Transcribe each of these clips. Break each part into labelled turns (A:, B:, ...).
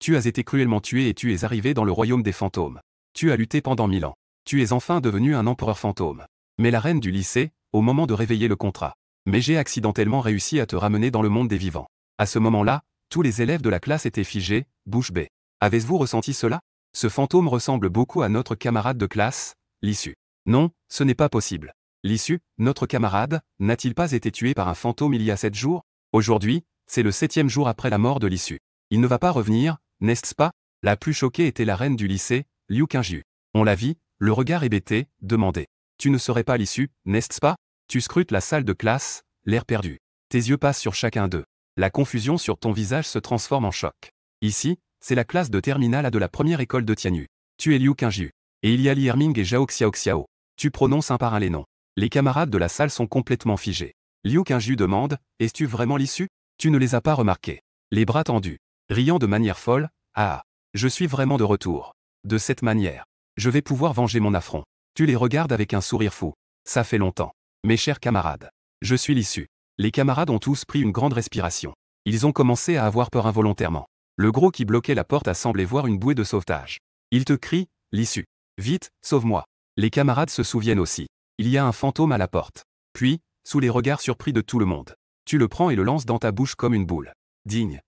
A: Tu as été cruellement tué et tu es arrivé dans le royaume des fantômes. Tu as lutté pendant 1000 ans. Tu es enfin devenu un empereur fantôme. Mais la reine du lycée, au moment de réveiller le contrat. Mais j'ai accidentellement réussi à te ramener dans le monde des vivants. À ce moment-là, tous les élèves de la classe étaient figés, bouche bée. Avez-vous ressenti cela? Ce fantôme ressemble beaucoup à notre camarade de classe, Lissu. Non, ce n'est pas possible. Lissu, notre camarade, n'a-t-il pas été tué par un fantôme il y a 7 jours? Aujourd'hui, c'est le 7e jour après la mort de Lissu. Il ne va pas revenir, n'est-ce pas? La plus choquée était la reine du lycée, Liu Qingju. On la vit, le regard hébété, demander. Tu ne serais pas Lissu, n'est-ce pas? Tu scrutes la salle de classe, l'air perdu. Tes yeux passent sur chacun d'eux. La confusion sur ton visage se transforme en choc. Ici, c'est la classe de terminale A de la première école de Tianyu. Tu es Liu Qingju. Et il y a Li Herming et Zhao Xiaoxiao. Tu prononces un par un les noms. Les camarades de la salle sont complètement figés. Liu Qingju demande, es-tu vraiment Lissu? Tu ne les as pas remarqués. Les bras tendus. Riant de manière folle, ah, je suis vraiment de retour. De cette manière, je vais pouvoir venger mon affront. Tu les regardes avec un sourire fou. Ça fait longtemps. Mes chers camarades. Je suis Lissu. Les camarades ont tous pris une grande respiration. Ils ont commencé à avoir peur involontairement. Le gros qui bloquait la porte a semblé voir une bouée de sauvetage. Il te crie, Lissu. Vite, sauve-moi. Les camarades se souviennent aussi. Il y a un fantôme à la porte. Puis, sous les regards surpris de tout le monde, tu le prends et le lances dans ta bouche comme une boule. Digne.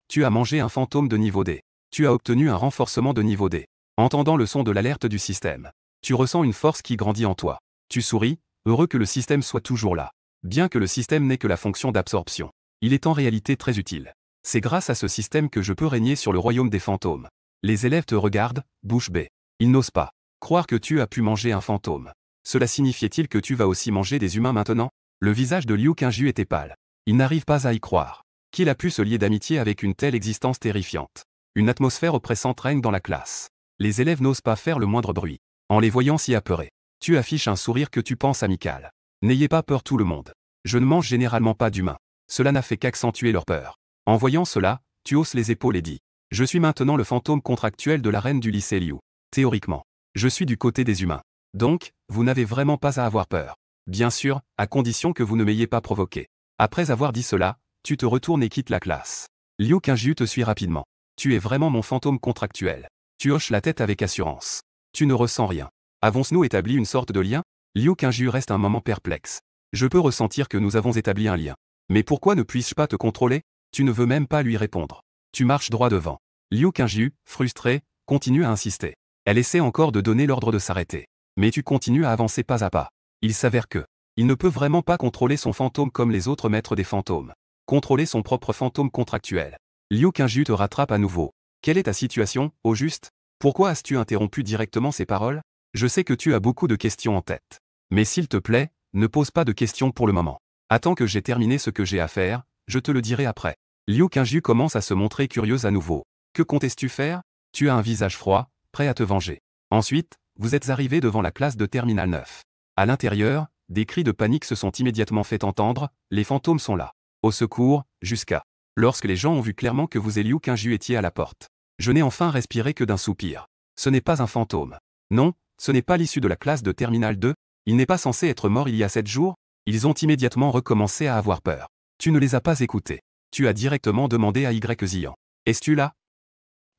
A: Tu as mangé un fantôme de niveau D. Tu as obtenu un renforcement de niveau D. Entendant le son de l'alerte du système, tu ressens une force qui grandit en toi. Tu souris, heureux que le système soit toujours là. Bien que le système n'ait que la fonction d'absorption, il est en réalité très utile. C'est grâce à ce système que je peux régner sur le royaume des fantômes. Les élèves te regardent, bouche bée. Ils n'osent pas croire que tu as pu manger un fantôme. Cela signifiait-il que tu vas aussi manger des humains maintenant? Le visage de Liu Qingju était pâle. Il n'arrive pas à y croire. Qu'il a pu se lier d'amitié avec une telle existence terrifiante. Une atmosphère oppressante règne dans la classe. Les élèves n'osent pas faire le moindre bruit. En les voyant si apeurés, tu affiches un sourire que tu penses amical. N'ayez pas peur tout le monde. Je ne mange généralement pas d'humains. Cela n'a fait qu'accentuer leur peur. En voyant cela, tu hausses les épaules et dis. Je suis maintenant le fantôme contractuel de la reine du lycée Liu. Théoriquement, je suis du côté des humains. Donc, vous n'avez vraiment pas à avoir peur. Bien sûr, à condition que vous ne m'ayez pas provoqué. Après avoir dit cela, tu te retournes et quittes la classe. Liu Qingju te suit rapidement. Tu es vraiment mon fantôme contractuel. Tu hoches la tête avec assurance. Tu ne ressens rien. Avons-nous établi une sorte de lien? Liu Qingju reste un moment perplexe. Je peux ressentir que nous avons établi un lien. Mais pourquoi ne puis-je pas te contrôler? Tu ne veux même pas lui répondre. Tu marches droit devant. Liu Qingju, frustré, continue à insister. Elle essaie encore de donner l'ordre de s'arrêter. Mais tu continues à avancer pas à pas. Il s'avère que il ne peut vraiment pas contrôler son fantôme comme les autres maîtres des fantômes. Contrôler son propre fantôme contractuel. Liu Qingju te rattrape à nouveau. Quelle est ta situation, au juste? Pourquoi as-tu interrompu directement ces paroles? Je sais que tu as beaucoup de questions en tête. Mais s'il te plaît, ne pose pas de questions pour le moment. Attends que j'ai terminé ce que j'ai à faire, je te le dirai après. Liu Qingju commence à se montrer curieuse à nouveau. Que comptes-tu faire? Tu as un visage froid, prêt à te venger. Ensuite, vous êtes arrivé devant la classe de Terminal 9. À l'intérieur, des cris de panique se sont immédiatement fait entendre, les fantômes sont là. Au secours, jusqu'à. Lorsque les gens ont vu clairement que vous et Liu Qingju étiez à la porte. Je n'ai enfin respiré que d'un soupir. Ce n'est pas un fantôme. Non, ce n'est pas l'issue de la classe de Terminal 2, il n'est pas censé être mort il y a 7 jours. Ils ont immédiatement recommencé à avoir peur. Tu ne les as pas écoutés. Tu as directement demandé à Y Zian. Es-tu là?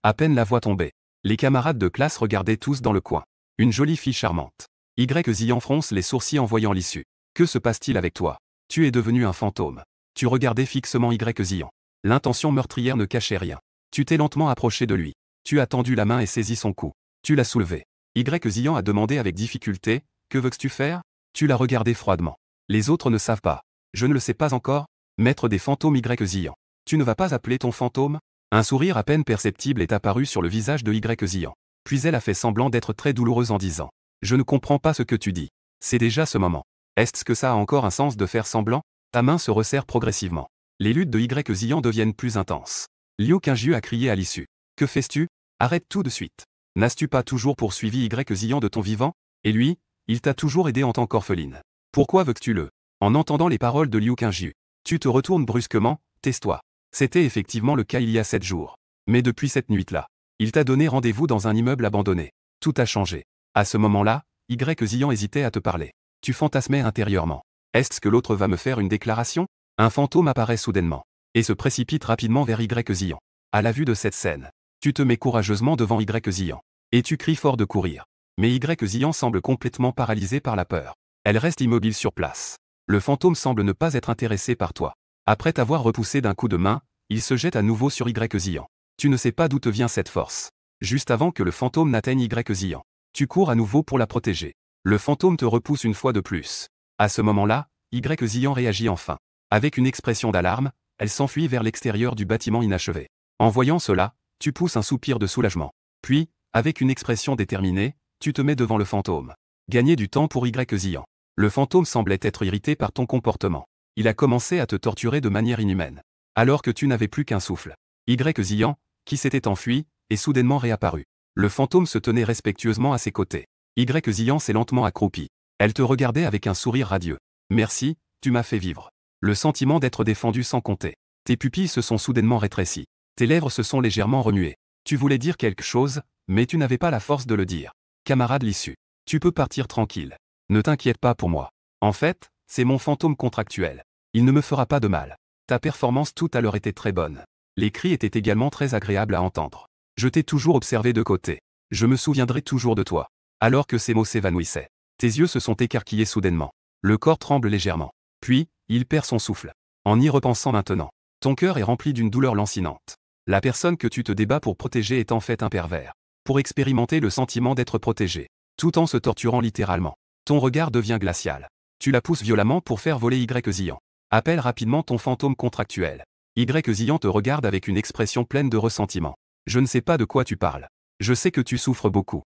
A: À peine la voix tombée. Les camarades de classe regardaient tous dans le coin. Une jolie fille charmante. Y Zian fronce les sourcils en voyant l'issue. Que se passe-t-il avec toi? Tu es devenu un fantôme. Tu regardais fixement Y Zian. L'intention meurtrière ne cachait rien. Tu t'es lentement approché de lui. Tu as tendu la main et saisi son cou. Tu l'as soulevé. Y Zian a demandé avec difficulté, que veux-tu faire? Tu l'as regardé froidement. Les autres ne savent pas. Je ne le sais pas encore. Maître des fantômes Y Zian. Tu ne vas pas appeler ton fantôme? Un sourire à peine perceptible est apparu sur le visage de Y Zian. Puis elle a fait semblant d'être très douloureuse en disant. Je ne comprends pas ce que tu dis. C'est déjà ce moment. Est-ce que ça a encore un sens de faire semblant? Ta main se resserre progressivement. Les luttes de Y Zian deviennent plus intenses. Liu Qingju a crié à l'issue. Que fais-tu? Arrête tout de suite. N'as-tu pas toujours poursuivi Y Zian de ton vivant? Et lui, il t'a toujours aidé en tant qu'orpheline. Pourquoi veux-tu-le? En entendant les paroles de Liu Qingju, tu te retournes brusquement, tais-toi. C'était effectivement le cas il y a 7 jours. Mais depuis cette nuit-là, il t'a donné rendez-vous dans un immeuble abandonné. Tout a changé. À ce moment-là, Y Zian hésitait à te parler. Tu fantasmais intérieurement. Est-ce que l'autre va me faire une déclaration? Un fantôme apparaît soudainement et se précipite rapidement vers Y Zian. À la vue de cette scène, tu te mets courageusement devant Y Ziyan. Et tu cries fort de courir. Mais Y Ziyan semble complètement paralysée par la peur. Elle reste immobile sur place. Le fantôme semble ne pas être intéressé par toi. Après t'avoir repoussé d'un coup de main, il se jette à nouveau sur Y Ziyan. Tu ne sais pas d'où te vient cette force. Juste avant que le fantôme n'atteigne Y Ziyan, tu cours à nouveau pour la protéger. Le fantôme te repousse une fois de plus. À ce moment-là, Y Ziyan réagit enfin. Avec une expression d'alarme, elle s'enfuit vers l'extérieur du bâtiment inachevé. En voyant cela, tu pousses un soupir de soulagement. Puis, avec une expression déterminée, tu te mets devant le fantôme. Gagner du temps pour Y Ziyan. Le fantôme semblait être irrité par ton comportement. Il a commencé à te torturer de manière inhumaine. Alors que tu n'avais plus qu'un souffle. Y Ziyan, qui s'était enfui, est soudainement réapparu. Le fantôme se tenait respectueusement à ses côtés. Y Ziyan s'est lentement accroupie. Elle te regardait avec un sourire radieux. Merci, tu m'as fait vivre. Le sentiment d'être défendu sans compter. Tes pupilles se sont soudainement rétrécies. Tes lèvres se sont légèrement remuées. Tu voulais dire quelque chose, mais tu n'avais pas la force de le dire. Camarade Lissu, tu peux partir tranquille. Ne t'inquiète pas pour moi. En fait, c'est mon fantôme contractuel. Il ne me fera pas de mal. Ta performance tout à l'heure était très bonne. Les cris étaient également très agréables à entendre. Je t'ai toujours observé de côté. Je me souviendrai toujours de toi. Alors que ces mots s'évanouissaient, tes yeux se sont écarquillés soudainement. Le corps tremble légèrement. Puis, il perd son souffle. En y repensant maintenant, ton cœur est rempli d'une douleur lancinante. La personne que tu te débats pour protéger est en fait un pervers. Pour expérimenter le sentiment d'être protégé, tout en se torturant littéralement. Ton regard devient glacial. Tu la pousses violemment pour faire voler Y Ziyan. Appelle rapidement ton fantôme contractuel. Y Ziyan te regarde avec une expression pleine de ressentiment. Je ne sais pas de quoi tu parles. Je sais que tu souffres beaucoup.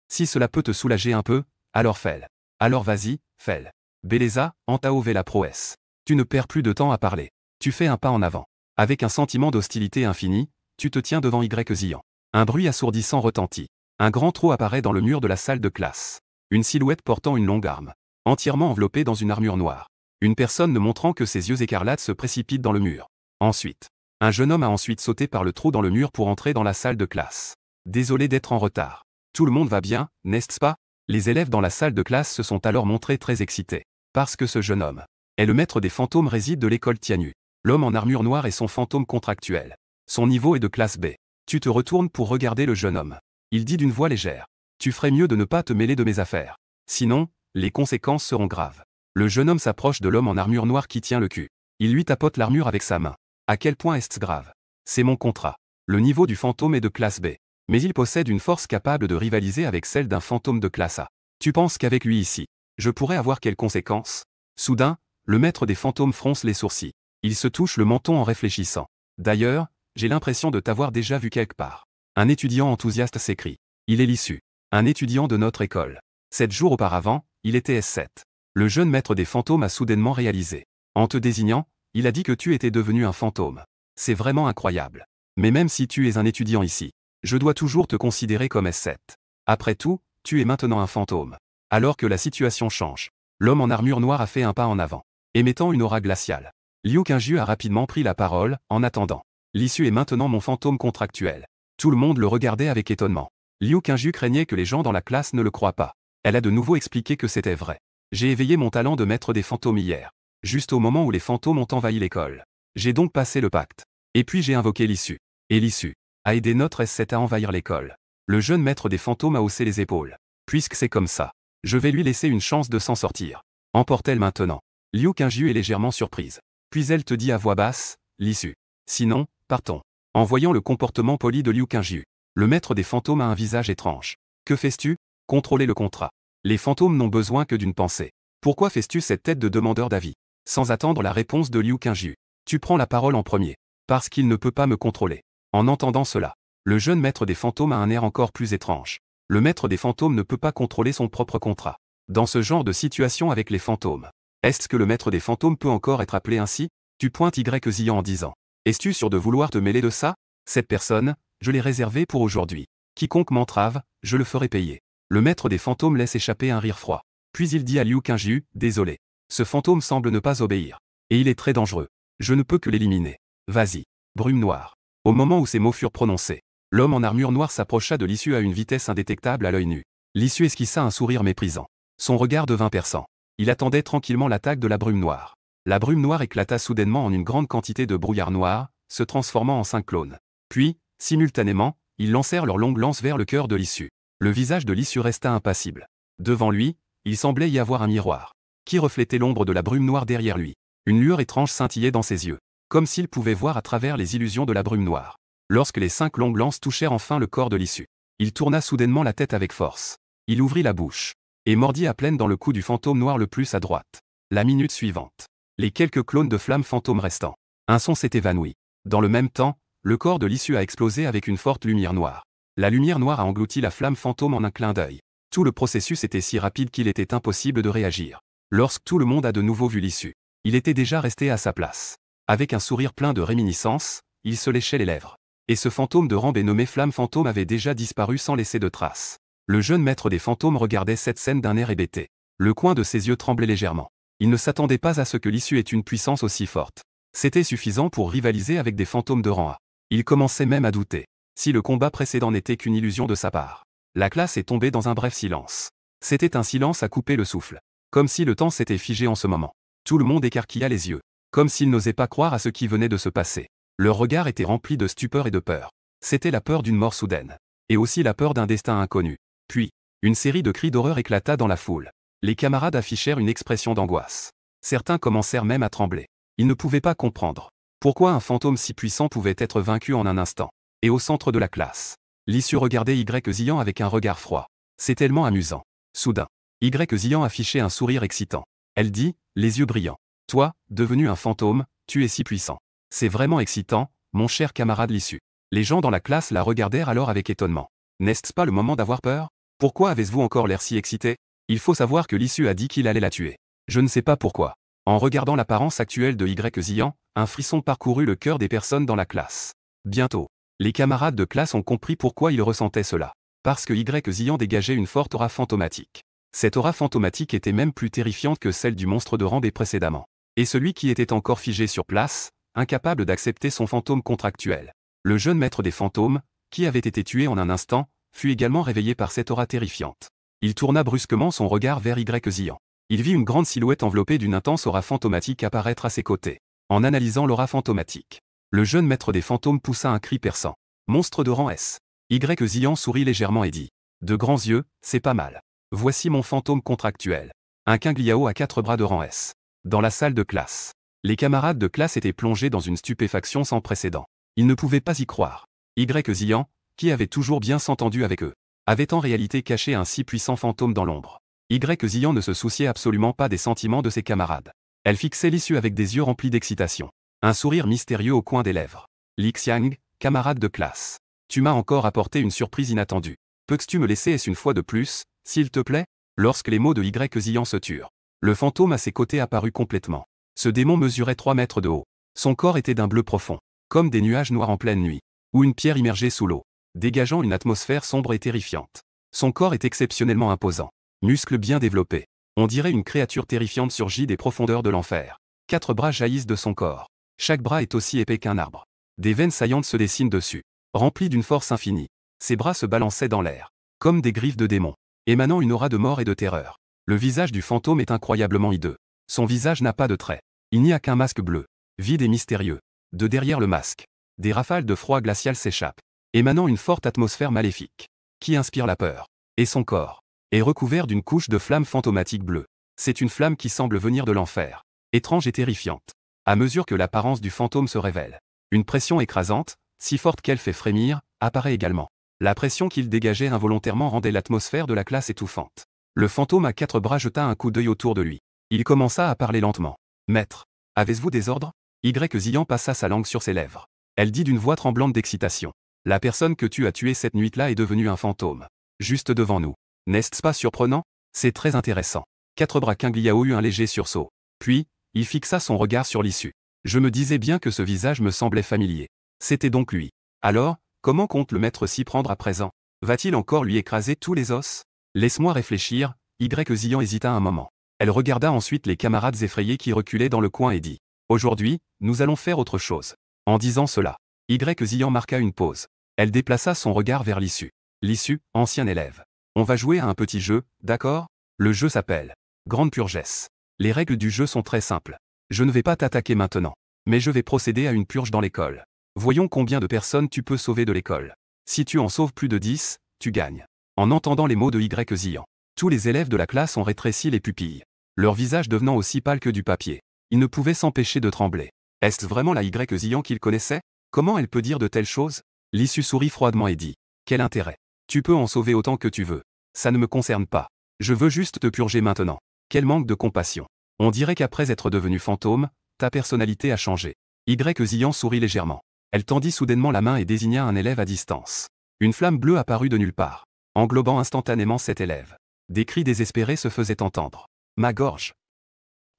A: Si cela peut te soulager un peu, alors fais-le. Alors vas-y, fais-le. Beleza, Antaove la prouesse. Tu ne perds plus de temps à parler. Tu fais un pas en avant. Avec un sentiment d'hostilité infinie, tu te tiens devant Y Ziyan. Un bruit assourdissant retentit. Un grand trou apparaît dans le mur de la salle de classe. Une silhouette portant une longue arme. Entièrement enveloppée dans une armure noire. Une personne ne montrant que ses yeux écarlates se précipite dans le mur. Ensuite, un jeune homme a ensuite sauté par le trou dans le mur pour entrer dans la salle de classe. Désolé d'être en retard. Tout le monde va bien, n'est-ce pas? Les élèves dans la salle de classe se sont alors montrés très excités. Parce que ce jeune homme est le maître des fantômes réside de l'école Tianyu. L'homme en armure noire est son fantôme contractuel. Son niveau est de classe B. Tu te retournes pour regarder le jeune homme. Il dit d'une voix légère. Tu ferais mieux de ne pas te mêler de mes affaires. Sinon, les conséquences seront graves. Le jeune homme s'approche de l'homme en armure noire qui tient le cul. Il lui tapote l'armure avec sa main. À quel point est-ce grave? C'est mon contrat. Le niveau du fantôme est de classe B. Mais il possède une force capable de rivaliser avec celle d'un fantôme de classe A. Tu penses qu'avec lui ici, je pourrais avoir quelles conséquences? Soudain, le maître des fantômes fronce les sourcils. Il se touche le menton en réfléchissant. D'ailleurs, j'ai l'impression de t'avoir déjà vu quelque part. Un étudiant enthousiaste s'écrie. Il est Lissu. Un étudiant de notre école. 7 jours auparavant, il était S7. Le jeune maître des fantômes a soudainement réalisé. En te désignant, il a dit que tu étais devenu un fantôme. C'est vraiment incroyable. Mais même si tu es un étudiant ici, je dois toujours te considérer comme S7. Après tout, tu es maintenant un fantôme. Alors que la situation change, l'homme en armure noire a fait un pas en avant, émettant une aura glaciale. Liu Qingju a rapidement pris la parole, en attendant. L'issue est maintenant mon fantôme contractuel. Tout le monde le regardait avec étonnement. Liu Qingju craignait que les gens dans la classe ne le croient pas. Elle a de nouveau expliqué que c'était vrai. J'ai éveillé mon talent de maître des fantômes hier. Juste au moment où les fantômes ont envahi l'école. J'ai donc passé le pacte. Et puis j'ai invoqué l'issue. Et l'issue a aidé notre S7 à envahir l'école. Le jeune maître des fantômes a haussé les épaules. Puisque c'est comme ça, je vais lui laisser une chance de s'en sortir. Emporte-t-elle maintenant. Liu Qingju est légèrement surprise. Puis elle te dit à voix basse, l'issue. Sinon, partons. En voyant le comportement poli de Liu Qingju, le maître des fantômes a un visage étrange. Que fais-tu? Contrôler le contrat. Les fantômes n'ont besoin que d'une pensée. Pourquoi fais-tu cette tête de demandeur d'avis? Sans attendre la réponse de Liu Qingju, tu prends la parole en premier. Parce qu'il ne peut pas me contrôler. En entendant cela, le jeune maître des fantômes a un air encore plus étrange. Le maître des fantômes ne peut pas contrôler son propre contrat. Dans ce genre de situation avec les fantômes, est-ce que le maître des fantômes peut encore être appelé ainsi? Tu pointes Y Ziyan en disant. Es-tu sûr de vouloir te mêler de ça? Cette personne, je l'ai réservée pour aujourd'hui. Quiconque m'entrave, je le ferai payer. Le maître des fantômes laisse échapper un rire froid. Puis il dit à Liu Qingju, désolé. Ce fantôme semble ne pas obéir. Et il est très dangereux. Je ne peux que l'éliminer. Vas-y. Brume noire. Au moment où ces mots furent prononcés, l'homme en armure noire s'approcha de l'issue à une vitesse indétectable à l'œil nu. L'issue esquissa un sourire méprisant. Son regard devint perçant. Il attendait tranquillement l'attaque de la brume noire. La brume noire éclata soudainement en une grande quantité de brouillard noir, se transformant en 5 clones. Puis, simultanément, ils lancèrent leurs longues lances vers le cœur de l'issue. Le visage de l'issue resta impassible. Devant lui, il semblait y avoir un miroir, qui reflétait l'ombre de la brume noire derrière lui. Une lueur étrange scintillait dans ses yeux, comme s'il pouvait voir à travers les illusions de la brume noire. Lorsque les 5 longues lances touchèrent enfin le corps de l'issue, il tourna soudainement la tête avec force. Il ouvrit la bouche, et mordit à pleine dans le cou du fantôme noir le plus à droite. La minute suivante, les quelques clones de flammes fantômes restants, un son s'est évanoui. Dans le même temps, le corps de l'issue a explosé avec une forte lumière noire. La lumière noire a englouti la flamme fantôme en un clin d'œil. Tout le processus était si rapide qu'il était impossible de réagir. Lorsque tout le monde a de nouveau vu l'issue, il était déjà resté à sa place. Avec un sourire plein de réminiscence, il se léchait les lèvres. Et ce fantôme de rambe nommé Flamme Fantôme avait déjà disparu sans laisser de traces. Le jeune maître des fantômes regardait cette scène d'un air hébété. Le coin de ses yeux tremblait légèrement. Il ne s'attendait pas à ce que l'issue ait une puissance aussi forte. C'était suffisant pour rivaliser avec des fantômes de rang A. Il commençait même à douter si le combat précédent n'était qu'une illusion de sa part. La classe est tombée dans un bref silence. C'était un silence à couper le souffle. Comme si le temps s'était figé en ce moment. Tout le monde écarquilla les yeux, comme s'ils n'osaient pas croire à ce qui venait de se passer. Leur regard était rempli de stupeur et de peur. C'était la peur d'une mort soudaine. Et aussi la peur d'un destin inconnu. Puis, une série de cris d'horreur éclata dans la foule. Les camarades affichèrent une expression d'angoisse. Certains commencèrent même à trembler. Ils ne pouvaient pas comprendre pourquoi un fantôme si puissant pouvait être vaincu en un instant. Et au centre de la classe, l'issue regardait Y Zian avec un regard froid. C'est tellement amusant. Soudain, Y Zian affichait un sourire excitant. Elle dit, les yeux brillants. Toi, devenu un fantôme, tu es si puissant. C'est vraiment excitant, mon cher camarade l'issue. Les gens dans la classe la regardèrent alors avec étonnement. N'est-ce pas le moment d'avoir peur? Pourquoi avez-vous encore l'air si excité? Il faut savoir que l'issue a dit qu'il allait la tuer. Je ne sais pas pourquoi. En regardant l'apparence actuelle de Y Zian, un frisson parcourut le cœur des personnes dans la classe. Bientôt, les camarades de classe ont compris pourquoi ils ressentaient cela. Parce que Y Zian dégageait une forte aura fantomatique. Cette aura fantomatique était même plus terrifiante que celle du monstre de Rambé précédemment. Et celui qui était encore figé sur place, incapable d'accepter son fantôme contractuel. Le jeune maître des fantômes, qui avait été tué en un instant, fut également réveillé par cette aura terrifiante. Il tourna brusquement son regard vers Y Zian. Il vit une grande silhouette enveloppée d'une intense aura fantomatique apparaître à ses côtés. En analysant l'aura fantomatique, le jeune maître des fantômes poussa un cri perçant. Monstre de rang S. Y Zian sourit légèrement et dit. De grands yeux, c'est pas mal. Voici mon fantôme contractuel. Un Qingliao à 4 bras de rang S. Dans la salle de classe, les camarades de classe étaient plongés dans une stupéfaction sans précédent. Ils ne pouvaient pas y croire. Y Zian, qui avait toujours bien s'entendu avec eux, avait en réalité caché un si puissant fantôme dans l'ombre. Y Zian ne se souciait absolument pas des sentiments de ses camarades. Elle fixait l'issue avec des yeux remplis d'excitation. Un sourire mystérieux au coin des lèvres. Li Xiang, camarade de classe. Tu m'as encore apporté une surprise inattendue. Peux-tu me laisser une fois de plus, s'il te plaît? Lorsque les mots de Y Zian se turent, le fantôme à ses côtés apparut complètement. Ce démon mesurait 3 mètres de haut. Son corps était d'un bleu profond, comme des nuages noirs en pleine nuit, ou une pierre immergée sous l'eau, dégageant une atmosphère sombre et terrifiante. Son corps est exceptionnellement imposant. Muscles bien développés. On dirait une créature terrifiante surgit des profondeurs de l'enfer. 4 bras jaillissent de son corps. Chaque bras est aussi épais qu'un arbre. Des veines saillantes se dessinent dessus, remplies d'une force infinie. Ses bras se balançaient dans l'air, comme des griffes de démons, émanant une aura de mort et de terreur. Le visage du fantôme est incroyablement hideux. Son visage n'a pas de traits. Il n'y a qu'un masque bleu, vide et mystérieux. De derrière le masque, des rafales de froid glacial s'échappent, émanant une forte atmosphère maléfique, qui inspire la peur. Et son corps est recouvert d'une couche de flammes fantomatiques bleues. C'est une flamme qui semble venir de l'enfer, étrange et terrifiante. À mesure que l'apparence du fantôme se révèle, une pression écrasante, si forte qu'elle fait frémir, apparaît également. La pression qu'il dégageait involontairement rendait l'atmosphère de la classe étouffante. Le fantôme à 4 bras jeta un coup d'œil autour de lui. Il commença à parler lentement. Maître, avez-vous des ordres? Y Zian passa sa langue sur ses lèvres. Elle dit d'une voix tremblante d'excitation. La personne que tu as tuée cette nuit-là est devenue un fantôme. Juste devant nous. N'est-ce pas surprenant? C'est très intéressant. 4 bras Qingliao eut un léger sursaut. Puis, il fixa son regard sur l'issue. Je me disais bien que ce visage me semblait familier. C'était donc lui. Alors, comment compte le maître s'y prendre à présent? Va-t-il encore lui écraser tous les os? Laisse-moi réfléchir. Y Zian hésita un moment. Elle regarda ensuite les camarades effrayés qui reculaient dans le coin et dit. Aujourd'hui, nous allons faire autre chose. En disant cela, Y Zian marqua une pause. Elle déplaça son regard vers l'issue. L'issue, ancien élève. On va jouer à un petit jeu, d'accord? Le jeu s'appelle Grande Purgesse. Les règles du jeu sont très simples. Je ne vais pas t'attaquer maintenant, mais je vais procéder à une purge dans l'école. Voyons combien de personnes tu peux sauver de l'école. Si tu en sauves plus de 10, tu gagnes. En entendant les mots de Y Ziyan, tous les élèves de la classe ont rétréci les pupilles, leur visage devenant aussi pâle que du papier. Ils ne pouvaient s'empêcher de trembler. Est-ce vraiment la Y Ziyan qu'ils connaissaient? Comment elle peut dire de telles choses? Lissu sourit froidement et dit: quel intérêt? Tu peux en sauver autant que tu veux. Ça ne me concerne pas. Je veux juste te purger maintenant. Quel manque de compassion. On dirait qu'après être devenu fantôme, ta personnalité a changé. Y Ziyan sourit légèrement. Elle tendit soudainement la main et désigna un élève à distance. Une flamme bleue apparut de nulle part, englobant instantanément cet élève. Des cris désespérés se faisaient entendre. Ma gorge.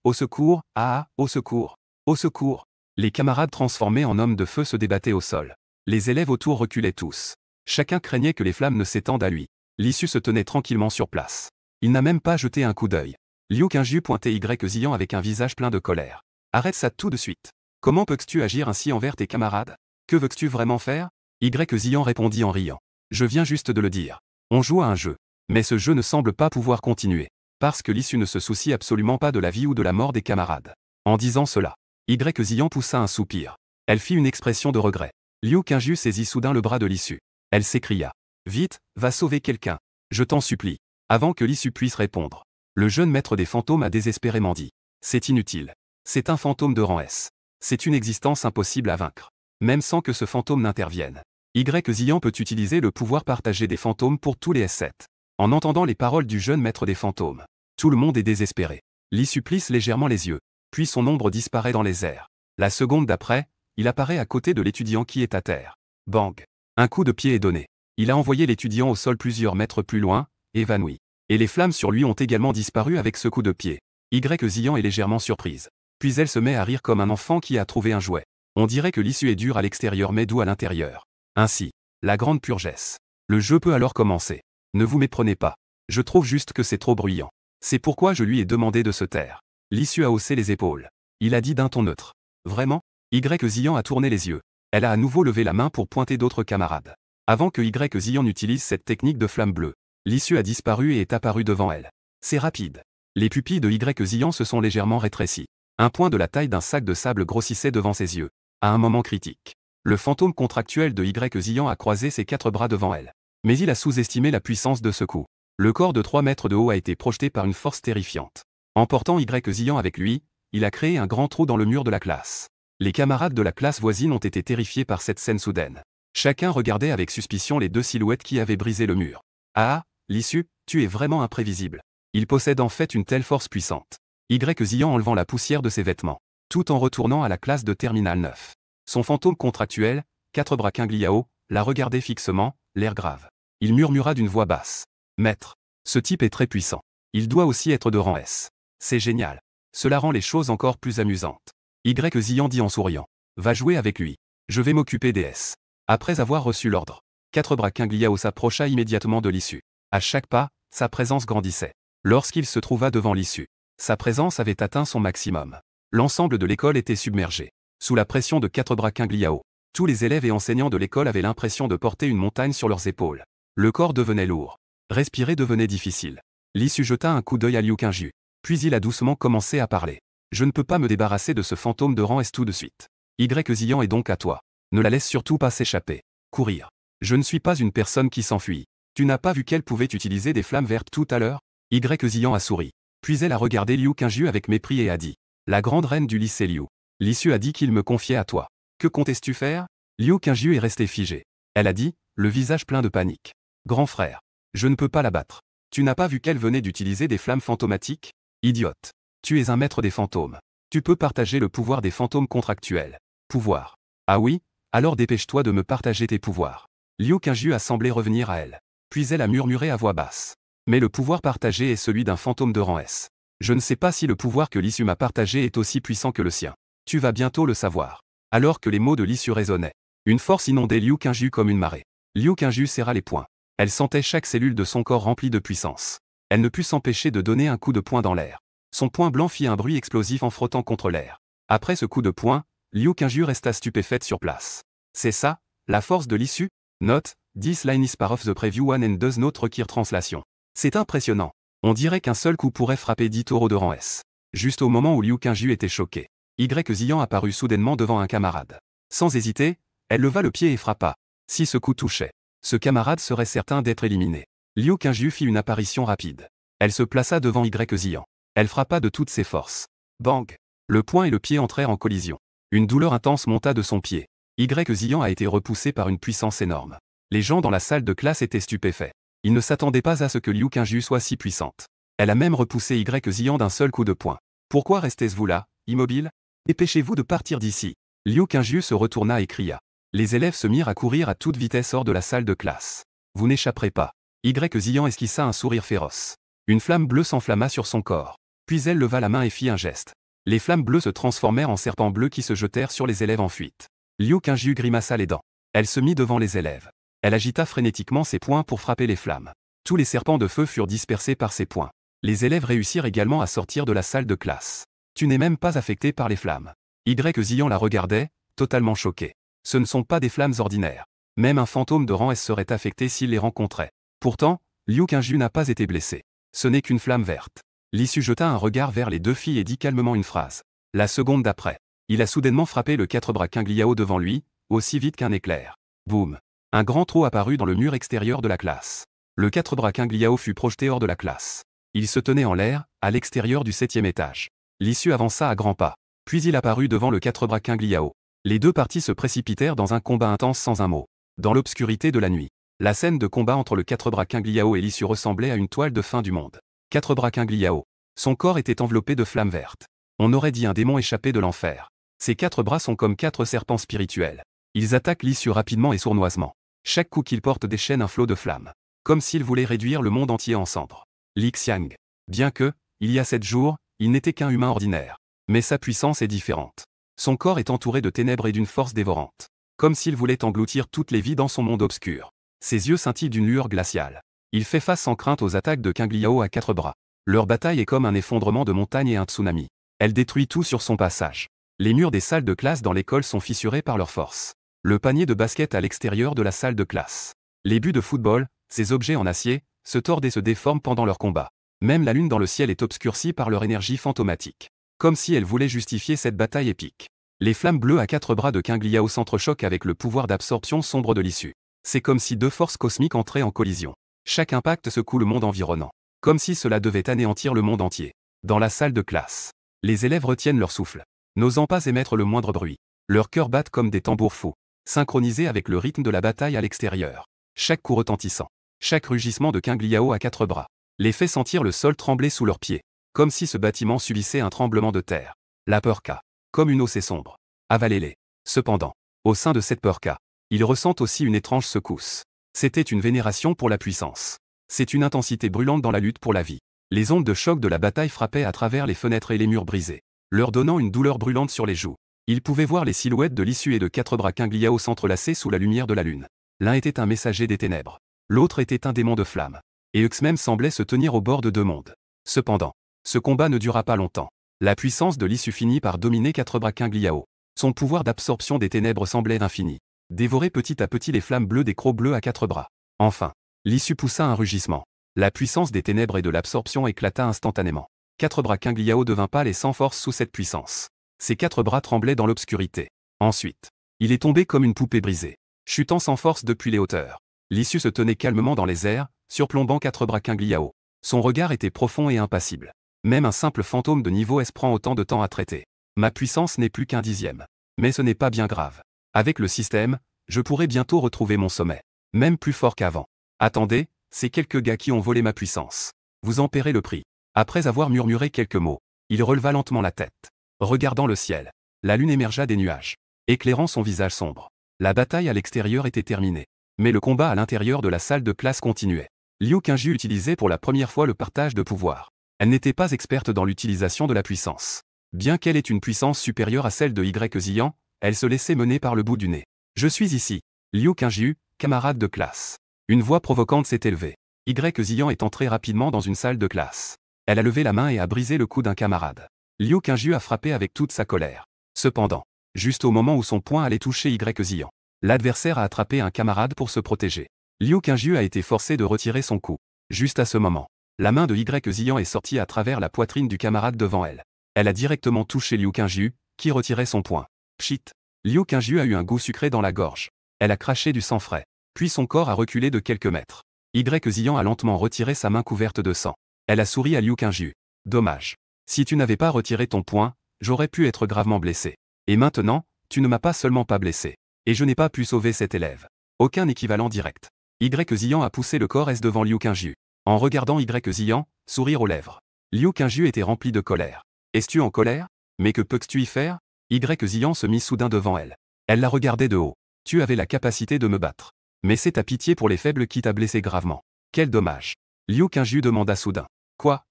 A: Au secours, ah, au secours, au secours. Les camarades transformés en hommes de feu se débattaient au sol. Les élèves autour reculaient tous. Chacun craignait que les flammes ne s'étendent à lui. Lissu se tenait tranquillement sur place. Il n'a même pas jeté un coup d'œil. Liu Qingju pointait Y Ziyan avec un visage plein de colère. Arrête ça tout de suite. Comment peux-tu agir ainsi envers tes camarades? Que veux-tu vraiment faire? Y Ziyan répondit en riant. Je viens juste de le dire. On joue à un jeu. Mais ce jeu ne semble pas pouvoir continuer. Parce que Lissu ne se soucie absolument pas de la vie ou de la mort des camarades. En disant cela, Y Ziyan poussa un soupir. Elle fit une expression de regret. Liu Qingju saisit soudain le bras de Lissu. Elle s'écria. Vite, va sauver quelqu'un. Je t'en supplie. Avant que Lissu puisse répondre, le jeune maître des fantômes a désespérément dit. C'est inutile. C'est un fantôme de rang S. C'est une existence impossible à vaincre. Même sans que ce fantôme n'intervienne. Y Ziyan peut utiliser le pouvoir partagé des fantômes pour tous les S7. En entendant les paroles du jeune maître des fantômes, tout le monde est désespéré. Lissu plisse légèrement les yeux, puis son ombre disparaît dans les airs. La seconde d'après, il apparaît à côté de l'étudiant qui est à terre. Bang! Un coup de pied est donné. Il a envoyé l'étudiant au sol plusieurs mètres plus loin, évanoui. Et les flammes sur lui ont également disparu avec ce coup de pied. Y Ziyan est légèrement surprise. Puis elle se met à rire comme un enfant qui a trouvé un jouet. On dirait que l'issue est dure à l'extérieur mais doux à l'intérieur. Ainsi, la grande purgesse. Le jeu peut alors commencer. Ne vous méprenez pas. Je trouve juste que c'est trop bruyant. C'est pourquoi je lui ai demandé de se taire. L'issue a haussé les épaules. Il a dit d'un ton neutre. Vraiment? Y Ziyan a tourné les yeux. Elle a à nouveau levé la main pour pointer d'autres camarades. Avant que Y Ziyan n'utilise cette technique de flamme bleue, l'issue a disparu et est apparu devant elle. C'est rapide. Les pupilles de Y Ziyan se sont légèrement rétrécies. Un point de la taille d'un sac de sable grossissait devant ses yeux. À un moment critique, le fantôme contractuel de Y Ziyan a croisé ses 4 bras devant elle. Mais il a sous-estimé la puissance de ce coup. Le corps de 3 mètres de haut a été projeté par une force terrifiante. Emportant Y Ziyan avec lui, il a créé un grand trou dans le mur de la classe. Les camarades de la classe voisine ont été terrifiés par cette scène soudaine. Chacun regardait avec suspicion les 2 silhouettes qui avaient brisé le mur. Ah, Lissu, tu es vraiment imprévisible. Il possède en fait une telle force puissante. Y Ziyan enlevant la poussière de ses vêtements, tout en retournant à la classe de Terminal 9. Son fantôme contractuel, 4 bras Gliao, la regardait fixement, l'air grave. Il murmura d'une voix basse. Maître, ce type est très puissant. Il doit aussi être de rang S. C'est génial. Cela rend les choses encore plus amusantes. Y Ziyan dit en souriant. Va jouer avec lui. Je vais m'occuper des S. Après avoir reçu l'ordre, 4 bras Gliao s'approcha immédiatement de l'issue. À chaque pas, sa présence grandissait. Lorsqu'il se trouva devant l'issue, sa présence avait atteint son maximum. L'ensemble de l'école était submergé. Sous la pression de 4 bras Gliao, tous les élèves et enseignants de l'école avaient l'impression de porter une montagne sur leurs épaules. Le corps devenait lourd. Respirer devenait difficile. L'issue jeta un coup d'œil à Liu Qingju. Puis il a doucement commencé à parler. Je ne peux pas me débarrasser de ce fantôme de rang S tout de suite. Y Ziyan est donc à toi. Ne la laisse surtout pas s'échapper. Courir. Je ne suis pas une personne qui s'enfuit. Tu n'as pas vu qu'elle pouvait utiliser des flammes vertes tout à l'heure? Y Ziyan a souri. Puis elle a regardé Liu Qingju avec mépris et a dit. La grande reine du lycée Liu. L'issue a dit qu'il me confiait à toi. Que comptais-tu faire? Liu Qingju est resté figé. Elle a dit, le visage plein de panique. Grand frère. Je ne peux pas la battre. Tu n'as pas vu qu'elle venait d'utiliser des flammes fantomatiques? Idiote. Tu es un maître des fantômes. Tu peux partager le pouvoir des fantômes contractuels. Pouvoir. Ah oui? Alors dépêche-toi de me partager tes pouvoirs. Liu Qingju a semblé revenir à elle. Puis elle a murmuré à voix basse. Mais le pouvoir partagé est celui d'un fantôme de rang S. Je ne sais pas si le pouvoir que l'issue m'a partagé est aussi puissant que le sien. Tu vas bientôt le savoir. Alors que les mots de l'issue résonnaient, une force inondait Liu Qingju comme une marée. Liu Qingju serra les poings. Elle sentait chaque cellule de son corps remplie de puissance. Elle ne put s'empêcher de donner un coup de poing dans l'air. Son poing blanc fit un bruit explosif en frottant contre l'air. Après ce coup de poing, Liu Qingju resta stupéfaite sur place. C'est ça, la force de l'issue? Note, this line is part of the preview one and does not require translation. C'est impressionnant. On dirait qu'un seul coup pourrait frapper 10 taureaux de rang S. Juste au moment où Liu Qingju était choqué, Y Ziyan apparut soudainement devant un camarade. Sans hésiter, Elle leva le pied et frappa. Si ce coup touchait, ce camarade serait certain d'être éliminé. Liu Qingyu fit une apparition rapide. Elle se plaça devant Y Ziyan. Elle frappa de toutes ses forces. Bang! Le poing et le pied entrèrent en collision. Une douleur intense monta de son pied. Y Ziyan a été repoussé par une puissance énorme. Les gens dans la salle de classe étaient stupéfaits. Ils ne s'attendaient pas à ce que Liu Qingyu soit si puissante. Elle a même repoussé Y Ziyan d'un seul coup de poing. Pourquoi restez-vous là, immobile? Dépêchez-vous de partir d'ici. Liu Qingyu se retourna et cria. Les élèves se mirent à courir à toute vitesse hors de la salle de classe. Vous n'échapperez pas. Y Ziyan esquissa un sourire féroce. Une flamme bleue s'enflamma sur son corps. Puis elle leva la main et fit un geste. Les flammes bleues se transformèrent en serpents bleus qui se jetèrent sur les élèves en fuite. Liu Qingyu grimaça les dents. Elle se mit devant les élèves. Elle agita frénétiquement ses poings pour frapper les flammes. Tous les serpents de feu furent dispersés par ses poings. Les élèves réussirent également à sortir de la salle de classe. Tu n'es même pas affecté par les flammes. Y Ziyan la regardait, totalement choqué. Ce ne sont pas des flammes ordinaires. Même un fantôme de rang S serait affecté s'il les rencontrait. Pourtant, Liu Qingyu n'a pas été blessé. Ce n'est qu'une flamme verte. L'issue jeta un regard vers les deux filles et dit calmement une phrase. La seconde d'après, il a soudainement frappé le 4 bras King Liao devant lui, aussi vite qu'un éclair. Boum! Un grand trou apparut dans le mur extérieur de la classe. Le 4 bras King Liao fut projeté hors de la classe. Il se tenait en l'air, à l'extérieur du 7e étage. L'issue avança à grands pas. Puis il apparut devant le 4 bras King Liao. Les deux parties se précipitèrent dans un combat intense sans un mot. Dans l'obscurité de la nuit, la scène de combat entre le 4 bras King Liao et l'issue ressemblait à une toile de fin du monde. 4 bras King Liao. Son corps était enveloppé de flammes vertes. On aurait dit un démon échappé de l'enfer. Ses 4 bras sont comme 4 serpents spirituels. Ils attaquent l'issue rapidement et sournoisement. Chaque coup qu'ils portent déchaîne un flot de flammes. Comme s'ils voulaient réduire le monde entier en cendres. Li Xiang. Bien que, il y a 7 jours, il n'était qu'un humain ordinaire. Mais sa puissance est différente. Son corps est entouré de ténèbres et d'une force dévorante. Comme s'il voulait engloutir toutes les vies dans son monde obscur. Ses yeux scintillent d'une lueur glaciale. Il fait face sans crainte aux attaques de King Liao à 4 bras. Leur bataille est comme un effondrement de montagne et un tsunami. Elle détruit tout sur son passage. Les murs des salles de classe dans l'école sont fissurés par leur force. Le panier de basket à l'extérieur de la salle de classe. Les buts de football, ces objets en acier, se tordent et se déforment pendant leur combat. Même la lune dans le ciel est obscurcie par leur énergie fantomatique. Comme si elle voulait justifier cette bataille épique. Les flammes bleues à 4 bras de King Liao s'entrechoquent avec le pouvoir d'absorption sombre de l'issue. C'est comme si deux forces cosmiques entraient en collision. Chaque impact secoue le monde environnant. Comme si cela devait anéantir le monde entier. Dans la salle de classe, les élèves retiennent leur souffle, n'osant pas émettre le moindre bruit. Leurs cœurs battent comme des tambours fous, synchronisés avec le rythme de la bataille à l'extérieur. Chaque coup retentissant, chaque rugissement de King Liao à 4 bras, les fait sentir le sol trembler sous leurs pieds, comme si ce bâtiment subissait un tremblement de terre. La peur-ca, comme une océe sombre. Avalez-les. Cependant, au sein de cette peur-ca, ils ressentent aussi une étrange secousse. C'était une vénération pour la puissance. C'est une intensité brûlante dans la lutte pour la vie. Les ondes de choc de la bataille frappaient à travers les fenêtres et les murs brisés, leur donnant une douleur brûlante sur les joues. Ils pouvaient voir les silhouettes de l'issue et de 4 bras King Liao s'entrelacer sous la lumière de la lune. L'un était un messager des ténèbres. L'autre était un démon de flamme. Et eux même semblaient se tenir au bord de deux mondes. Cependant, ce combat ne dura pas longtemps. La puissance de l'issue finit par dominer 4 bras King Liao. Son pouvoir d'absorption des ténèbres semblait infini. Dévorer petit à petit les flammes bleues des crocs bleus à 4 bras. Enfin, l'issue poussa un rugissement. La puissance des ténèbres et de l'absorption éclata instantanément. 4 bras King Liao devint pâle et sans force sous cette puissance. Ses 4 bras tremblaient dans l'obscurité. Ensuite, il est tombé comme une poupée brisée, chutant sans force depuis les hauteurs. L'issue se tenait calmement dans les airs, surplombant 4 bras King Liao. Son regard était profond et impassible. Même un simple fantôme de niveau S prend autant de temps à traiter. Ma puissance n'est plus qu'un dixième. Mais ce n'est pas bien grave. Avec le système, je pourrai bientôt retrouver mon sommet. Même plus fort qu'avant. Attendez, c'est quelques gars qui ont volé ma puissance. Vous en paierez le prix. Après avoir murmuré quelques mots, il releva lentement la tête. Regardant le ciel, la lune émergea des nuages, éclairant son visage sombre. La bataille à l'extérieur était terminée. Mais le combat à l'intérieur de la salle de classe continuait. Liu Qingyu utilisait pour la première fois le partage de pouvoir. Elle n'était pas experte dans l'utilisation de la puissance. Bien qu'elle ait une puissance supérieure à celle de Y Ziyan, elle se laissait mener par le bout du nez. Je suis ici. Liu Qingyu, camarade de classe. Une voix provocante s'est élevée. Y Ziyan est entrée rapidement dans une salle de classe. Elle a levé la main et a brisé le cou d'un camarade. Liu Qingyu a frappé avec toute sa colère. Cependant, juste au moment où son poing allait toucher Y Ziyan, l'adversaire a attrapé un camarade pour se protéger. Liu Qingyu a été forcé de retirer son coup. Juste à ce moment, la main de Y Ziyan est sortie à travers la poitrine du camarade devant elle. Elle a directement touché Liu Qingyu, qui retirait son poing. Pchit! Liu Qingju a eu un goût sucré dans la gorge. Elle a craché du sang frais. Puis son corps a reculé de quelques mètres. Y Ziyan a lentement retiré sa main couverte de sang. Elle a souri à Liu Qingju. Dommage. Si tu n'avais pas retiré ton poing, j'aurais pu être gravement blessé. Et maintenant, tu ne m'as pas seulement pas blessé. Et je n'ai pas pu sauver cet élève. Aucun équivalent direct. Y Ziyan a poussé le corps devant Liu Qingju. En regardant Y Ziyan, sourire aux lèvres. Liu Qingju était rempli de colère. Es-tu en colère? Mais que peux-tu y faire? Y Ziyan se mit soudain devant elle. Elle la regardait de haut. Tu avais la capacité de me battre. Mais c'est ta pitié pour les faibles qui t'a blessé gravement. Quel dommage. Liu Qingju demanda soudain. Quoi?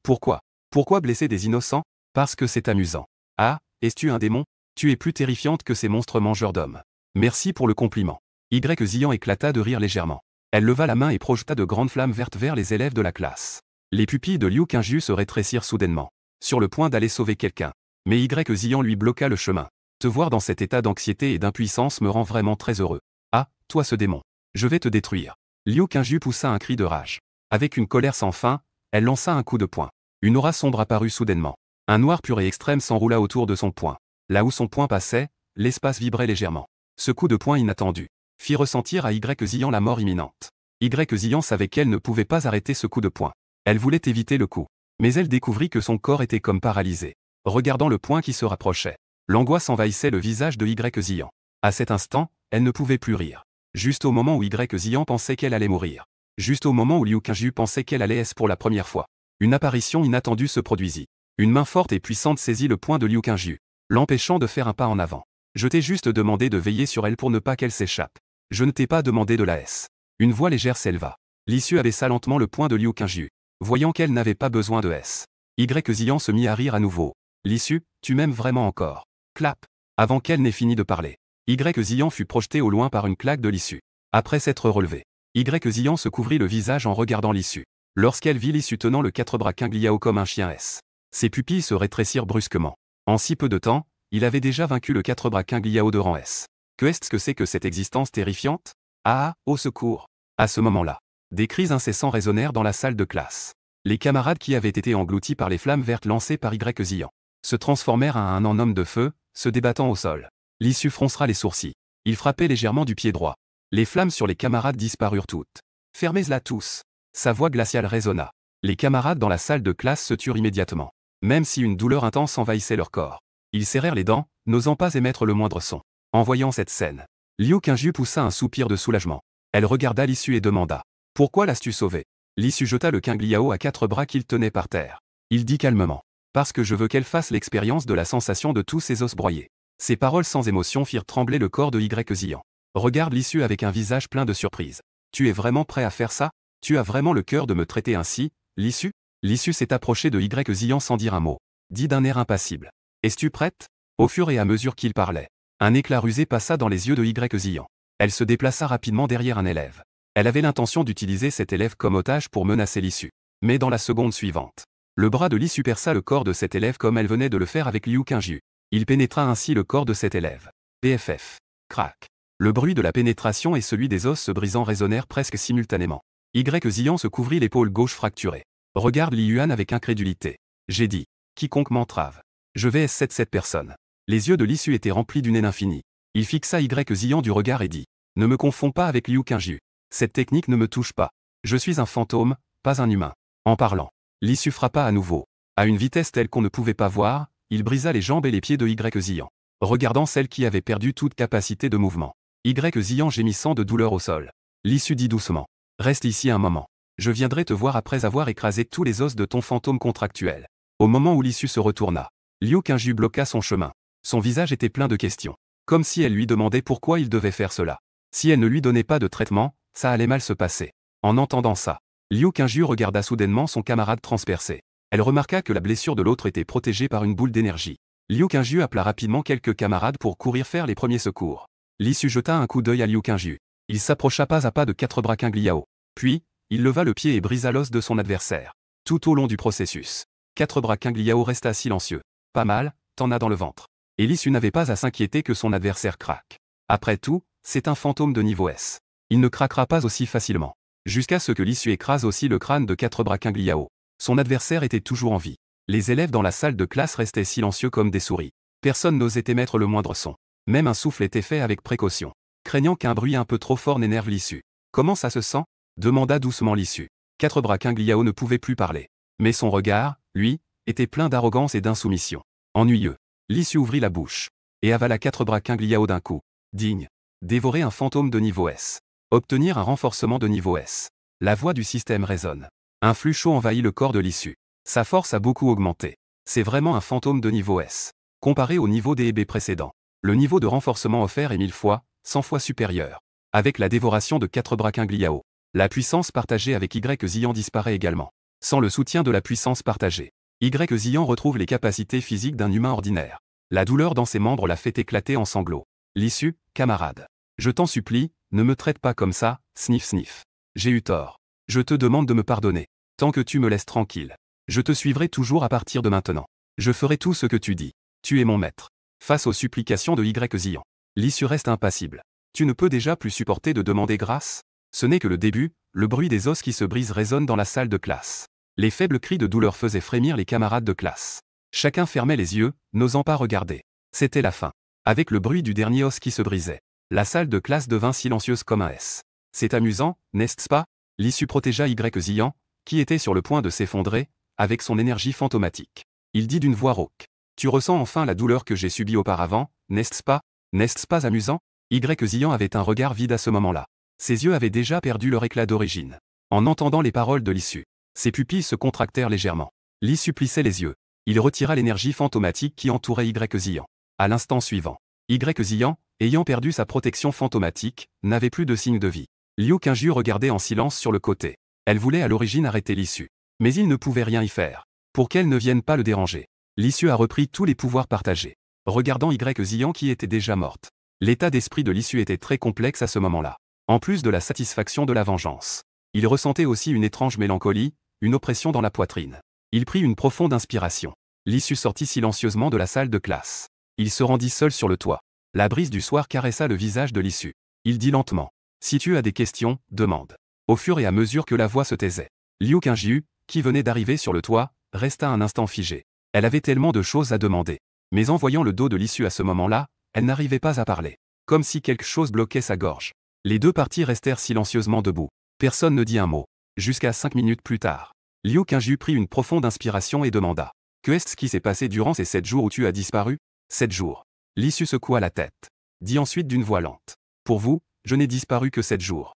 A: Pourquoi? Pourquoi blesser des innocents? Parce que c'est amusant. Ah, es-tu un démon? Tu es plus terrifiante que ces monstres mangeurs d'hommes. Merci pour le compliment. Y Ziyan éclata de rire légèrement. Elle leva la main et projeta de grandes flammes vertes vers les élèves de la classe. Les pupilles de Liu Qingju se rétrécirent soudainement. Sur le point d'aller sauver quelqu'un. Mais Y Ziyan lui bloqua le chemin. Te voir dans cet état d'anxiété et d'impuissance me rend vraiment très heureux. Ah, toi ce démon. Je vais te détruire. Liu Qingju poussa un cri de rage. Avec une colère sans fin, elle lança un coup de poing. Une aura sombre apparut soudainement. Un noir pur et extrême s'enroula autour de son poing. Là où son poing passait, l'espace vibrait légèrement. Ce coup de poing inattendu fit ressentir à Y Ziyan la mort imminente. Y Ziyan savait qu'elle ne pouvait pas arrêter ce coup de poing. Elle voulait éviter le coup. Mais elle découvrit que son corps était comme paralysé. Regardant le poing qui se rapprochait, l'angoisse envahissait le visage de Y Ziyan. À cet instant, elle ne pouvait plus rire. Juste au moment où Y Ziyan pensait qu'elle allait mourir. Juste au moment où Liu Qingju pensait qu'elle allait pour la première fois. Une apparition inattendue se produisit. Une main forte et puissante saisit le poing de Liu Qingju, l'empêchant de faire un pas en avant. Je t'ai juste demandé de veiller sur elle pour ne pas qu'elle s'échappe. Je ne t'ai pas demandé de la S. Une voix légère s'éleva. L'issue abaissa lentement le poing de Liu Qingju, voyant qu'elle n'avait pas besoin de S. Y Ziyan se mit à rire à nouveau. L'issue, tu m'aimes vraiment encore. Clap. Avant qu'elle n'ait fini de parler. Y Ziyan fut projeté au loin par une claque de l'issue. Après s'être relevé, Y Ziyan se couvrit le visage en regardant l'issue. Lorsqu'elle vit l'issue tenant le 4 bras Qingliao comme un chien S. Ses pupilles se rétrécirent brusquement. En si peu de temps, il avait déjà vaincu le 4 bras Qingliao de rang S. Que est-ce que c'est que cette existence terrifiante? Ah, au secours! À ce moment-là, des cris incessants résonnèrent dans la salle de classe. Les camarades qui avaient été engloutis par les flammes vertes lancées par Y Ziyan se transformèrent en homme de feu, se débattant au sol. L'issue fronça les sourcils. Il frappait légèrement du pied droit. Les flammes sur les camarades disparurent toutes. Fermez-la tous! Sa voix glaciale résonna. Les camarades dans la salle de classe se turent immédiatement. Même si une douleur intense envahissait leur corps. Ils serrèrent les dents, n'osant pas émettre le moindre son. En voyant cette scène, Liu Qingju poussa un soupir de soulagement. Elle regarda l'issue et demanda. Pourquoi l'as-tu sauvé? L'issue jeta le Qingliao à 4 bras qu'il tenait par terre. Il dit calmement. Parce que je veux qu'elle fasse l'expérience de la sensation de tous ses os broyés. Ces paroles sans émotion firent trembler le corps de Y Ziyan. Regarde l'issue avec un visage plein de surprise. Tu es vraiment prêt à faire ça? Tu as vraiment le cœur de me traiter ainsi, l'issue? L'issue s'est approchée de Y Ziyan sans dire un mot. Dit d'un air impassible. Es-tu prête? Au fur et à mesure qu'il parlait, un éclat rusé passa dans les yeux de Y Ziyan. Elle se déplaça rapidement derrière un élève. Elle avait l'intention d'utiliser cet élève comme otage pour menacer l'issue. Mais dans la seconde suivante, le bras de l'issue perça le corps de cet élève comme elle venait de le faire avec Liu Qingju. Il pénétra ainsi le corps de cet élève. PFF. Crac. Le bruit de la pénétration et celui des os se brisant résonnèrent presque simultanément. Y Ziyan se couvrit l'épaule gauche fracturée. Regarde Li Yuan avec incrédulité. J'ai dit. Quiconque m'entrave. Je vais cette personne. Les yeux de l'issue étaient remplis d'une haine infinie. Il fixa Y Ziyan du regard et dit. Ne me confonds pas avec Liu Qingju. Cette technique ne me touche pas. Je suis un fantôme, pas un humain. En parlant, l'issue frappa à nouveau. À une vitesse telle qu'on ne pouvait pas voir, il brisa les jambes et les pieds de Y Ziyan. Regardant celle qui avait perdu toute capacité de mouvement. Y Ziyan gémissant de douleur au sol. L'issue dit doucement. Reste ici un moment. Je viendrai te voir après avoir écrasé tous les os de ton fantôme contractuel. Au moment où l'issue se retourna, Liu Qingju bloqua son chemin. Son visage était plein de questions. Comme si elle lui demandait pourquoi il devait faire cela. Si elle ne lui donnait pas de traitement, ça allait mal se passer. En entendant ça, Liu Qingju regarda soudainement son camarade transpercé. Elle remarqua que la blessure de l'autre était protégée par une boule d'énergie. Liu Qingju appela rapidement quelques camarades pour courir faire les premiers secours. L'issue jeta un coup d'œil à Liu Qingju. Il s'approcha pas à pas de 4 bras Qingliao. Puis, il leva le pied et brisa l'os de son adversaire. Tout au long du processus, 4 bras Qingliao resta silencieux. Pas mal, t'en as dans le ventre. Et l'issue n'avait pas à s'inquiéter que son adversaire craque. Après tout, c'est un fantôme de niveau S. Il ne craquera pas aussi facilement. Jusqu'à ce que l'issue écrase aussi le crâne de 4 bras Qingliao. Son adversaire était toujours en vie. Les élèves dans la salle de classe restaient silencieux comme des souris. Personne n'osait émettre le moindre son. Même un souffle était fait avec précaution, craignant qu'un bruit un peu trop fort n'énerve l'issue. Comment ça se sent? Demanda doucement l'issue. Quatre bras Gliao ne pouvait plus parler. Mais son regard, lui, était plein d'arrogance et d'insoumission. Ennuyeux. L'issue ouvrit la bouche et avala quatre bras Gliao d'un coup. Digne. Dévorer un fantôme de niveau S. Obtenir un renforcement de niveau S. La voix du système résonne. Un flux chaud envahit le corps de l'issue. Sa force a beaucoup augmenté. C'est vraiment un fantôme de niveau S. Comparé au niveau des EB précédents, le niveau de renforcement offert est 1000 fois, 100 fois supérieur. Avec la dévoration de quatre bras Gliao, la puissance partagée avec Y Ziyan disparaît également. Sans le soutien de la puissance partagée, Y Ziyan retrouve les capacités physiques d'un humain ordinaire. La douleur dans ses membres l'a fait éclater en sanglots. L'issue, camarade. Je t'en supplie, ne me traite pas comme ça, sniff sniff. J'ai eu tort. Je te demande de me pardonner. Tant que tu me laisses tranquille. Je te suivrai toujours à partir de maintenant. Je ferai tout ce que tu dis. Tu es mon maître. Face aux supplications de Y Ziyan, l'issue reste impassible. Tu ne peux déjà plus supporter de demander grâce? Ce n'est que le début, le bruit des os qui se brisent résonne dans la salle de classe. Les faibles cris de douleur faisaient frémir les camarades de classe. Chacun fermait les yeux, n'osant pas regarder. C'était la fin. Avec le bruit du dernier os qui se brisait, la salle de classe devint silencieuse comme un S. C'est amusant, n'est-ce pas? L'issue protégea Y Ziyan, qui était sur le point de s'effondrer, avec son énergie fantomatique. Il dit d'une voix rauque. Tu ressens enfin la douleur que j'ai subie auparavant, n'est-ce pas? N'est-ce pas amusant? Y Ziyan avait un regard vide à ce moment-là. Ses yeux avaient déjà perdu leur éclat d'origine. En entendant les paroles de l'issue, ses pupilles se contractèrent légèrement. L'issue plissait les yeux. Il retira l'énergie fantomatique qui entourait Y Ziyan. À l'instant suivant, Y Ziyan, ayant perdu sa protection fantomatique, n'avait plus de signe de vie. Liu Qingju regardait en silence sur le côté. Elle voulait à l'origine arrêter l'issue. Mais il ne pouvait rien y faire. Pour qu'elle ne vienne pas le déranger. L'issue a repris tous les pouvoirs partagés. Regardant Y Ziyan qui était déjà morte. L'état d'esprit de l'issue était très complexe à ce moment-là. En plus de la satisfaction de la vengeance. Il ressentait aussi une étrange mélancolie, une oppression dans la poitrine. Il prit une profonde inspiration. L'issue sortit silencieusement de la salle de classe. Il se rendit seul sur le toit. La brise du soir caressa le visage de l'issue. Il dit lentement. Si tu as des questions, demande. Au fur et à mesure que la voix se taisait, Liu Qingju, qui venait d'arriver sur le toit, resta un instant figée. Elle avait tellement de choses à demander. Mais en voyant le dos de l'issue à ce moment-là, elle n'arrivait pas à parler. Comme si quelque chose bloquait sa gorge. Les deux parties restèrent silencieusement debout. Personne ne dit un mot. Jusqu'à 5 minutes plus tard. Liu Qingju prit une profonde inspiration et demanda. Que est-ce qui s'est passé durant ces 7 jours où tu as disparu? 7 jours. L'issue secoua la tête. Dit ensuite d'une voix lente. Pour vous, je n'ai disparu que 7 jours.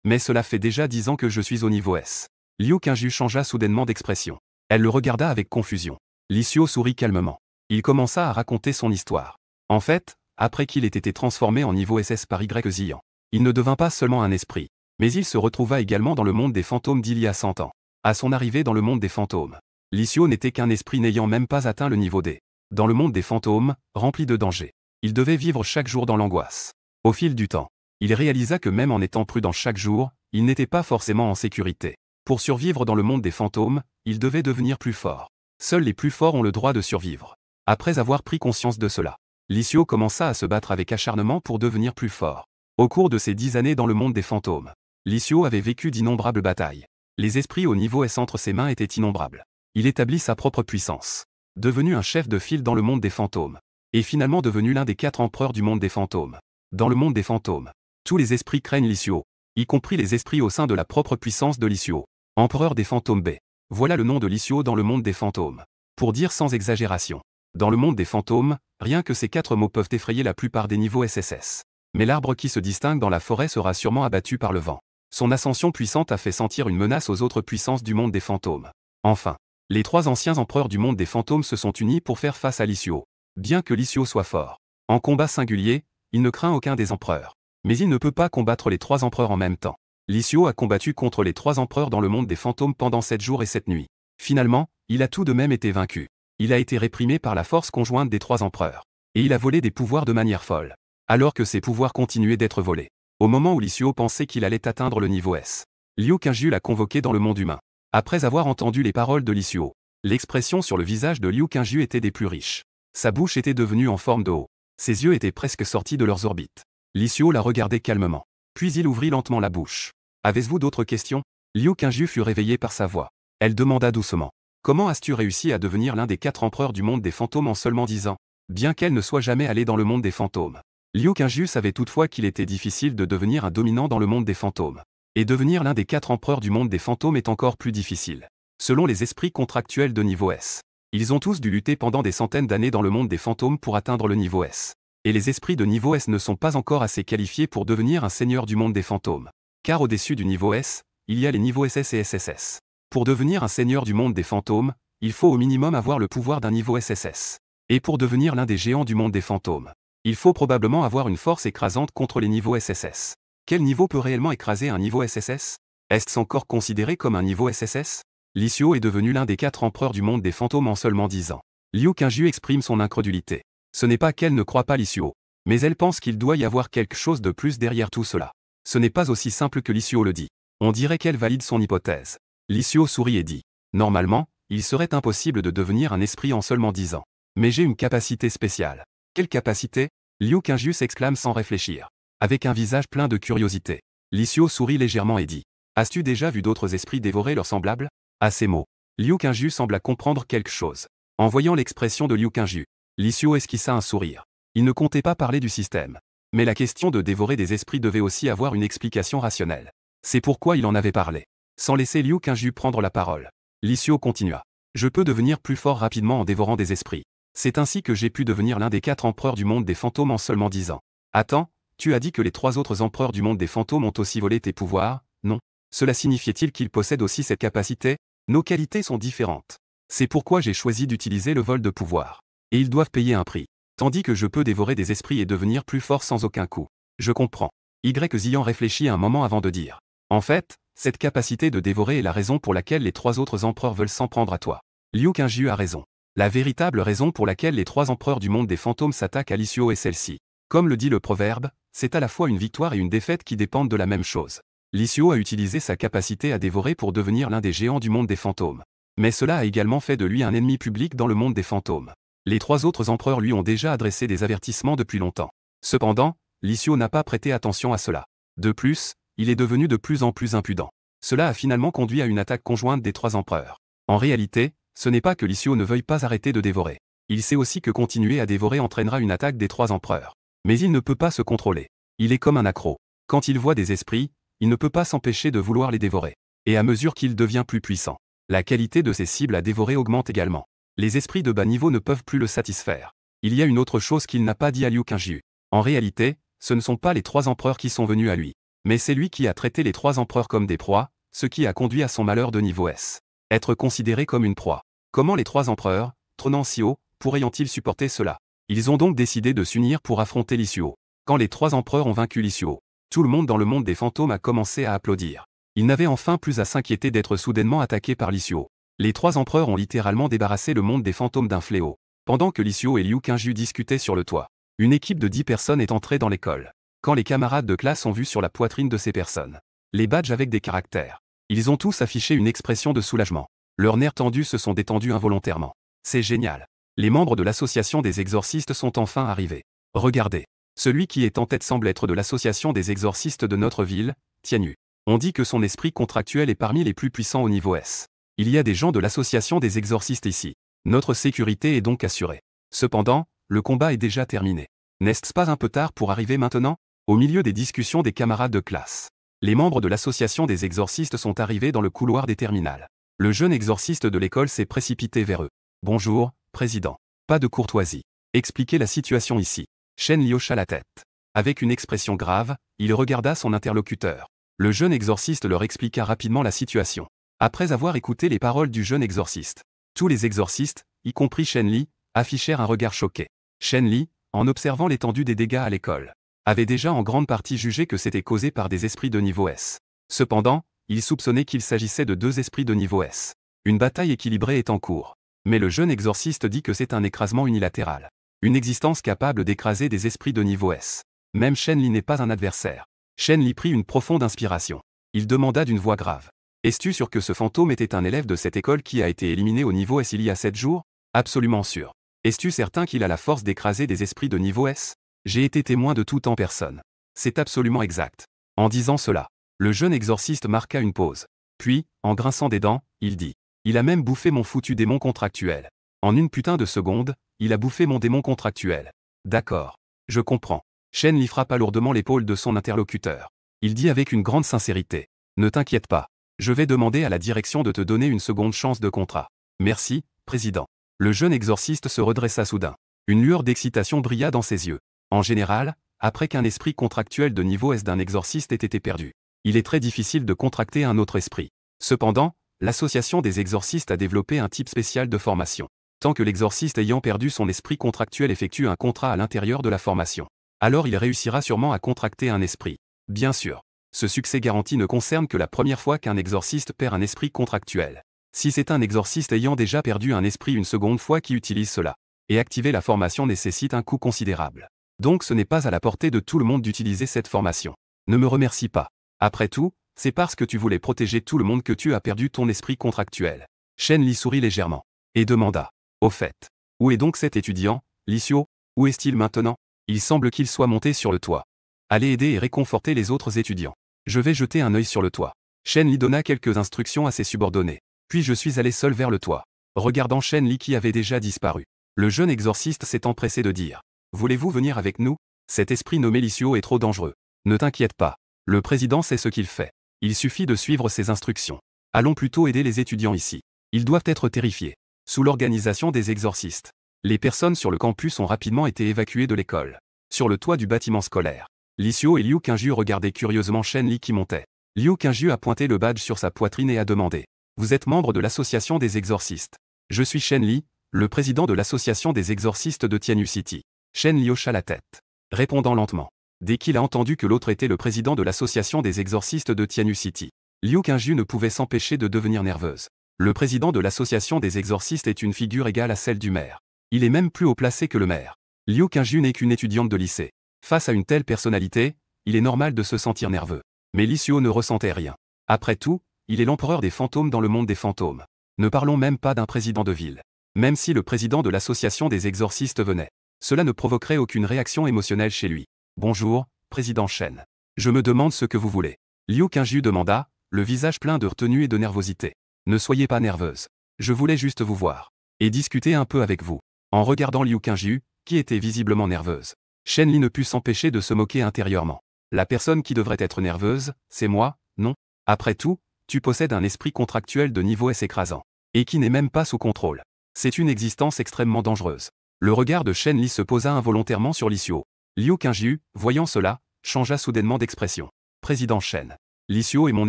A: Mais cela fait déjà 10 ans que je suis au niveau S. Liu Qingju changea soudainement d'expression. Elle le regarda avec confusion. L'issue sourit calmement. Il commença à raconter son histoire. En fait, après qu'il ait été transformé en niveau SS par Y Ziyan, il ne devint pas seulement un esprit, mais il se retrouva également dans le monde des fantômes d'il y a 100 ans. À son arrivée dans le monde des fantômes, l'issue n'était qu'un esprit n'ayant même pas atteint le niveau D. Dans le monde des fantômes, rempli de dangers, il devait vivre chaque jour dans l'angoisse. Au fil du temps, il réalisa que même en étant prudent chaque jour, il n'était pas forcément en sécurité. Pour survivre dans le monde des fantômes, il devait devenir plus fort. Seuls les plus forts ont le droit de survivre. Après avoir pris conscience de cela, l'issue commença à se battre avec acharnement pour devenir plus fort. Au cours de ces 10 années dans le monde des fantômes, l'issue avait vécu d'innombrables batailles. Les esprits au niveau S entre ses mains étaient innombrables. Il établit sa propre puissance. Devenu un chef de file dans le monde des fantômes. Et finalement devenu l'un des 4 empereurs du monde des fantômes. Dans le monde des fantômes, tous les esprits craignent l'issue, y compris les esprits au sein de la propre puissance de l'issue. Empereur des fantômes B. Voilà le nom de l'issue dans le monde des fantômes. Pour dire sans exagération. Dans le monde des fantômes, rien que ces 4 mots peuvent effrayer la plupart des niveaux SSS. Mais l'arbre qui se distingue dans la forêt sera sûrement abattu par le vent. Son ascension puissante a fait sentir une menace aux autres puissances du monde des fantômes. Enfin, les 3 anciens empereurs du monde des fantômes se sont unis pour faire face à l'issue. Bien que l'issue soit fort. En combat singulier, il ne craint aucun des empereurs. Mais il ne peut pas combattre les 3 empereurs en même temps. L'issue a combattu contre les 3 empereurs dans le monde des fantômes pendant 7 jours et 7 nuits. Finalement, il a tout de même été vaincu. Il a été réprimé par la force conjointe des 3 empereurs. Et il a volé des pouvoirs de manière folle. Alors que ces pouvoirs continuaient d'être volés. Au moment où l'issue pensait qu'il allait atteindre le niveau S. Liu Qingju l'a convoqué dans le monde humain. Après avoir entendu les paroles de l'issue, l'expression sur le visage de Liu Qingju était des plus riches. Sa bouche était devenue en forme de O. Ses yeux étaient presque sortis de leurs orbites. L'issue la regardait calmement. Puis il ouvrit lentement la bouche. Avez-vous d'autres questions? Liu Qingju fut réveillée par sa voix. Elle demanda doucement. Comment as-tu réussi à devenir l'un des 4 empereurs du monde des fantômes en seulement 10 ans? bien qu'elle ne soit jamais allée dans le monde des fantômes. Liu Qingju savait toutefois qu'il était difficile de devenir un dominant dans le monde des fantômes. Et devenir l'un des 4 empereurs du monde des fantômes est encore plus difficile. Selon les esprits contractuels de niveau S, ils ont tous dû lutter pendant des centaines d'années dans le monde des fantômes pour atteindre le niveau S. Et les esprits de niveau S ne sont pas encore assez qualifiés pour devenir un seigneur du monde des fantômes. Car au-dessus du niveau S, il y a les niveaux SS et SSS. Pour devenir un seigneur du monde des fantômes, il faut au minimum avoir le pouvoir d'un niveau SSS. Et pour devenir l'un des géants du monde des fantômes, il faut probablement avoir une force écrasante contre les niveaux SSS. Quel niveau peut réellement écraser un niveau SSS? Est-ce encore considéré comme un niveau SSS? Li Xiao est devenu l'un des 4 empereurs du monde des fantômes en seulement 10 ans. Liu Qingju exprime son incrédulité. Ce n'est pas qu'elle ne croit pas Li Xiao, mais elle pense qu'il doit y avoir quelque chose de plus derrière tout cela. Ce n'est pas aussi simple que Li Xiao le dit. On dirait qu'elle valide son hypothèse. Li Xiao sourit et dit. Normalement, il serait impossible de devenir un esprit en seulement 10 ans. Mais j'ai une capacité spéciale. Quelle capacité? Liu Qingju s'exclame sans réfléchir. Avec un visage plein de curiosité. Li Xiao sourit légèrement et dit. As-tu déjà vu d'autres esprits dévorer leurs semblables? À ces mots, Liu Qingju sembla comprendre quelque chose. En voyant l'expression de Liu Qingju, Li Xiao esquissa un sourire. Il ne comptait pas parler du système. Mais la question de dévorer des esprits devait aussi avoir une explication rationnelle. C'est pourquoi il en avait parlé. Sans laisser Liu Qingju prendre la parole, Li Xiao continua. Je peux devenir plus fort rapidement en dévorant des esprits. C'est ainsi que j'ai pu devenir l'un des 4 empereurs du monde des fantômes en seulement 10 ans. Attends, tu as dit que les 3 autres empereurs du monde des fantômes ont aussi volé tes pouvoirs? Non. Cela signifiait-il qu'ils possèdent aussi cette capacité? Nos qualités sont différentes. C'est pourquoi j'ai choisi d'utiliser le vol de pouvoir. Et ils doivent payer un prix. Tandis que je peux dévorer des esprits et devenir plus fort sans aucun coup. Je comprends. Ziyan réfléchit un moment avant de dire. En fait, cette capacité de dévorer est la raison pour laquelle les 3 autres empereurs veulent s'en prendre à toi. Liu Qingju a raison. La véritable raison pour laquelle les 3 empereurs du monde des fantômes s'attaquent à Li Xiao est celle-ci. Comme le dit le proverbe, c'est à la fois une victoire et une défaite qui dépendent de la même chose. Li Xiao a utilisé sa capacité à dévorer pour devenir l'un des géants du monde des fantômes. Mais cela a également fait de lui un ennemi public dans le monde des fantômes. Les 3 autres empereurs lui ont déjà adressé des avertissements depuis longtemps. Cependant, Li Xiao n'a pas prêté attention à cela. De plus, il est devenu de plus en plus impudent. Cela a finalement conduit à une attaque conjointe des 3 empereurs. En réalité, ce n'est pas que Li Xiao ne veuille pas arrêter de dévorer. Il sait aussi que continuer à dévorer entraînera une attaque des 3 empereurs. Mais il ne peut pas se contrôler. Il est comme un accro. Quand il voit des esprits, il ne peut pas s'empêcher de vouloir les dévorer. Et à mesure qu'il devient plus puissant, la qualité de ses cibles à dévorer augmente également. Les esprits de bas niveau ne peuvent plus le satisfaire. Il y a une autre chose qu'il n'a pas dit à Liu Qingju. En réalité, ce ne sont pas les 3 empereurs qui sont venus à lui. Mais c'est lui qui a traité les 3 empereurs comme des proies, ce qui a conduit à son malheur de niveau S. Être considéré comme une proie. Comment les 3 empereurs, trônant si haut, pourraient-ils supporter cela? Ils ont donc décidé de s'unir pour affronter Li Xiao. Quand les 3 empereurs ont vaincu Li Xiao, tout le monde dans le monde des fantômes a commencé à applaudir. Ils n'avaient enfin plus à s'inquiéter d'être soudainement attaqués par Li Xiao. Les 3 empereurs ont littéralement débarrassé le monde des fantômes d'un fléau. Pendant que Li Xiao et Liu Qingju discutaient sur le toit, une équipe de 10 personnes est entrée dans l'école. Quand les camarades de classe ont vu sur la poitrine de ces personnes les badges avec des caractères, ils ont tous affiché une expression de soulagement. Leurs nerfs tendus se sont détendus involontairement. C'est génial. Les membres de l'association des exorcistes sont enfin arrivés. Regardez. Celui qui est en tête semble être de l'association des exorcistes de notre ville, Tianyu. On dit que son esprit contractuel est parmi les plus puissants au niveau S. Il y a des gens de l'association des exorcistes ici. Notre sécurité est donc assurée. Cependant, le combat est déjà terminé. N'est-ce pas un peu tard pour arriver maintenant? Au milieu des discussions des camarades de classe, les membres de l'association des exorcistes sont arrivés dans le couloir des terminales. Le jeune exorciste de l'école s'est précipité vers eux. Bonjour, président. Pas de courtoisie. Expliquez la situation ici. Shen Li hocha la tête. Avec une expression grave, il regarda son interlocuteur. Le jeune exorciste leur expliqua rapidement la situation. Après avoir écouté les paroles du jeune exorciste, tous les exorcistes, y compris Shen Li, affichèrent un regard choqué. Shen Li, en observant l'étendue des dégâts à l'école, avait déjà en grande partie jugé que c'était causé par des esprits de niveau S. Cependant, il soupçonnait qu'il s'agissait de 2 esprits de niveau S. Une bataille équilibrée est en cours. Mais le jeune exorciste dit que c'est un écrasement unilatéral. Une existence capable d'écraser des esprits de niveau S. Même Shen Li n'est pas un adversaire. Shen Li prit une profonde inspiration. Il demanda d'une voix grave. Es-tu sûr que ce fantôme était un élève de cette école qui a été éliminé au niveau S il y a 7 jours? Absolument sûr. Es-tu certain qu'il a la force d'écraser des esprits de niveau S? J'ai été témoin de tout en personne. C'est absolument exact. En disant cela, le jeune exorciste marqua une pause. Puis, en grinçant des dents, il dit. Il a même bouffé mon foutu démon contractuel. En une putain de seconde, il a bouffé mon démon contractuel. D'accord. Je comprends. Shen Li frappa lourdement l'épaule de son interlocuteur. Il dit avec une grande sincérité. Ne t'inquiète pas. Je vais demander à la direction de te donner une seconde chance de contrat. Merci, président. Le jeune exorciste se redressa soudain. Une lueur d'excitation brilla dans ses yeux. En général, après qu'un esprit contractuel de niveau S d'un exorciste ait été perdu, il est très difficile de contracter un autre esprit. Cependant, l'association des exorcistes a développé un type spécial de formation. Tant que l'exorciste ayant perdu son esprit contractuel effectue un contrat à l'intérieur de la formation, alors il réussira sûrement à contracter un esprit. Bien sûr, ce succès garanti ne concerne que la première fois qu'un exorciste perd un esprit contractuel. Si c'est un exorciste ayant déjà perdu un esprit une seconde fois qui utilise cela, et activer la formation nécessite un coût considérable. Donc ce n'est pas à la portée de tout le monde d'utiliser cette formation. Ne me remercie pas. Après tout, c'est parce que tu voulais protéger tout le monde que tu as perdu ton esprit contractuel. Shen Li sourit légèrement, et demanda. Au fait, où est donc cet étudiant, Li Xiao? Où est-il maintenant? Il semble qu'il soit monté sur le toit. Allez aider et réconforter les autres étudiants. Je vais jeter un œil sur le toit. Shen Li donna quelques instructions à ses subordonnés. Puis je suis allé seul vers le toit, regardant Shen Li qui avait déjà disparu. Le jeune exorciste s'est empressé de dire. Voulez-vous venir avec nous? Cet esprit nommé Li Xiao est trop dangereux. Ne t'inquiète pas. Le président sait ce qu'il fait. Il suffit de suivre ses instructions. Allons plutôt aider les étudiants ici. Ils doivent être terrifiés. Sous l'organisation des exorcistes, les personnes sur le campus ont rapidement été évacuées de l'école. Sur le toit du bâtiment scolaire, Li Xiao et Liu Qingju regardaient curieusement Shen Li qui montait. Liu Qingju a pointé le badge sur sa poitrine et a demandé. Vous êtes membre de l'association des exorcistes. Je suis Shen Li, le président de l'association des exorcistes de Tianyu City. Shen Li hocha la tête, répondant lentement. Dès qu'il a entendu que l'autre était le président de l'association des exorcistes de Tianyu City, Liu Qingju ne pouvait s'empêcher de devenir nerveuse. Le président de l'association des exorcistes est une figure égale à celle du maire. Il est même plus haut placé que le maire. Liu Qingju n'est qu'une étudiante de lycée. Face à une telle personnalité, il est normal de se sentir nerveux. Mais Li Xiao ne ressentait rien. Après tout, il est l'empereur des fantômes dans le monde des fantômes. Ne parlons même pas d'un président de ville. Même si le président de l'association des exorcistes venait, cela ne provoquerait aucune réaction émotionnelle chez lui. Bonjour, président Shen. Je me demande ce que vous voulez. Liu Qingju demanda, le visage plein de retenue et de nervosité. Ne soyez pas nerveuse. Je voulais juste vous voir. Et discuter un peu avec vous. En regardant Liu Qingju, qui était visiblement nerveuse, Shen Li ne put s'empêcher de se moquer intérieurement. La personne qui devrait être nerveuse, c'est moi, non? Après tout, tu possèdes un esprit contractuel de niveau S écrasant. Et qui n'est même pas sous contrôle. C'est une existence extrêmement dangereuse. Le regard de Shen Li se posa involontairement sur Li Xiao. Liu Qingju, voyant cela, changea soudainement d'expression. Président Shen. Li Xiao est mon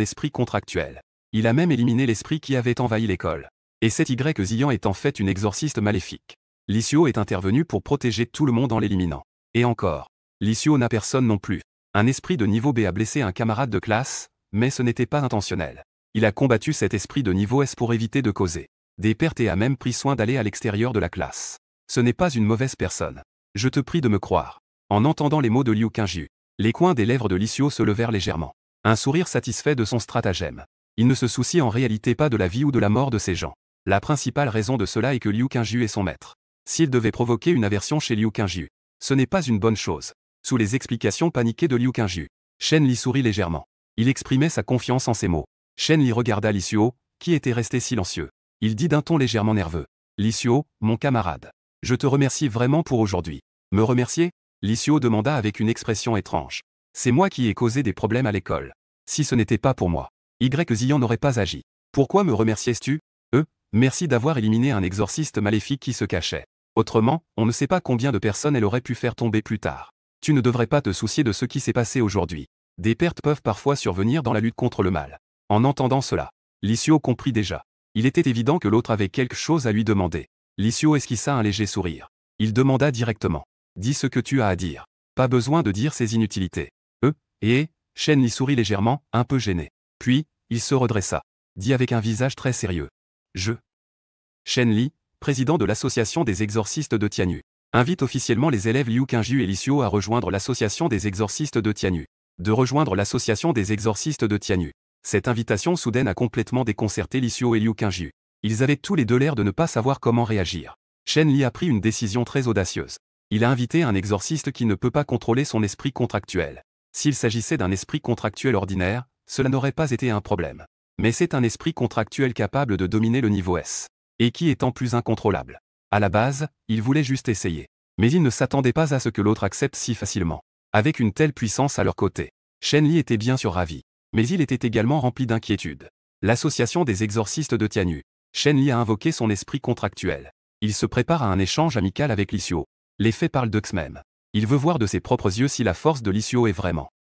A: esprit contractuel. Il a même éliminé l'esprit qui avait envahi l'école. Et cet Y Ziyan est en fait une exorciste maléfique. Li Xiao est intervenu pour protéger tout le monde en l'éliminant. Et encore. Li Xiao n'a personne non plus. Un esprit de niveau B a blessé un camarade de classe, mais ce n'était pas intentionnel. Il a combattu cet esprit de niveau S pour éviter de causer des pertes et a même pris soin d'aller à l'extérieur de la classe. Ce n'est pas une mauvaise personne. Je te prie de me croire. En entendant les mots de Liu Qingju, les coins des lèvres de Li Xiao se levèrent légèrement. Un sourire satisfait de son stratagème. Il ne se soucie en réalité pas de la vie ou de la mort de ces gens. La principale raison de cela est que Liu Qingju est son maître. S'il devait provoquer une aversion chez Liu Qingju, ce n'est pas une bonne chose. Sous les explications paniquées de Liu Qingju, Shen Li sourit légèrement. Il exprimait sa confiance en ces mots. Shen Li regarda Li Xiao, qui était resté silencieux. Il dit d'un ton légèrement nerveux. Li Xiao, mon camarade. Je te remercie vraiment pour aujourd'hui. Me remercier? Li Xiao demanda avec une expression étrange. C'est moi qui ai causé des problèmes à l'école. Si ce n'était pas pour moi, Y Ziyan n'aurait pas agi. Pourquoi me remerciais-tu? Merci d'avoir éliminé un exorciste maléfique qui se cachait. Autrement, on ne sait pas combien de personnes elle aurait pu faire tomber plus tard. Tu ne devrais pas te soucier de ce qui s'est passé aujourd'hui. Des pertes peuvent parfois survenir dans la lutte contre le mal. En entendant cela, Li Xiao comprit déjà. Il était évident que l'autre avait quelque chose à lui demander. Li Xiao esquissa un léger sourire. Il demanda directement. Dis ce que tu as à dire. Pas besoin de dire ces inutilités. Shen Li sourit légèrement, un peu gêné. Puis, il se redressa. Dit avec un visage très sérieux. Shen Li, président de l'association des exorcistes de Tianyu, invite officiellement les élèves Liu Qingju et Li Xiao à rejoindre l'association des exorcistes de Tianyu. De rejoindre l'association des exorcistes de Tianyu. Cette invitation soudaine a complètement déconcerté Li Xiao et Liu Qingju. Ils avaient tous les deux l'air de ne pas savoir comment réagir. Shen Li a pris une décision très audacieuse. Il a invité un exorciste qui ne peut pas contrôler son esprit contractuel. S'il s'agissait d'un esprit contractuel ordinaire, cela n'aurait pas été un problème. Mais c'est un esprit contractuel capable de dominer le niveau S. Et qui étant plus incontrôlable. À la base, il voulait juste essayer. Mais il ne s'attendait pas à ce que l'autre accepte si facilement. Avec une telle puissance à leur côté, Shen Li était bien sûr ravi. Mais il était également rempli d'inquiétude. L'association des exorcistes de Tianyu. Shen Li a invoqué son esprit contractuel. Il se prépare à un échange amical avec Li Xiao. Les faits parlent d'eux-mêmes. Il veut voir de ses propres yeux si la force de Li Xiao est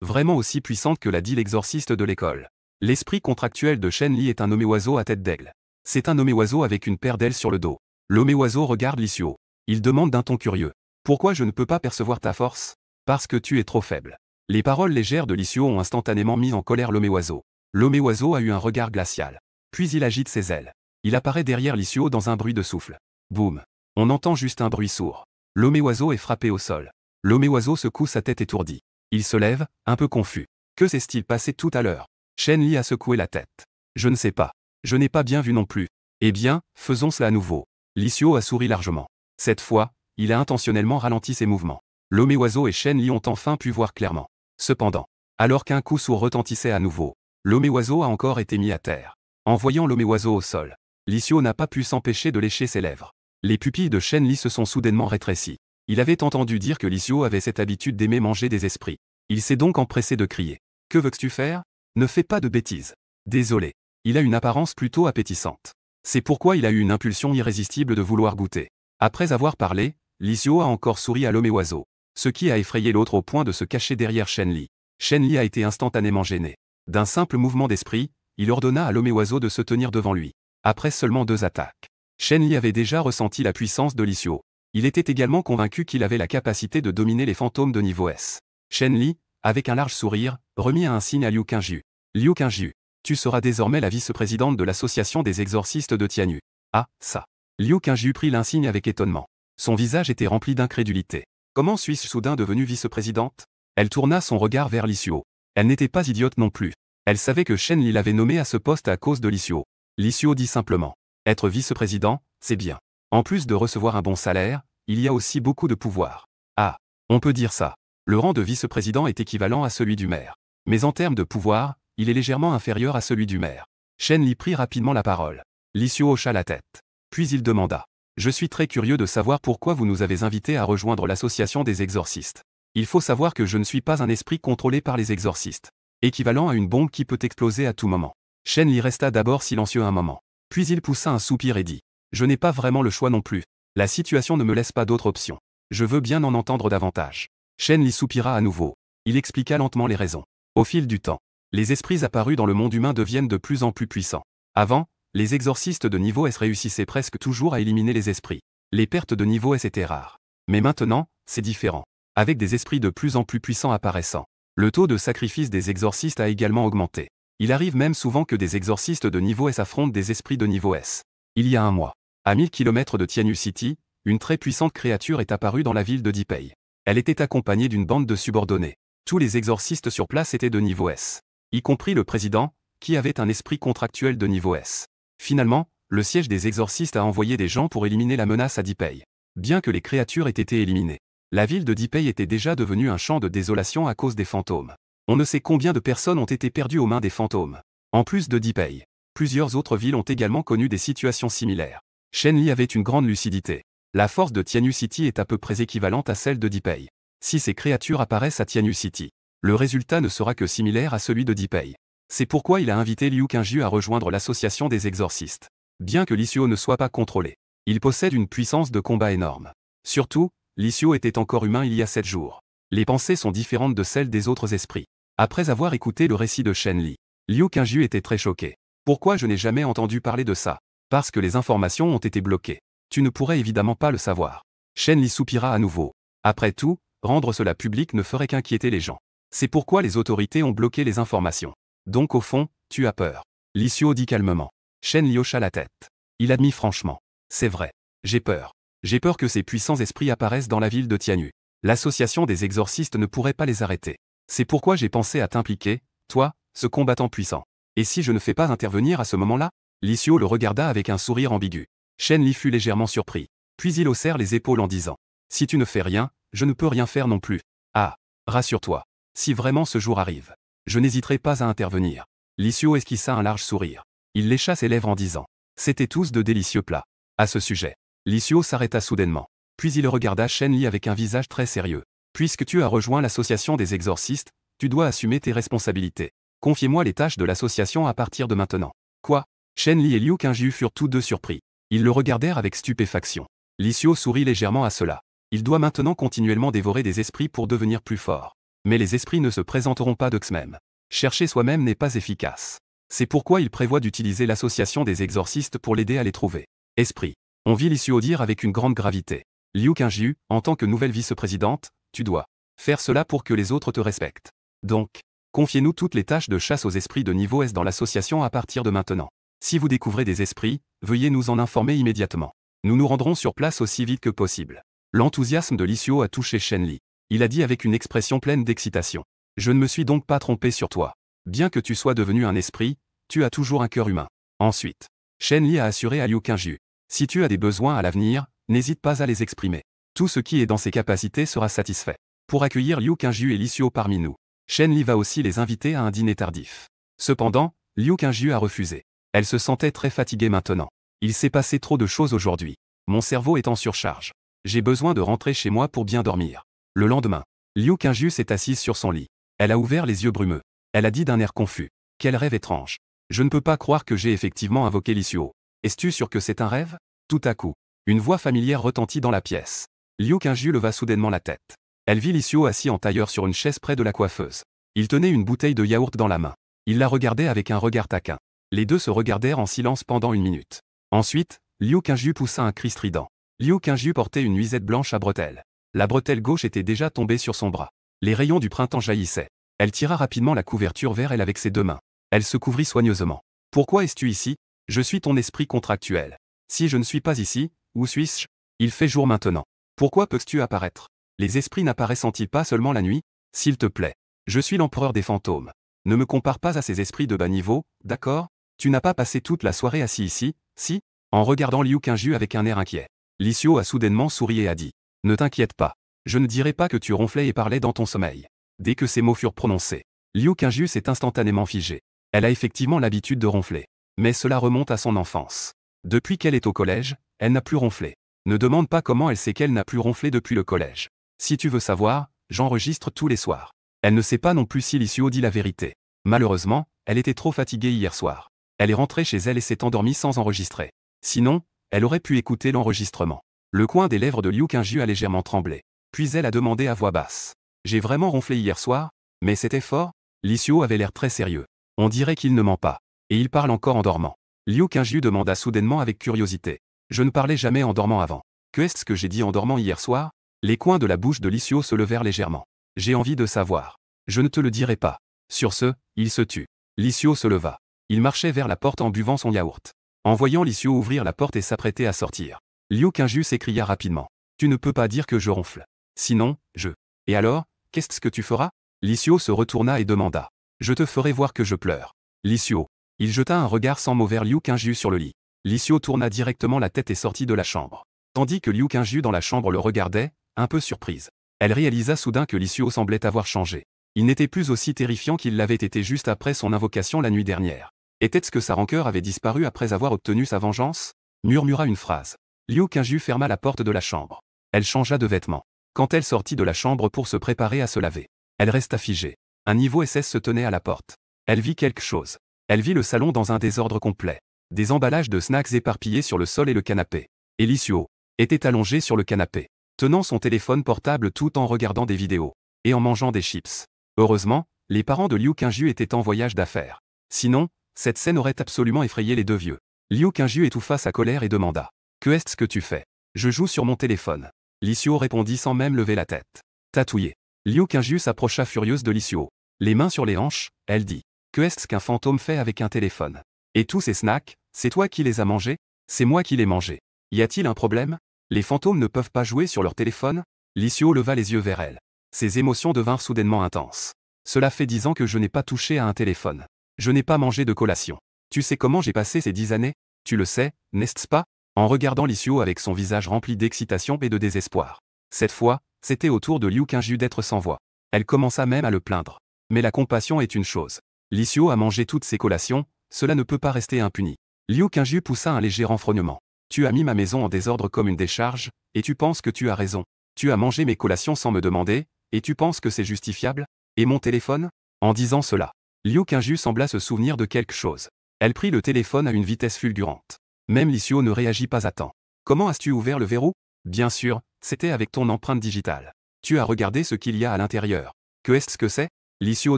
A: vraiment aussi puissante que l'a dit l'exorciste de l'école. L'esprit contractuel de Shen Li est un nommé oiseau à tête d'aigle. C'est un nommé oiseau avec une paire d'ailes sur le dos. L'homme oiseau regarde Li Xiao. Il demande d'un ton curieux. Pourquoi je ne peux pas percevoir ta force? Parce que tu es trop faible. Les paroles légères de Li Xiao ont instantanément mis en colère l'homme oiseau. L'homme oiseau a eu un regard glacial. Puis il agite ses ailes. Il apparaît derrière Li Xiao dans un bruit de souffle. Boum. On entend juste un bruit sourd. L'homme oiseau est frappé au sol. L'homme oiseau secoue sa tête étourdie. Il se lève, un peu confus. Que s'est-il passé tout à l'heure? Shen Li a secoué la tête. Je ne sais pas. Je n'ai pas bien vu non plus. Eh bien, faisons cela à nouveau. Li Xiao a souri largement. Cette fois, il a intentionnellement ralenti ses mouvements. L'homme oiseau et Shen Li ont enfin pu voir clairement. Cependant, alors qu'un coup sourd retentissait à nouveau, l'homme oiseau a encore été mis à terre. En voyant l'homme oiseau au sol, Li Xiao n'a pas pu s'empêcher de lécher ses lèvres. Les pupilles de Shen Li se sont soudainement rétrécies. Il avait entendu dire que Li Xiao avait cette habitude d'aimer manger des esprits. Il s'est donc empressé de crier. Que veux-tu faire? Ne fais pas de bêtises. Désolé. Il a une apparence plutôt appétissante. C'est pourquoi il a eu une impulsion irrésistible de vouloir goûter. Après avoir parlé, Li Xiao a encore souri à l'homme oiseau, ce qui a effrayé l'autre au point de se cacher derrière Shen Li. Shen Li a été instantanément gêné. D'un simple mouvement d'esprit, il ordonna à l'homme oiseau de se tenir devant lui. Après seulement 2 attaques, Shen Li avait déjà ressenti la puissance de Li Xiao. Il était également convaincu qu'il avait la capacité de dominer les fantômes de niveau S. Shen Li, avec un large sourire, remit un signe à Liu Qingju. Liu Qingju, tu seras désormais la vice-présidente de l'association des exorcistes de Tianyu. Ah, ça. Liu Qingju prit l'insigne avec étonnement. Son visage était rempli d'incrédulité. Comment suis-je soudain devenue vice-présidente? Elle tourna son regard vers Li Xiao. Elle n'était pas idiote non plus. Elle savait que Shen Li l'avait nommée à ce poste à cause de Li Xiao. Li Xiao dit simplement. Être vice-président, c'est bien. En plus de recevoir un bon salaire, il y a aussi beaucoup de pouvoir. Ah, on peut dire ça. Le rang de vice-président est équivalent à celui du maire. Mais en termes de pouvoir, il est légèrement inférieur à celui du maire. Shen Li prit rapidement la parole. Li Xiao hocha la tête. Puis il demanda. Je suis très curieux de savoir pourquoi vous nous avez invités à rejoindre l'association des exorcistes. Il faut savoir que je ne suis pas un esprit contrôlé par les exorcistes. Équivalent à une bombe qui peut exploser à tout moment. Shen Li resta d'abord silencieux un moment. Puis il poussa un soupir et dit. Je n'ai pas vraiment le choix non plus. La situation ne me laisse pas d'autre option. Je veux bien en entendre davantage. Shen Li soupira à nouveau. Il expliqua lentement les raisons. Au fil du temps, les esprits apparus dans le monde humain deviennent de plus en plus puissants. Avant, les exorcistes de niveau S réussissaient presque toujours à éliminer les esprits. Les pertes de niveau S étaient rares. Mais maintenant, c'est différent. Avec des esprits de plus en plus puissants apparaissant, le taux de sacrifice des exorcistes a également augmenté. Il arrive même souvent que des exorcistes de niveau S affrontent des esprits de niveau S. Il y a un mois, à 1000 km de Tianyu City, une très puissante créature est apparue dans la ville de Dipei. Elle était accompagnée d'une bande de subordonnés. Tous les exorcistes sur place étaient de niveau S. Y compris le président, qui avait un esprit contractuel de niveau S. Finalement, le siège des exorcistes a envoyé des gens pour éliminer la menace à Dipei. Bien que les créatures aient été éliminées, la ville de Dipei était déjà devenue un champ de désolation à cause des fantômes. On ne sait combien de personnes ont été perdues aux mains des fantômes. En plus de Dipei, plusieurs autres villes ont également connu des situations similaires. Shen Li avait une grande lucidité. La force de Tianyu City est à peu près équivalente à celle de Dipei. Si ces créatures apparaissent à Tianyu City, le résultat ne sera que similaire à celui de Dipei. C'est pourquoi il a invité Liu Qingju à rejoindre l'association des exorcistes. Bien que Li Xiao ne soit pas contrôlé, il possède une puissance de combat énorme. Surtout, Li Xiao était encore humain il y a 7 jours. Les pensées sont différentes de celles des autres esprits. Après avoir écouté le récit de Shen Li, Liu Qingju était très choqué. Pourquoi je n'ai jamais entendu parler de ça? Parce que les informations ont été bloquées. Tu ne pourrais évidemment pas le savoir. Shen Li soupira à nouveau. Après tout, rendre cela public ne ferait qu'inquiéter les gens. C'est pourquoi les autorités ont bloqué les informations. Donc au fond, tu as peur. Li Xiao dit calmement. Shen Li hocha la tête. Il admit franchement. C'est vrai. J'ai peur. J'ai peur que ces puissants esprits apparaissent dans la ville de Tianyu. L'association des exorcistes ne pourrait pas les arrêter. C'est pourquoi j'ai pensé à t'impliquer, toi, ce combattant puissant. Et si je ne fais pas intervenir à ce moment-là? Li Xiao le regarda avec un sourire ambigu. Shen Li fut légèrement surpris. Puis il haussèrent les épaules en disant. Si tu ne fais rien, je ne peux rien faire non plus. Ah, rassure-toi. Si vraiment ce jour arrive, je n'hésiterai pas à intervenir. Li Xiao esquissa un large sourire. Il lécha ses lèvres en disant. C'était tous de délicieux plats. À ce sujet, Li s'arrêta soudainement. Puis il regarda Shen Li avec un visage très sérieux. Puisque tu as rejoint l'association des exorcistes, tu dois assumer tes responsabilités. Confiez-moi les tâches de l'association à partir de maintenant. Quoi? Shen Li et Liu Qingju furent tous deux surpris. Ils le regardèrent avec stupéfaction. Li Xiu sourit légèrement à cela. Il doit maintenant continuellement dévorer des esprits pour devenir plus fort. Mais les esprits ne se présenteront pas d'eux-mêmes. Chercher soi-même n'est pas efficace. C'est pourquoi il prévoit d'utiliser l'association des exorcistes pour l'aider à les trouver. Esprit. On vit Li Xiu dire avec une grande gravité. Liu Qingju, en tant que nouvelle vice-présidente, tu dois faire cela pour que les autres te respectent. Donc, confiez-nous toutes les tâches de chasse aux esprits de niveau S dans l'association à partir de maintenant. Si vous découvrez des esprits, veuillez nous en informer immédiatement. Nous nous rendrons sur place aussi vite que possible. L'enthousiasme de Li Xiu a touché Shen Li. Il a dit avec une expression pleine d'excitation. Je ne me suis donc pas trompé sur toi. Bien que tu sois devenu un esprit, tu as toujours un cœur humain. Ensuite, Shen Li a assuré à Liu Qingju. Si tu as des besoins à l'avenir, n'hésite pas à les exprimer. Tout ce qui est dans ses capacités sera satisfait. Pour accueillir Liu Qingju et Li Xiu parmi nous, Shen Li va aussi les inviter à un dîner tardif. Cependant, Liu Qingju a refusé. Elle se sentait très fatiguée maintenant. Il s'est passé trop de choses aujourd'hui. Mon cerveau est en surcharge. J'ai besoin de rentrer chez moi pour bien dormir. Le lendemain, Liu Qingju s'est assise sur son lit. Elle a ouvert les yeux brumeux. Elle a dit d'un air confus. Quel rêve étrange. Je ne peux pas croire que j'ai effectivement invoqué Li Xiu. Es-tu sûr que c'est un rêve? Tout à coup, une voix familière retentit dans la pièce. Liu Qingju leva soudainement la tête. Elle vit Li Xiu assis en tailleur sur une chaise près de la coiffeuse. Il tenait une bouteille de yaourt dans la main. Il la regardait avec un regard taquin. Les deux se regardèrent en silence pendant une minute. Ensuite, Liu Qingju poussa un cri strident. Liu Qingju portait une nuisette blanche à bretelles. La bretelle gauche était déjà tombée sur son bras. Les rayons du printemps jaillissaient. Elle tira rapidement la couverture vers elle avec ses deux mains. Elle se couvrit soigneusement. Pourquoi es-tu ici? Je suis ton esprit contractuel. Si je ne suis pas ici, où suis-je? Il fait jour maintenant. Pourquoi peux-tu apparaître? Les esprits n'apparaissent-ils pas seulement la nuit? S'il te plaît. Je suis l'empereur des fantômes. Ne me compare pas à ces esprits de bas niveau, d'accord? Tu n'as pas passé toute la soirée assis ici, si? En regardant Liu Qingju avec un air inquiet. Li Xiu a soudainement souri et a dit. Ne t'inquiète pas. Je ne dirai pas que tu ronflais et parlais dans ton sommeil. Dès que ces mots furent prononcés, Liu Qingju s'est instantanément figée. Elle a effectivement l'habitude de ronfler. Mais cela remonte à son enfance. Depuis qu'elle est au collège, elle n'a plus ronflé. Ne demande pas comment elle sait qu'elle n'a plus ronflé depuis le collège. Si tu veux savoir, j'enregistre tous les soirs. Elle ne sait pas non plus si Li Xiu dit la vérité. Malheureusement, elle était trop fatiguée hier soir. Elle est rentrée chez elle et s'est endormie sans enregistrer. Sinon, elle aurait pu écouter l'enregistrement. Le coin des lèvres de Liu Qingju a légèrement tremblé. Puis elle a demandé à voix basse. J'ai vraiment ronflé hier soir? Mais c'était fort? Li Xiu avait l'air très sérieux. On dirait qu'il ne ment pas. Et il parle encore en dormant. Liu Qingju demanda soudainement avec curiosité. Je ne parlais jamais en dormant avant. Que est-ce que j'ai dit en dormant hier soir? Les coins de la bouche de Li Xiu se levèrent légèrement. J'ai envie de savoir. Je ne te le dirai pas. Sur ce, il se tut. Li Xiu se leva. Il marchait vers la porte en buvant son yaourt. En voyant Li Xiu ouvrir la porte et s'apprêter à sortir, Liu Qingju s'écria rapidement. Tu ne peux pas dire que je ronfle. Sinon, je... Et alors, qu'est-ce que tu feras? Li Xiu se retourna et demanda. Je te ferai voir que je pleure. Li Xiu. Il jeta un regard sans mot vers Liu Qingju sur le lit. Li Xiu tourna directement la tête et sortit de la chambre. Tandis que Liu Qingju dans la chambre le regardait, un peu surprise. Elle réalisa soudain que Li Xiu semblait avoir changé. Il n'était plus aussi terrifiant qu'il l'avait été juste après son invocation la nuit dernière. Était-ce que sa rancœur avait disparu après avoir obtenu sa vengeance? Murmura une phrase. Liu Qingju ferma la porte de la chambre. Elle changea de vêtements. Quand elle sortit de la chambre pour se préparer à se laver, elle resta figée. Un niveau SS se tenait à la porte. Elle vit quelque chose. Elle vit le salon dans un désordre complet. Des emballages de snacks éparpillés sur le sol et le canapé. Et Li Xiu était allongée sur le canapé, tenant son téléphone portable tout en regardant des vidéos et en mangeant des chips. Heureusement, les parents de Liu Qingju étaient en voyage d'affaires. Sinon, cette scène aurait absolument effrayé les deux vieux. Liu Qingju étouffa sa colère et demanda. Que est-ce que tu fais? Je joue sur mon téléphone. Li Xiu répondit sans même lever la tête. Tatouillé. Liu Qingju s'approcha furieuse de Li Xiu. Les mains sur les hanches, elle dit. Que est-ce qu'un fantôme fait avec un téléphone? Et tous ces snacks, c'est toi qui les as mangés? C'est moi qui les mangés. Y a-t-il un problème? Les fantômes ne peuvent pas jouer sur leur téléphone? Li Xiu leva les yeux vers elle. Ses émotions devinrent soudainement intenses. Cela fait 10 ans que je n'ai pas touché à un téléphone. Je n'ai pas mangé de collation. Tu sais comment j'ai passé ces 10 années? Tu le sais, n'est-ce pas? En regardant Li Xiu avec son visage rempli d'excitation et de désespoir. Cette fois, c'était au tour de Liu Qingju d'être sans voix. Elle commença même à le plaindre. Mais la compassion est une chose. Li Xiu a mangé toutes ses collations, cela ne peut pas rester impuni. Liu Qingju poussa un léger renfrognement. Tu as mis ma maison en désordre comme une décharge, et tu penses que tu as raison. Tu as mangé mes collations sans me demander, et tu penses que c'est justifiable? Et mon téléphone? En disant cela, Liu Qingju sembla se souvenir de quelque chose. Elle prit le téléphone à une vitesse fulgurante. Même Li Xiao ne réagit pas à temps. Comment as-tu ouvert le verrou? Bien sûr, c'était avec ton empreinte digitale. Tu as regardé ce qu'il y a à l'intérieur. Que est-ce que c'est? Li Xiao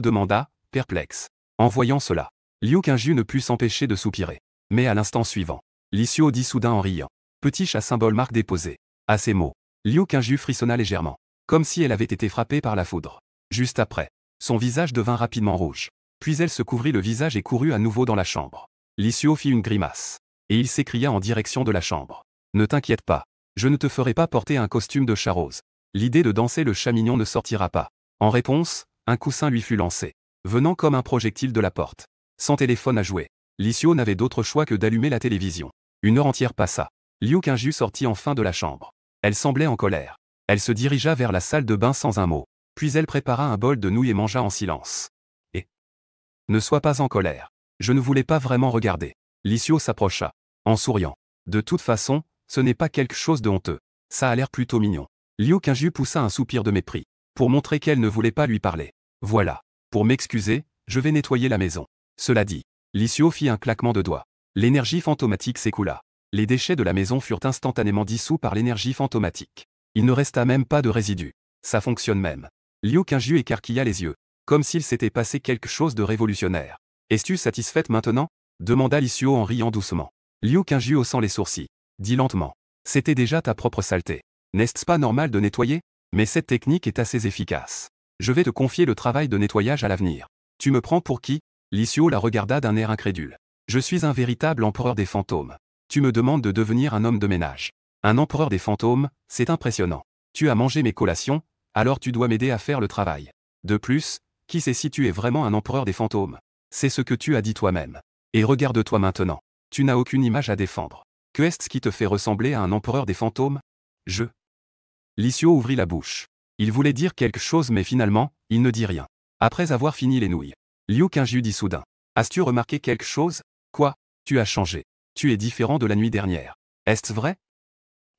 A: demanda, perplexe. En voyant cela, Liu Qingju ne put s'empêcher de soupirer. Mais à l'instant suivant, Li Xiao dit soudain en riant. Petit chat symbole marque déposée. À ces mots, Liu Qingju frissonna légèrement, comme si elle avait été frappée par la foudre. Juste après, son visage devint rapidement rouge. Puis elle se couvrit le visage et courut à nouveau dans la chambre. Li Xiao fit une grimace. Et il s'écria en direction de la chambre. Ne t'inquiète pas. Je ne te ferai pas porter un costume de chat rose. L'idée de danser le chat mignon ne sortira pas. En réponse, un coussin lui fut lancé, venant comme un projectile de la porte. Sans téléphone à jouer, Li Xiao n'avait d'autre choix que d'allumer la télévision. Une heure entière passa. Liu Qingju sortit enfin de la chambre. Elle semblait en colère. Elle se dirigea vers la salle de bain sans un mot. Puis elle prépara un bol de nouilles et mangea en silence. Et ne sois pas en colère. Je ne voulais pas vraiment regarder. Li Xiao s'approcha, en souriant. De toute façon, ce n'est pas quelque chose de honteux. Ça a l'air plutôt mignon. Liu Qingju poussa un soupir de mépris, pour montrer qu'elle ne voulait pas lui parler. Voilà. Pour m'excuser, je vais nettoyer la maison. Cela dit, Li Xiao fit un claquement de doigts. L'énergie fantomatique s'écoula. Les déchets de la maison furent instantanément dissous par l'énergie fantomatique. Il ne resta même pas de résidus. Ça fonctionne même. Liu Qingju écarquilla les yeux, comme s'il s'était passé quelque chose de révolutionnaire. Es-tu satisfaite maintenant? Demanda Li Xiao en riant doucement. Liu Qingju haussant les sourcils, dit lentement. C'était déjà ta propre saleté. N'est-ce pas normal de nettoyer? Mais cette technique est assez efficace. Je vais te confier le travail de nettoyage à l'avenir. Tu me prends pour qui? Li Xiao la regarda d'un air incrédule. Je suis un véritable empereur des fantômes. Tu me demandes de devenir un homme de ménage. Un empereur des fantômes, c'est impressionnant. Tu as mangé mes collations, alors tu dois m'aider à faire le travail. De plus, qui sait si tu es vraiment un empereur des fantômes? C'est ce que tu as dit toi-même. Et regarde-toi maintenant. Tu n'as aucune image à défendre. Que est-ce qui te fait ressembler à un empereur des fantômes? Je. Li Xiao ouvrit la bouche. Il voulait dire quelque chose mais finalement, il ne dit rien. Après avoir fini les nouilles, Liu Qingju dit soudain. As-tu remarqué quelque chose? Quoi? Tu as changé. Tu es différent de la nuit dernière. Est-ce vrai?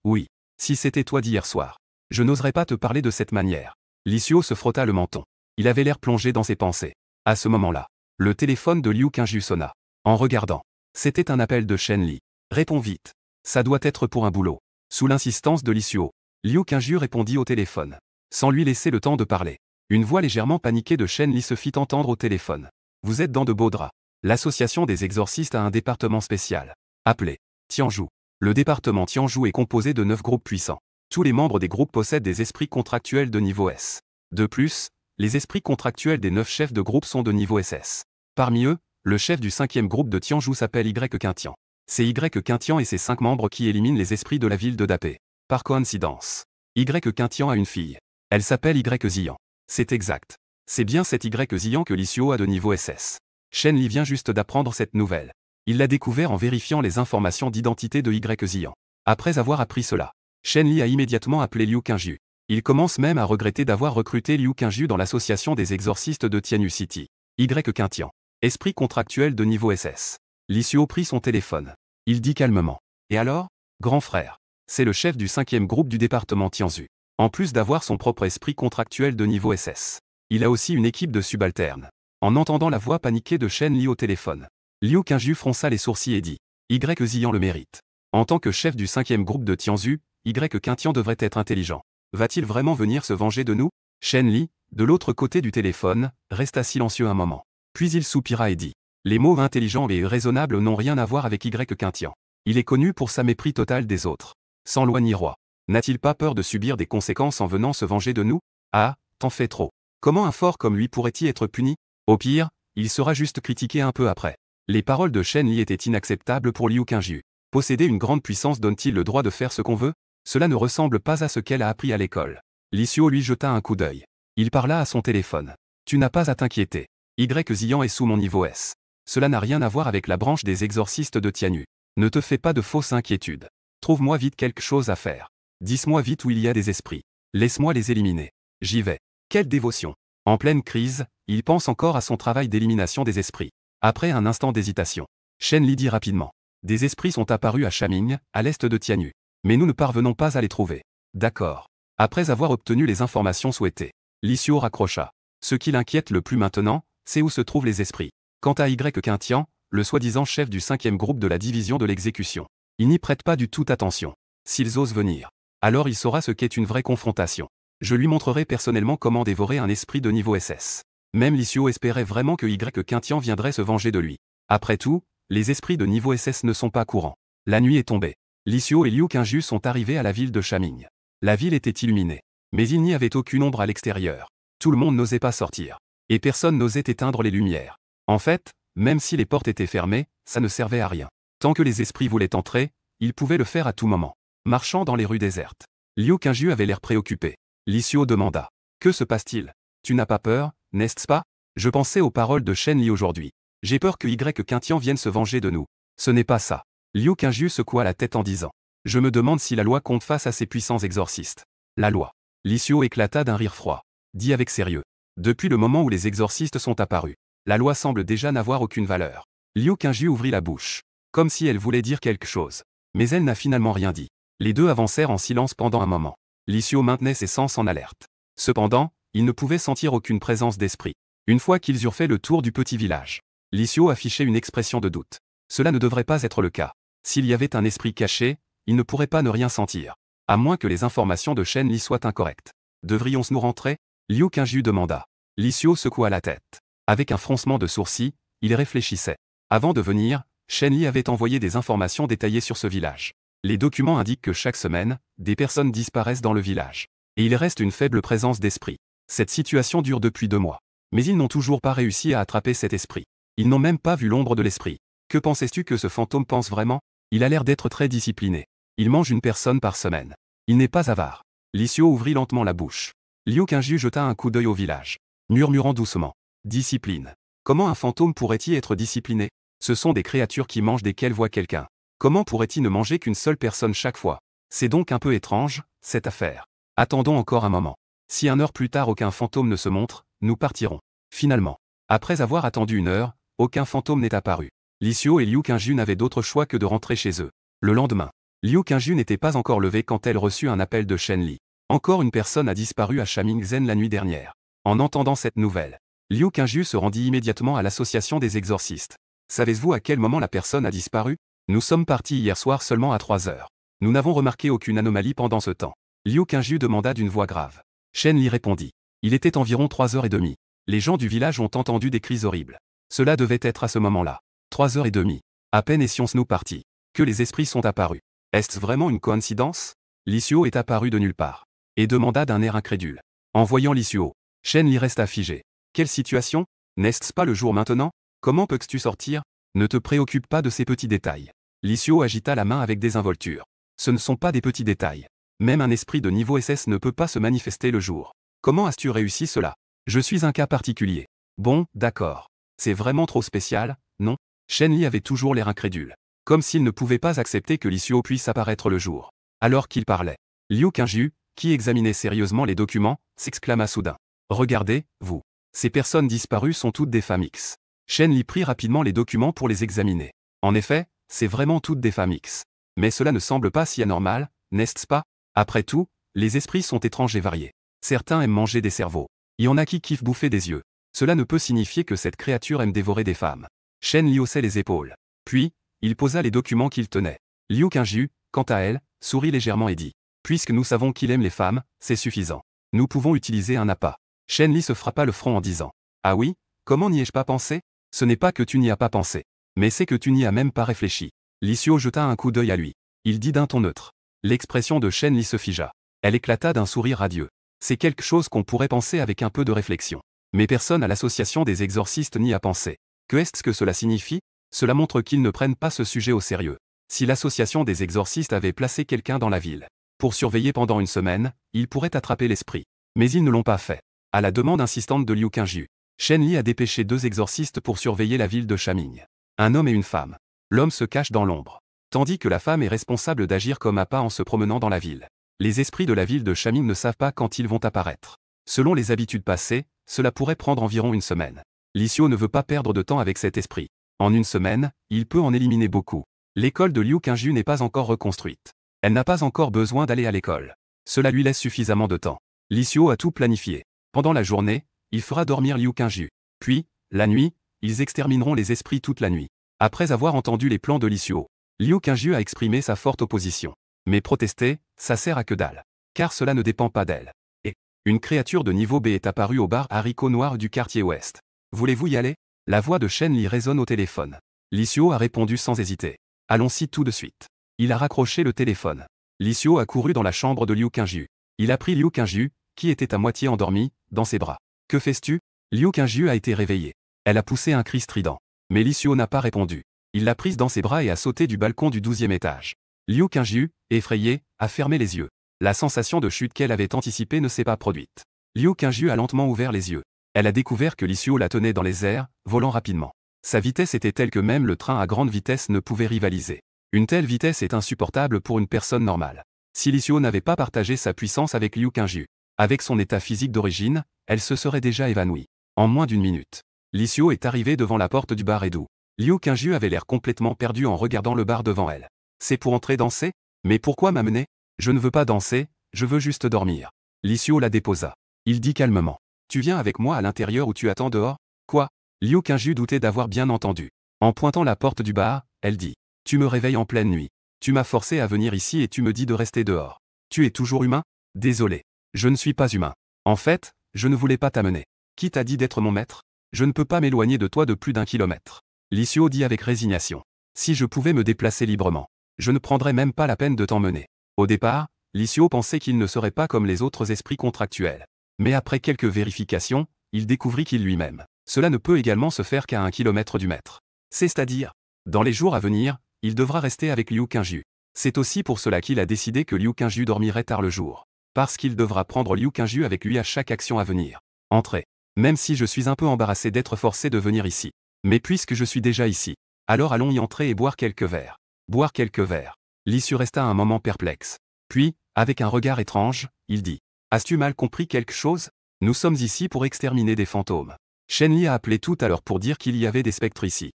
A: Oui. Si c'était toi d'hier soir. Je n'oserais pas te parler de cette manière. Li Xiao se frotta le menton. Il avait l'air plongé dans ses pensées. À ce moment-là, le téléphone de Liu Qingju sonna. En regardant. C'était un appel de Shen Li. Réponds vite. Ça doit être pour un boulot. Sous l'insistance de Li Xiao, Liu Qingju répondit au téléphone. Sans lui laisser le temps de parler. Une voix légèrement paniquée de Shen Li se fit entendre au téléphone. Vous êtes dans de beaux draps. L'association des exorcistes a un département spécial. Appelé Tianzhu. Le département Tianzhu est composé de 9 groupes puissants. Tous les membres des groupes possèdent des esprits contractuels de niveau S. De plus, les esprits contractuels des 9 chefs de groupe sont de niveau SS. Parmi eux, le chef du 5e groupe de Tianzhu s'appelle Y Quintian. C'est Y Quintian et ses 5 membres qui éliminent les esprits de la ville de Dapé. Par coïncidence, Y Quintian a une fille. Elle s'appelle Y Ziyan. C'est exact. C'est bien cette Y Ziyan que Li Xiao a de niveau SS. Shen Li vient juste d'apprendre cette nouvelle. Il l'a découvert en vérifiant les informations d'identité de Y Ziyan. Après avoir appris cela, Shen Li a immédiatement appelé Liu Qingju. Il commence même à regretter d'avoir recruté Liu Qingju dans l'association des exorcistes de Tianyu City. Y Quintian. Esprit contractuel de niveau SS. Li Xiao prit son téléphone. Il dit calmement. Et alors? Grand frère. C'est le chef du 5e groupe du département Tianzhu. En plus d'avoir son propre esprit contractuel de niveau SS. Il a aussi une équipe de subalternes. En entendant la voix paniquée de Shen Li au téléphone, Liu Qingju fronça les sourcils et dit. Y Ziyan le mérite. En tant que chef du 5e groupe de Tianzhu, Y Quintian devrait être intelligent. Va-t-il vraiment venir se venger de nous? Shen Li, de l'autre côté du téléphone, resta silencieux un moment. Puis il soupira et dit. Les mots intelligent et raisonnable n'ont rien à voir avec Y Quintian. Il est connu pour sa mépris totale des autres. Sans loi ni roi. N'a-t-il pas peur de subir des conséquences en venant se venger de nous? Ah, t'en fais trop. Comment un fort comme lui pourrait-il être puni? Au pire, il sera juste critiqué un peu après. Les paroles de Shen Li étaient inacceptables pour Liu Qingju. Posséder une grande puissance donne-t-il le droit de faire ce qu'on veut? Cela ne ressemble pas à ce qu'elle a appris à l'école. Li Xiao lui jeta un coup d'œil. Il parla à son téléphone. Tu n'as pas à t'inquiéter. Y Ziyan est sous mon niveau S. Cela n'a rien à voir avec la branche des exorcistes de Tianyu. Ne te fais pas de fausses inquiétudes. Trouve-moi vite quelque chose à faire. Dis-moi vite où il y a des esprits. Laisse-moi les éliminer. J'y vais. Quelle dévotion. En pleine crise, il pense encore à son travail d'élimination des esprits. Après un instant d'hésitation, Shen Li dit rapidement. Des esprits sont apparus à Shaming, à l'est de Tianyu. Mais nous ne parvenons pas à les trouver. D'accord. Après avoir obtenu les informations souhaitées, Li Xiu raccrocha. Ce qui l'inquiète le plus maintenant, c'est où se trouvent les esprits. Quant à Y Quintian, le soi-disant chef du 5e groupe de la division de l'exécution, il n'y prête pas du tout attention. S'ils osent venir, alors il saura ce qu'est une vraie confrontation. Je lui montrerai personnellement comment dévorer un esprit de niveau SS. Même Li Xiu espérait vraiment que Y Quintian viendrait se venger de lui. Après tout, les esprits de niveau SS ne sont pas courants. La nuit est tombée. Li Xiu et Liu Qingju sont arrivés à la ville de Shaming. La ville était illuminée. Mais il n'y avait aucune ombre à l'extérieur. Tout le monde n'osait pas sortir. Et personne n'osait éteindre les lumières. En fait, même si les portes étaient fermées, ça ne servait à rien. Tant que les esprits voulaient entrer, ils pouvaient le faire à tout moment. Marchant dans les rues désertes, Liu Qingju avait l'air préoccupé. Li Xiu demanda. Que se passe-t-il? Tu n'as pas peur, n'est-ce pas? Je pensais aux paroles de Shen Li aujourd'hui. J'ai peur que Y Quintian vienne se venger de nous. Ce n'est pas ça. Liu Qingju secoua la tête en disant. Je me demande si la loi compte face à ces puissants exorcistes. La loi. Li Xiu éclata d'un rire froid. Dit avec sérieux. Depuis le moment où les exorcistes sont apparus, la loi semble déjà n'avoir aucune valeur. Liu Qingju ouvrit la bouche. Comme si elle voulait dire quelque chose. Mais elle n'a finalement rien dit. Les deux avancèrent en silence pendant un moment. Li Xiu maintenait ses sens en alerte. Cependant, il ne pouvait sentir aucune présence d'esprit. Une fois qu'ils eurent fait le tour du petit village, Li Xiu affichait une expression de doute. Cela ne devrait pas être le cas. S'il y avait un esprit caché, il ne pourrait pas ne rien sentir. À moins que les informations de Shen Li soient incorrectes. Devrions-nous rentrer? Liu Qingju demanda. Li Xiu secoua la tête. Avec un froncement de sourcils, il réfléchissait. Avant de venir, Shen Li avait envoyé des informations détaillées sur ce village. Les documents indiquent que chaque semaine, des personnes disparaissent dans le village. Et il reste une faible présence d'esprit. Cette situation dure depuis 2 mois. Mais ils n'ont toujours pas réussi à attraper cet esprit. Ils n'ont même pas vu l'ombre de l'esprit. Que pensais-tu que ce fantôme pense vraiment? Il a l'air d'être très discipliné. Il mange une personne par semaine. Il n'est pas avare. Li Xiu ouvrit lentement la bouche. Liu Qingju jeta un coup d'œil au village, murmurant doucement. Discipline. Comment un fantôme pourrait-il être discipliné? Ce sont des créatures qui mangent dès qu'elles voient quelqu'un. Comment pourrait-il ne manger qu'une seule personne chaque fois? C'est donc un peu étrange, cette affaire. Attendons encore un moment. Si 1 heure plus tard aucun fantôme ne se montre, nous partirons. Finalement. Après avoir attendu 1 heure, aucun fantôme n'est apparu. Li Xiu et Liu Qingju n'avaient d'autre choix que de rentrer chez eux. Le lendemain, Liu Qingju n'était pas encore levée quand elle reçut un appel de Shen Li. Encore une personne a disparu à Shamingzen la nuit dernière. En entendant cette nouvelle, Liu Qingju se rendit immédiatement à l'association des exorcistes. Savez-vous à quel moment la personne a disparu? Nous sommes partis hier soir seulement à 3 heures. Nous n'avons remarqué aucune anomalie pendant ce temps. Liu Qingju demanda d'une voix grave. Shen Li répondit. Il était environ 3h30. Les gens du village ont entendu des cris horribles. Cela devait être à ce moment-là. 3h30. À peine étions-nous partis, que les esprits sont apparus. Est-ce vraiment une coïncidence? Li Xiu est apparu de nulle part. Et demanda d'un air incrédule. En voyant Li Xiu, Shen Li resta figé. Quelle situation? N'est-ce pas le jour maintenant? Comment peux-tu sortir? Ne te préoccupe pas de ces petits détails. Li Xiu agita la main avec désinvolture. Ce ne sont pas des petits détails. Même un esprit de niveau SS ne peut pas se manifester le jour. Comment as-tu réussi cela? Je suis un cas particulier. Bon, d'accord. C'est vraiment trop spécial, non? Shen Li avait toujours l'air incrédule. Comme s'il ne pouvait pas accepter que Li Xiu puisse apparaître le jour. Alors qu'il parlait, Liu Qingju, qui examinait sérieusement les documents, s'exclama soudain. Regardez, vous. Ces personnes disparues sont toutes des femmes X. Shen Li prit rapidement les documents pour les examiner. En effet, c'est vraiment toutes des femmes X. Mais cela ne semble pas si anormal, n'est-ce pas? Après tout, les esprits sont étranges et variés. Certains aiment manger des cerveaux. Il y en a qui kiffent bouffer des yeux. Cela ne peut signifier que cette créature aime dévorer des femmes. Shen Li haussait les épaules. Puis, il posa les documents qu'il tenait. Liu Qingju, quant à elle, sourit légèrement et dit. Puisque nous savons qu'il aime les femmes, c'est suffisant. Nous pouvons utiliser un appât. Shen Li se frappa le front en disant. Ah oui? Comment n'y ai-je pas pensé? Ce n'est pas que tu n'y as pas pensé. Mais c'est que tu n'y as même pas réfléchi. Li Xiu jeta un coup d'œil à lui. Il dit d'un ton neutre. L'expression de Shen Li se figea. Elle éclata d'un sourire radieux. C'est quelque chose qu'on pourrait penser avec un peu de réflexion. Mais personne à l'association des exorcistes n'y a pensé. Que est-ce que cela signifie? Cela montre qu'ils ne prennent pas ce sujet au sérieux. Si l'association des exorcistes avait placé quelqu'un dans la ville, pour surveiller pendant 1 semaine, il pourrait attraper l'esprit. Mais ils ne l'ont pas fait. À la demande insistante de Liu Qingju, Shen Li a dépêché 2 exorcistes pour surveiller la ville de Shaming. Un homme et une femme. L'homme se cache dans l'ombre, tandis que la femme est responsable d'agir comme appât en se promenant dans la ville. Les esprits de la ville de Shaming ne savent pas quand ils vont apparaître. Selon les habitudes passées, cela pourrait prendre environ 1 semaine. Li Xiu ne veut pas perdre de temps avec cet esprit. En 1 semaine, il peut en éliminer beaucoup. L'école de Liu Qingju n'est pas encore reconstruite. Elle n'a pas encore besoin d'aller à l'école. Cela lui laisse suffisamment de temps. Li Xiu a tout planifié. Pendant la journée, il fera dormir Liu Qingju. Puis, la nuit, ils extermineront les esprits toute la nuit. Après avoir entendu les plans de Li Xiu, Liu Qingju a exprimé sa forte opposition. Mais protester, ça sert à que dalle. Car cela ne dépend pas d'elle. Et une créature de niveau B est apparue au bar Haricot Noir du quartier ouest. Voulez-vous y aller? La voix de Shen Li résonne au téléphone. Li Xiu a répondu sans hésiter. Allons-y tout de suite. Il a raccroché le téléphone. Li Xiu a couru dans la chambre de Liu Qingju. Il a pris Liu Qingju, qui était à moitié endormi, dans ses bras. Que fais-tu? Liu Qingju a été réveillée. Elle a poussé un cri strident. Mais Li Xiu n'a pas répondu. Il l'a prise dans ses bras et a sauté du balcon du 12e étage. Liu Qingju, effrayée, a fermé les yeux. La sensation de chute qu'elle avait anticipée ne s'est pas produite. Liu Qingju a lentement ouvert les yeux. Elle a découvert que Li Xiu la tenait dans les airs, volant rapidement. Sa vitesse était telle que même le train à grande vitesse ne pouvait rivaliser. Une telle vitesse est insupportable pour une personne normale. Si Li Xiu n'avait pas partagé sa puissance avec Liu Qingju, avec son état physique d'origine, elle se serait déjà évanouie. En moins d'une minute, Li Xiu est arrivé devant la porte du bar Edu. Liu Qingju avait l'air complètement perdu en regardant le bar devant elle. C'est pour entrer danser? Mais pourquoi m'amener? Je ne veux pas danser, je veux juste dormir. Li Xiu la déposa. Il dit calmement. Tu viens avec moi à l'intérieur ou tu attends dehors? Quoi? Liu Qingju doutait d'avoir bien entendu. En pointant la porte du bar, elle dit. Tu me réveilles en pleine nuit. Tu m'as forcé à venir ici et tu me dis de rester dehors. Tu es toujours humain? Désolé. Je ne suis pas humain. En fait, je ne voulais pas t'amener. Qui t'a dit d'être mon maître? Je ne peux pas m'éloigner de toi de plus d'1 kilomètre. Li Xiu dit avec résignation. Si je pouvais me déplacer librement, je ne prendrais même pas la peine de t'emmener. Au départ, Li Xiu pensait qu'il ne serait pas comme les autres esprits contractuels. Mais après quelques vérifications, il découvrit qu'il lui-même. Cela ne peut également se faire qu'à 1 kilomètre du maître. C'est-à-dire, dans les jours à venir, il devra rester avec Liu Qingju. C'est aussi pour cela qu'il a décidé que Liu Qingju dormirait tard le jour. Parce qu'il devra prendre Liu Qingju avec lui à chaque action à venir. Entrez. Même si je suis un peu embarrassé d'être forcé de venir ici. Mais puisque je suis déjà ici, alors allons y entrer et boire quelques verres. Boire quelques verres. Li Xiu resta un moment perplexe. Puis, avec un regard étrange, il dit. As-tu mal compris quelque chose? Nous sommes ici pour exterminer des fantômes. Shen Li a appelé tout à l'heure pour dire qu'il y avait des spectres ici.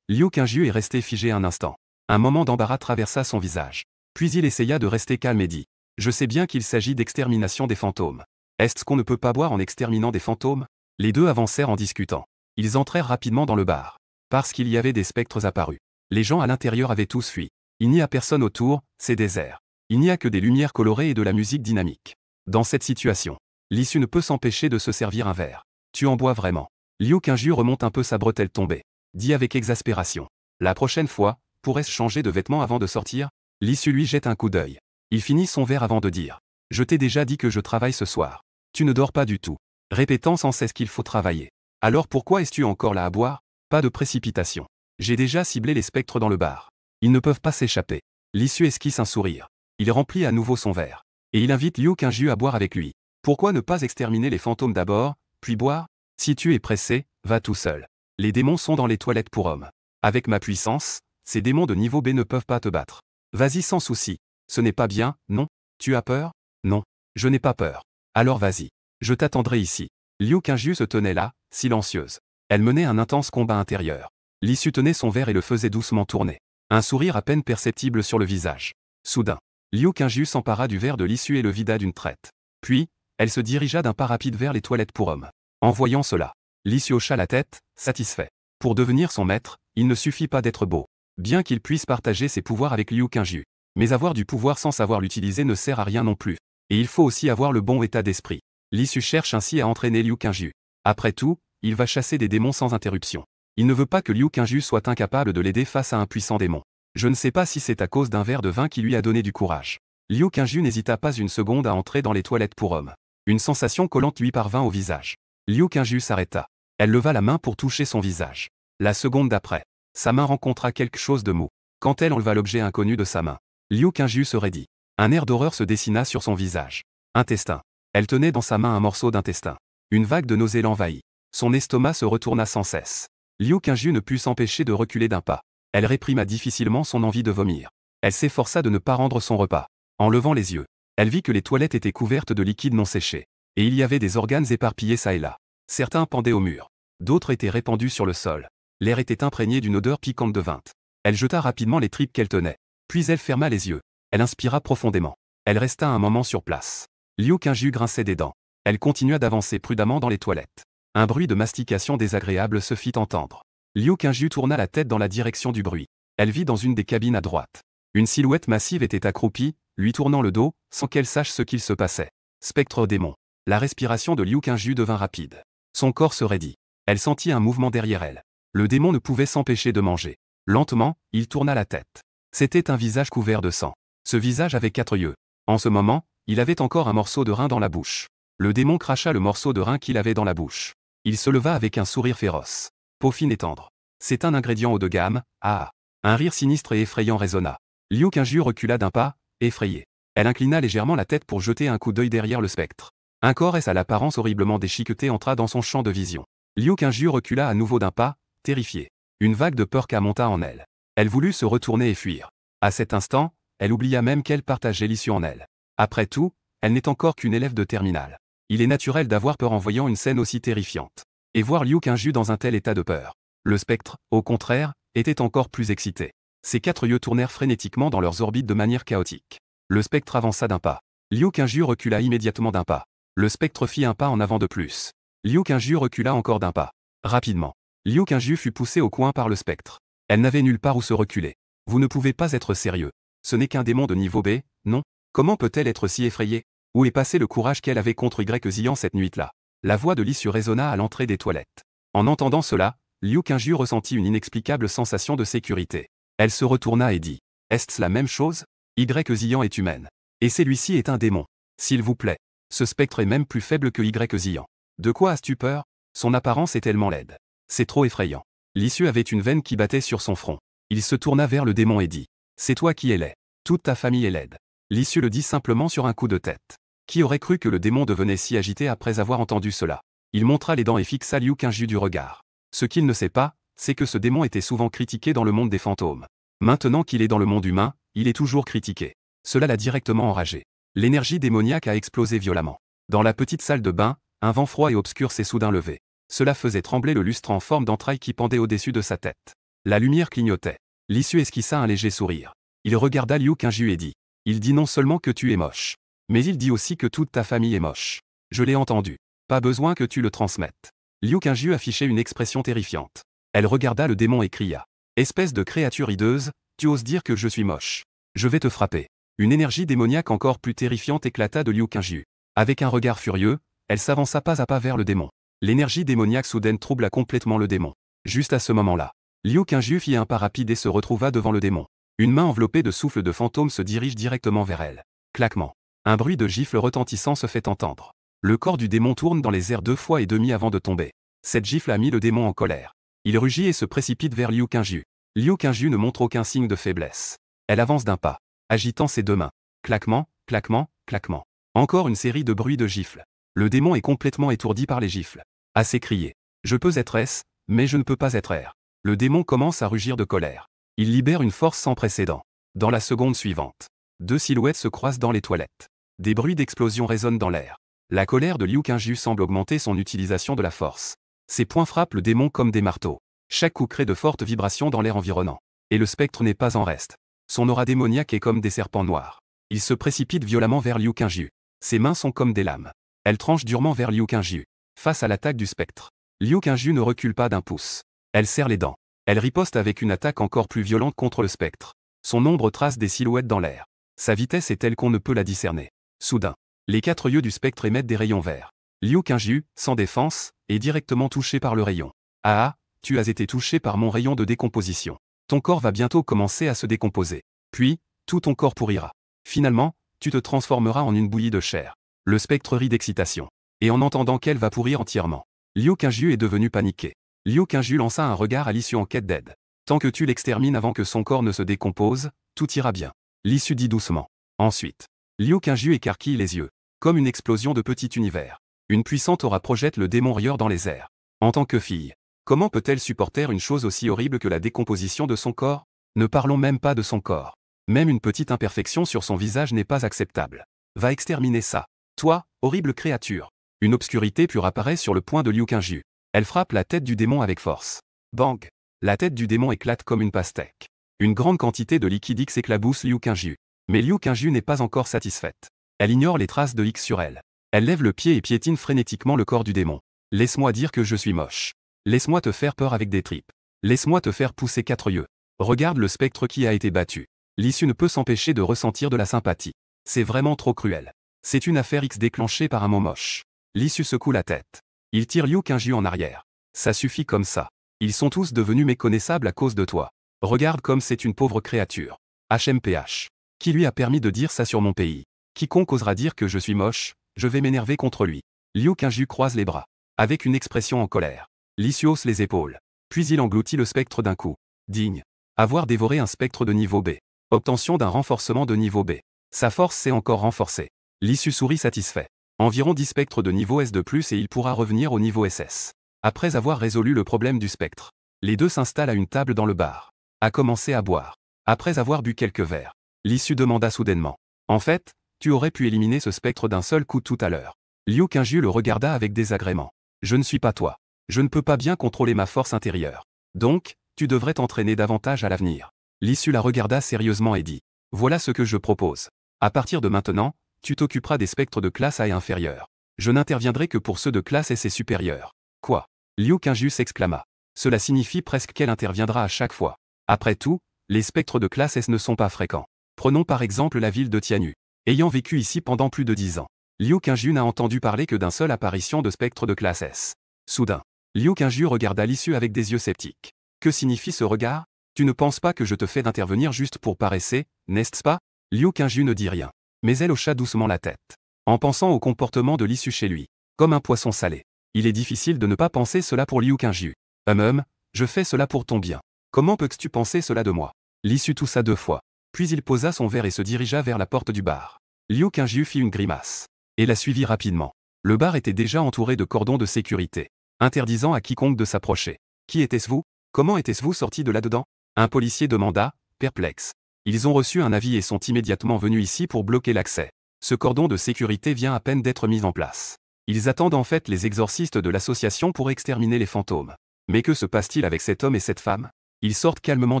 A: Liu Qingju est resté figé un instant. Un moment d'embarras traversa son visage. Puis il essaya de rester calme et dit. Je sais bien qu'il s'agit d'extermination des fantômes. Est-ce qu'on ne peut pas boire en exterminant des fantômes? Les deux avancèrent en discutant. Ils entrèrent rapidement dans le bar. Parce qu'il y avait des spectres apparus. Les gens à l'intérieur avaient tous fui. Il n'y a personne autour, c'est désert. Il n'y a que des lumières colorées et de la musique dynamique. Dans cette situation, Li Xiu ne peut s'empêcher de se servir un verre. Tu en bois vraiment? Liu Qingju remonte un peu sa bretelle tombée. Dit avec exaspération. La prochaine fois, pourrais-je changer de vêtements avant de sortir? Li Xiu lui jette un coup d'œil. Il finit son verre avant de dire. Je t'ai déjà dit que je travaille ce soir. Tu ne dors pas du tout. Répétant sans cesse qu'il faut travailler. Alors pourquoi es-tu encore là à boire? Pas de précipitation. J'ai déjà ciblé les spectres dans le bar. Ils ne peuvent pas s'échapper. Li Xiu esquisse un sourire. Il remplit à nouveau son verre. Et il invite Liu Qingju à boire avec lui. Pourquoi ne pas exterminer les fantômes d'abord, puis boire? Si tu es pressé, va tout seul. Les démons sont dans les toilettes pour hommes. Avec ma puissance, ces démons de niveau B ne peuvent pas te battre. Vas-y sans souci. Ce n'est pas bien, non? Tu as peur? Non. Je n'ai pas peur. Alors vas-y. Je t'attendrai ici. Liu Qingju se tenait là, silencieuse. Elle menait un intense combat intérieur. Li Xiu tenait son verre et le faisait doucement tourner. Un sourire à peine perceptible sur le visage. Soudain, Liu Qingju s'empara du verre de Li Xiu et le vida d'une traite. Puis, elle se dirigea d'un pas rapide vers les toilettes pour hommes. En voyant cela, Li Xiu hocha la tête, satisfait. Pour devenir son maître, il ne suffit pas d'être beau. Bien qu'il puisse partager ses pouvoirs avec Liu Qingju. Mais avoir du pouvoir sans savoir l'utiliser ne sert à rien non plus. Et il faut aussi avoir le bon état d'esprit. Li Xiu cherche ainsi à entraîner Liu Qingju. Après tout, il va chasser des démons sans interruption. Il ne veut pas que Liu Qingju soit incapable de l'aider face à un puissant démon. Je ne sais pas si c'est à cause d'un verre de vin qui lui a donné du courage. Liu Qingju n'hésita pas une seconde à entrer dans les toilettes pour hommes. Une sensation collante lui parvint au visage. Liu Qingju s'arrêta. Elle leva la main pour toucher son visage. La seconde d'après, sa main rencontra quelque chose de mou. Quand elle enleva l'objet inconnu de sa main, Liu Qingju se raidit. Un air d'horreur se dessina sur son visage. Intestin. Elle tenait dans sa main un morceau d'intestin. Une vague de nausée l'envahit. Son estomac se retourna sans cesse. Liu Qingju ne put s'empêcher de reculer d'un pas. Elle réprima difficilement son envie de vomir. Elle s'efforça de ne pas rendre son repas. En levant les yeux, elle vit que les toilettes étaient couvertes de liquide non séché. Et il y avait des organes éparpillés çà et là. Certains pendaient au mur. D'autres étaient répandus sur le sol. L'air était imprégné d'une odeur piquante de vin. Elle jeta rapidement les tripes qu'elle tenait. Puis elle ferma les yeux. Elle inspira profondément. Elle resta un moment sur place. Liu Qingju grinçait des dents. Elle continua d'avancer prudemment dans les toilettes. Un bruit de mastication désagréable se fit entendre. Liu Qingju tourna la tête dans la direction du bruit. Elle vit dans une des cabines à droite. Une silhouette massive était accroupie, lui tournant le dos, sans qu'elle sache ce qu'il se passait. Spectre démon. La respiration de Liu Qingju devint rapide. Son corps se raidit. Elle sentit un mouvement derrière elle. Le démon ne pouvait s'empêcher de manger. Lentement, il tourna la tête. C'était un visage couvert de sang. Ce visage avait 4 yeux. En ce moment, il avait encore un morceau de rein dans la bouche. Le démon cracha le morceau de rein qu'il avait dans la bouche. Il se leva avec un sourire féroce. Peau fine et tendre. C'est un ingrédient haut de gamme, ah. Un rire sinistre et effrayant résonna. Liu Qingju recula d'un pas, effrayée. Elle inclina légèrement la tête pour jeter un coup d'œil derrière le spectre. Un corps à l'apparence horriblement déchiqueté entra dans son champ de vision. Liu Qingju recula à nouveau d'un pas, terrifiée. Une vague de peur monta en elle. Elle voulut se retourner et fuir. À cet instant, elle oublia même qu'elle partageait l'issue en elle. Après tout, elle n'est encore qu'une élève de terminale. Il est naturel d'avoir peur en voyant une scène aussi terrifiante. Et voir Liu Qingju dans un tel état de peur. Le spectre, au contraire, était encore plus excité. Ses 4 yeux tournèrent frénétiquement dans leurs orbites de manière chaotique. Le spectre avança d'un pas. Liu Qingju recula immédiatement d'un pas. Le spectre fit un pas en avant de plus. Liu Qingju recula encore d'un pas. Rapidement. Liu Qingju fut poussée au coin par le spectre. Elle n'avait nulle part où se reculer. Vous ne pouvez pas être sérieux. Ce n'est qu'un démon de niveau B, non? Comment peut-elle être si effrayée? Où est passé le courage qu'elle avait contre Y Ziyan cette nuit-là? La voix de l'issue résonna à l'entrée des toilettes. En entendant cela, Liu Qingju ressentit une inexplicable sensation de sécurité. Elle se retourna et dit. Est-ce la même chose? Y Ziyan est humaine. Et celui-ci est un démon. S'il vous plaît. Ce spectre est même plus faible que Y Ziyan. De quoi as-tu peur? Son apparence est tellement laide. C'est trop effrayant. L'issue avait une veine qui battait sur son front. Il se tourna vers le démon et dit. C'est toi qui es laid. Toute ta famille est laide. L'issue le dit simplement sur un coup de tête. Qui aurait cru que le démon devenait si agité après avoir entendu cela? Il montra les dents et fixa Liu Qingju du regard. Ce qu'il ne sait pas, c'est que ce démon était souvent critiqué dans le monde des fantômes. Maintenant qu'il est dans le monde humain, il est toujours critiqué. Cela l'a directement enragé. L'énergie démoniaque a explosé violemment. Dans la petite salle de bain, un vent froid et obscur s'est soudain levé. Cela faisait trembler le lustre en forme d'entraille qui pendait au-dessus de sa tête. La lumière clignotait. L'issue esquissa un léger sourire. Il regarda Liu Qingju et dit. Il dit non seulement que tu es moche. Mais il dit aussi que toute ta famille est moche. Je l'ai entendu. Pas besoin que tu le transmettes. Liu Qingju affichait une expression terrifiante. Elle regarda le démon et cria. Espèce de créature hideuse, tu oses dire que je suis moche. Je vais te frapper. Une énergie démoniaque encore plus terrifiante éclata de Liu Qingju. Avec un regard furieux, elle s'avança pas à pas vers le démon. L'énergie démoniaque soudaine troubla complètement le démon. Juste à ce moment-là, Liu Qingju fit un pas rapide et se retrouva devant le démon. Une main enveloppée de souffle de fantôme se dirige directement vers elle. Claquement. Un bruit de gifle retentissant se fait entendre. Le corps du démon tourne dans les airs 2 fois et demi avant de tomber. Cette gifle a mis le démon en colère. Il rugit et se précipite vers Liu Qingju. Liu Qingju ne montre aucun signe de faiblesse. Elle avance d'un pas, agitant ses 2 mains. Claquement, claquement, claquement. Encore une série de bruits de gifles. Le démon est complètement étourdi par les gifles. À s'écrier. Je peux être S, mais je ne peux pas être R. Le démon commence à rugir de colère. Il libère une force sans précédent. Dans la seconde suivante, 2 silhouettes se croisent dans les toilettes. Des bruits d'explosion résonnent dans l'air. La colère de Liu Qingju semble augmenter son utilisation de la force. Ses poings frappent le démon comme des marteaux. Chaque coup crée de fortes vibrations dans l'air environnant. Et le spectre n'est pas en reste. Son aura démoniaque est comme des serpents noirs. Il se précipite violemment vers Liu Qingju. Ses mains sont comme des lames. Elle tranche durement vers Liu Qingju. Face à l'attaque du spectre, Liu Qingju ne recule pas d'un pouce. Elle serre les dents. Elle riposte avec une attaque encore plus violente contre le spectre. Son ombre trace des silhouettes dans l'air. Sa vitesse est telle qu'on ne peut la discerner. Soudain, les 4 yeux du spectre émettent des rayons verts. Liu Qingju, sans défense, est directement touché par le rayon. Ah, tu as été touché par mon rayon de décomposition. Ton corps va bientôt commencer à se décomposer. Puis, tout ton corps pourrira. Finalement, tu te transformeras en une bouillie de chair. Le spectre rit d'excitation. Et en entendant qu'elle va pourrir entièrement, Liu Qingju est devenu paniqué. Liu Qingju lança un regard à l'issue en quête d'aide. Tant que tu l'extermines avant que son corps ne se décompose, tout ira bien. L'issue dit doucement. Ensuite, Liu Qingju écarquille les yeux. Comme une explosion de petit univers. Une puissante aura projette le démon rieur dans les airs. En tant que fille, comment peut-elle supporter une chose aussi horrible que la décomposition de son corps? Ne parlons même pas de son corps. Même une petite imperfection sur son visage n'est pas acceptable. Va exterminer ça. Toi, horrible créature. Une obscurité pure apparaît sur le poing de Liu Qingju. Elle frappe la tête du démon avec force. Bang! La tête du démon éclate comme une pastèque. Une grande quantité de liquide X éclabousse Liu Qingju. Mais Liu Qingju n'est pas encore satisfaite. Elle ignore les traces de X sur elle. Elle lève le pied et piétine frénétiquement le corps du démon. Laisse-moi dire que je suis moche. Laisse-moi te faire peur avec des tripes. Laisse-moi te faire pousser 4 yeux. Regarde le spectre qui a été battu. L'issue ne peut s'empêcher de ressentir de la sympathie. C'est vraiment trop cruel. C'est une affaire X déclenchée par un mot moche. L'issue secoue la tête. Il tire Liu Qingju en arrière. Ça suffit comme ça. Ils sont tous devenus méconnaissables à cause de toi. Regarde comme c'est une pauvre créature. HMPH. Qui lui a permis de dire ça sur mon pays? Quiconque osera dire que je suis moche, je vais m'énerver contre lui. Liu Qingju croise les bras. Avec une expression en colère. L'issue hausse les épaules. Puis il engloutit le spectre d'un coup. Digne. Avoir dévoré un spectre de niveau B. Obtention d'un renforcement de niveau B. Sa force s'est encore renforcée. L'issue sourit satisfait. Environ 10 spectres de niveau S de plus et il pourra revenir au niveau SS. Après avoir résolu le problème du spectre, les deux s'installent à une table dans le bar. A commencé à boire. Après avoir bu quelques verres, l'issue demanda soudainement. En fait, tu aurais pu éliminer ce spectre d'un seul coup tout à l'heure. Liu Qingju le regarda avec désagrément. Je ne suis pas toi. Je ne peux pas bien contrôler ma force intérieure. Donc, tu devrais t'entraîner davantage à l'avenir. L'issue la regarda sérieusement et dit. Voilà ce que je propose. À partir de maintenant, tu t'occuperas des spectres de classe A et inférieure. Je n'interviendrai que pour ceux de classe S et supérieure. Quoi? Liu Qingju s'exclama. Cela signifie presque qu'elle interviendra à chaque fois. Après tout, les spectres de classe S ne sont pas fréquents. Prenons par exemple la ville de Tianyu. Ayant vécu ici pendant plus de 10 ans, Liu Qingju n'a entendu parler que d'un seul apparition de spectre de classe S. Soudain, Liu Qingju regarda l'issue avec des yeux sceptiques. Que signifie ce regard? Tu ne penses pas que je te fais d'intervenir juste pour paresser, n'est-ce pas? Liu Qingju ne dit rien. Mais elle hocha doucement la tête. En pensant au comportement de l'issue chez lui. Comme un poisson salé. Il est difficile de ne pas penser cela pour Liu Qingju. Je fais cela pour ton bien. Comment peux-tu penser cela de moi? L'issue toussa 2 fois. Puis il posa son verre et se dirigea vers la porte du bar. Liu Qingju fit une grimace. Et la suivit rapidement. Le bar était déjà entouré de cordons de sécurité, interdisant à quiconque de s'approcher. Qui était-ce vous? Comment était-ce vous sorti de là-dedans? Un policier demanda, perplexe. Ils ont reçu un avis et sont immédiatement venus ici pour bloquer l'accès. Ce cordon de sécurité vient à peine d'être mis en place. Ils attendent en fait les exorcistes de l'association pour exterminer les fantômes. Mais que se passe-t-il avec cet homme et cette femme? Ils sortent calmement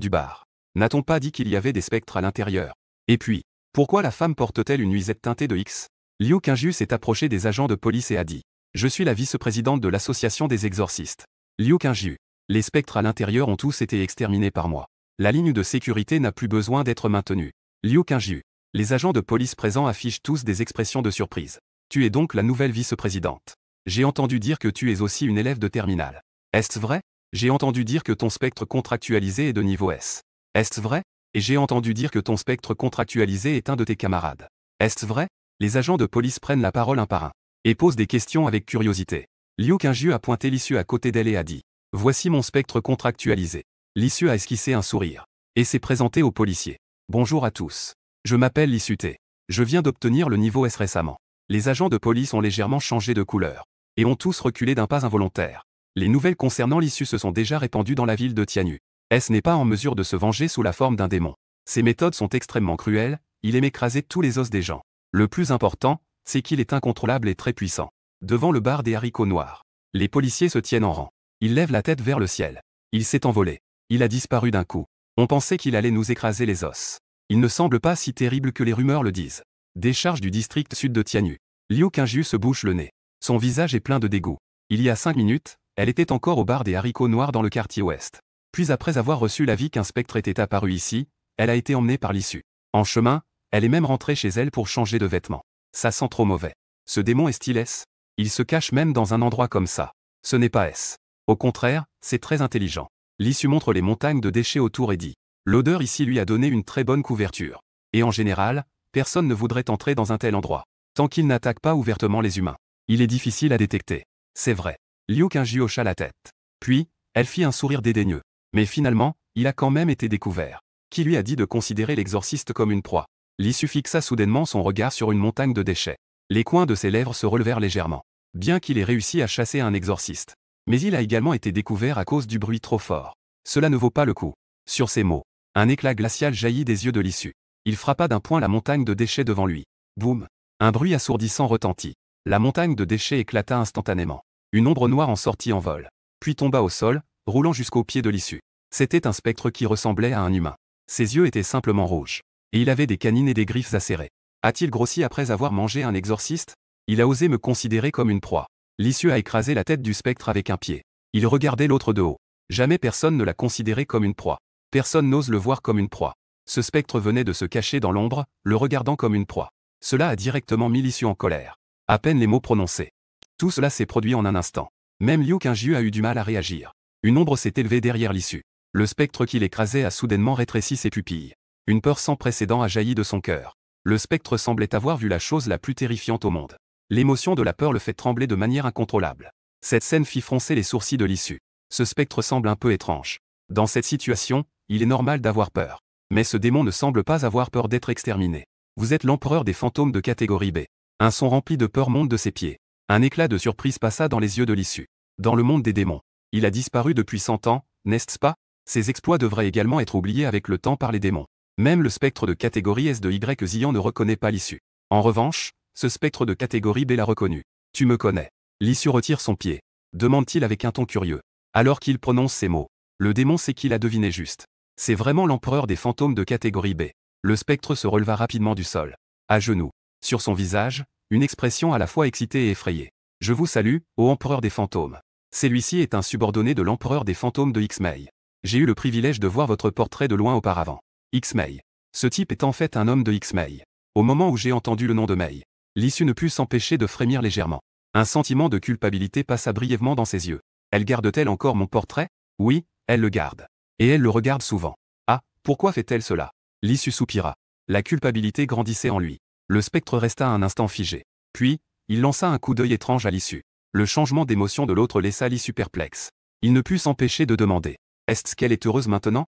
A: du bar. N'a-t-on pas dit qu'il y avait des spectres à l'intérieur? Et puis, pourquoi la femme porte-t-elle une nuisette teintée de X? Liu Qingju s'est approché des agents de police et a dit. Je suis la vice-présidente de l'association des exorcistes. Liu Qingju. Les spectres à l'intérieur ont tous été exterminés par moi. La ligne de sécurité n'a plus besoin d'être maintenue. Liu Qingju. Les agents de police présents affichent tous des expressions de surprise. Tu es donc la nouvelle vice-présidente. J'ai entendu dire que tu es aussi une élève de terminale. Est-ce vrai? J'ai entendu dire que ton spectre contractualisé est de niveau S. Est-ce vrai? Et j'ai entendu dire que ton spectre contractualisé est un de tes camarades. Est-ce vrai? Les agents de police prennent la parole un par un. Et posent des questions avec curiosité. Liu Qingju a pointé l'issue à côté d'elle et a dit. Voici mon spectre contractualisé. L'issue a esquissé un sourire. Et s'est présenté aux policiers. Bonjour à tous. Je m'appelle l'issue T. Je viens d'obtenir le niveau S récemment. Les agents de police ont légèrement changé de couleur. Et ont tous reculé d'un pas involontaire. Les nouvelles concernant l'issue se sont déjà répandues dans la ville de Tianyu. S n'est pas en mesure de se venger sous la forme d'un démon. Ses méthodes sont extrêmement cruelles, il aime écraser tous les os des gens. Le plus important, c'est qu'il est incontrôlable et très puissant. Devant le bar des haricots noirs. Les policiers se tiennent en rang. Il lève la tête vers le ciel. Il s'est envolé. Il a disparu d'un coup. On pensait qu'il allait nous écraser les os. Il ne semble pas si terrible que les rumeurs le disent. Décharge du district sud de Tianyu. Liu Qingju se bouche le nez. Son visage est plein de dégoût. Il y a 5 minutes, elle était encore au bar des haricots noirs dans le quartier ouest. Puis après avoir reçu l'avis qu'un spectre était apparu ici, elle a été emmenée par l'issue. En chemin, elle est même rentrée chez elle pour changer de vêtements. Ça sent trop mauvais. Ce démon est-il S? Il se cache même dans un endroit comme ça. Ce n'est pas S. Au contraire, c'est très intelligent. L'issue montre les montagnes de déchets autour et dit. L'odeur ici lui a donné une très bonne couverture. Et en général, personne ne voudrait entrer dans un tel endroit. Tant qu'il n'attaque pas ouvertement les humains. Il est difficile à détecter. C'est vrai. Liu Qingju hocha la tête. Puis, elle fit un sourire dédaigneux. Mais finalement, il a quand même été découvert. Qui lui a dit de considérer l'exorciste comme une proie? L'issue fixa soudainement son regard sur une montagne de déchets. Les coins de ses lèvres se relevèrent légèrement. Bien qu'il ait réussi à chasser un exorciste. Mais il a également été découvert à cause du bruit trop fort. Cela ne vaut pas le coup. Sur ces mots, un éclat glacial jaillit des yeux de l'issue. Il frappa d'un poing la montagne de déchets devant lui. Boum! Un bruit assourdissant retentit. La montagne de déchets éclata instantanément. Une ombre noire en sortit en vol. Puis tomba au sol, roulant jusqu'au pied de l'issue. C'était un spectre qui ressemblait à un humain. Ses yeux étaient simplement rouges. Et il avait des canines et des griffes acérées. A-t-il grossi après avoir mangé un exorciste? Il a osé me considérer comme une proie. Lissu a écrasé la tête du spectre avec un pied. Il regardait l'autre de haut. Jamais personne ne l'a considéré comme une proie. Personne n'ose le voir comme une proie. Ce spectre venait de se cacher dans l'ombre, le regardant comme une proie. Cela a directement mis Lissu en colère. À peine les mots prononcés. Tout cela s'est produit en un instant. Même Liu Qingyu a eu du mal à réagir. Une ombre s'est élevée derrière Lissu. Le spectre qui l'écrasait a soudainement rétréci ses pupilles. Une peur sans précédent a jailli de son cœur. Le spectre semblait avoir vu la chose la plus terrifiante au monde. L'émotion de la peur le fait trembler de manière incontrôlable. Cette scène fit froncer les sourcils de Lissu. Ce spectre semble un peu étrange. Dans cette situation, il est normal d'avoir peur. Mais ce démon ne semble pas avoir peur d'être exterminé. Vous êtes l'empereur des fantômes de catégorie B. Un son rempli de peur monte de ses pieds. Un éclat de surprise passa dans les yeux de Lissu. Dans le monde des démons, il a disparu depuis 100 ans, n'est-ce pas? Ses exploits devraient également être oubliés avec le temps par les démons. Même le spectre de catégorie S de Y Zian ne reconnaît pas Lissu. En revanche, ce spectre de catégorie B l'a reconnu. Tu me connais. Lissu retire son pied. Demande-t-il avec un ton curieux. Alors qu'il prononce ces mots, le démon sait qu'il a deviné juste. C'est vraiment l'empereur des fantômes de catégorie B. Le spectre se releva rapidement du sol. À genoux. Sur son visage, une expression à la fois excitée et effrayée. Je vous salue, ô empereur des fantômes. Celui-ci est un subordonné de l'empereur des fantômes de X-Mei. J'ai eu le privilège de voir votre portrait de loin auparavant. X-Mei. Ce type est en fait un homme de X-Mei. Au moment où j'ai entendu le nom de Mei, Lissu ne put s'empêcher de frémir légèrement. Un sentiment de culpabilité passa brièvement dans ses yeux. Elle garde-t-elle encore mon portrait? Oui, elle le garde. Et elle le regarde souvent. Ah, pourquoi fait-elle cela? Lissu soupira. La culpabilité grandissait en lui. Le spectre resta un instant figé. Puis, il lança un coup d'œil étrange à Lissu. Le changement d'émotion de l'autre laissa Lissu perplexe. Il ne put s'empêcher de demander. Est-ce qu'elle est heureuse maintenant?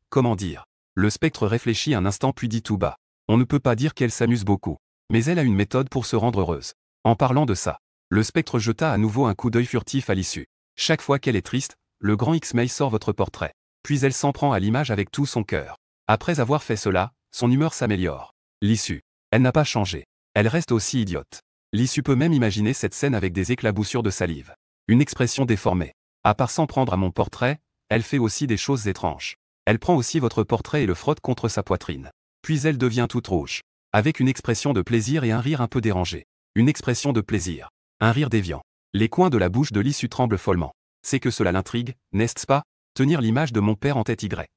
A: Comment dire? Le spectre réfléchit un instant puis dit tout bas. On ne peut pas dire qu'elle s'amuse beaucoup. Mais elle a une méthode pour se rendre heureuse. En parlant de ça, le spectre jeta à nouveau un coup d'œil furtif à Lissu. Chaque fois qu'elle est triste, le grand X-Mei sort votre portrait. Puis elle s'en prend à l'image avec tout son cœur. Après avoir fait cela, son humeur s'améliore. Lissu. Elle n'a pas changé. Elle reste aussi idiote. Lissu peut même imaginer cette scène avec des éclaboussures de salive. Une expression déformée. À part s'en prendre à mon portrait, elle fait aussi des choses étranges. Elle prend aussi votre portrait et le frotte contre sa poitrine. Puis elle devient toute rouge. Avec une expression de plaisir et un rire un peu dérangé. Une expression de plaisir. Un rire déviant. Les coins de la bouche de Lissu tremblent follement. C'est que cela l'intrigue, n'est-ce pas? Tenir l'image de mon père en tête Y.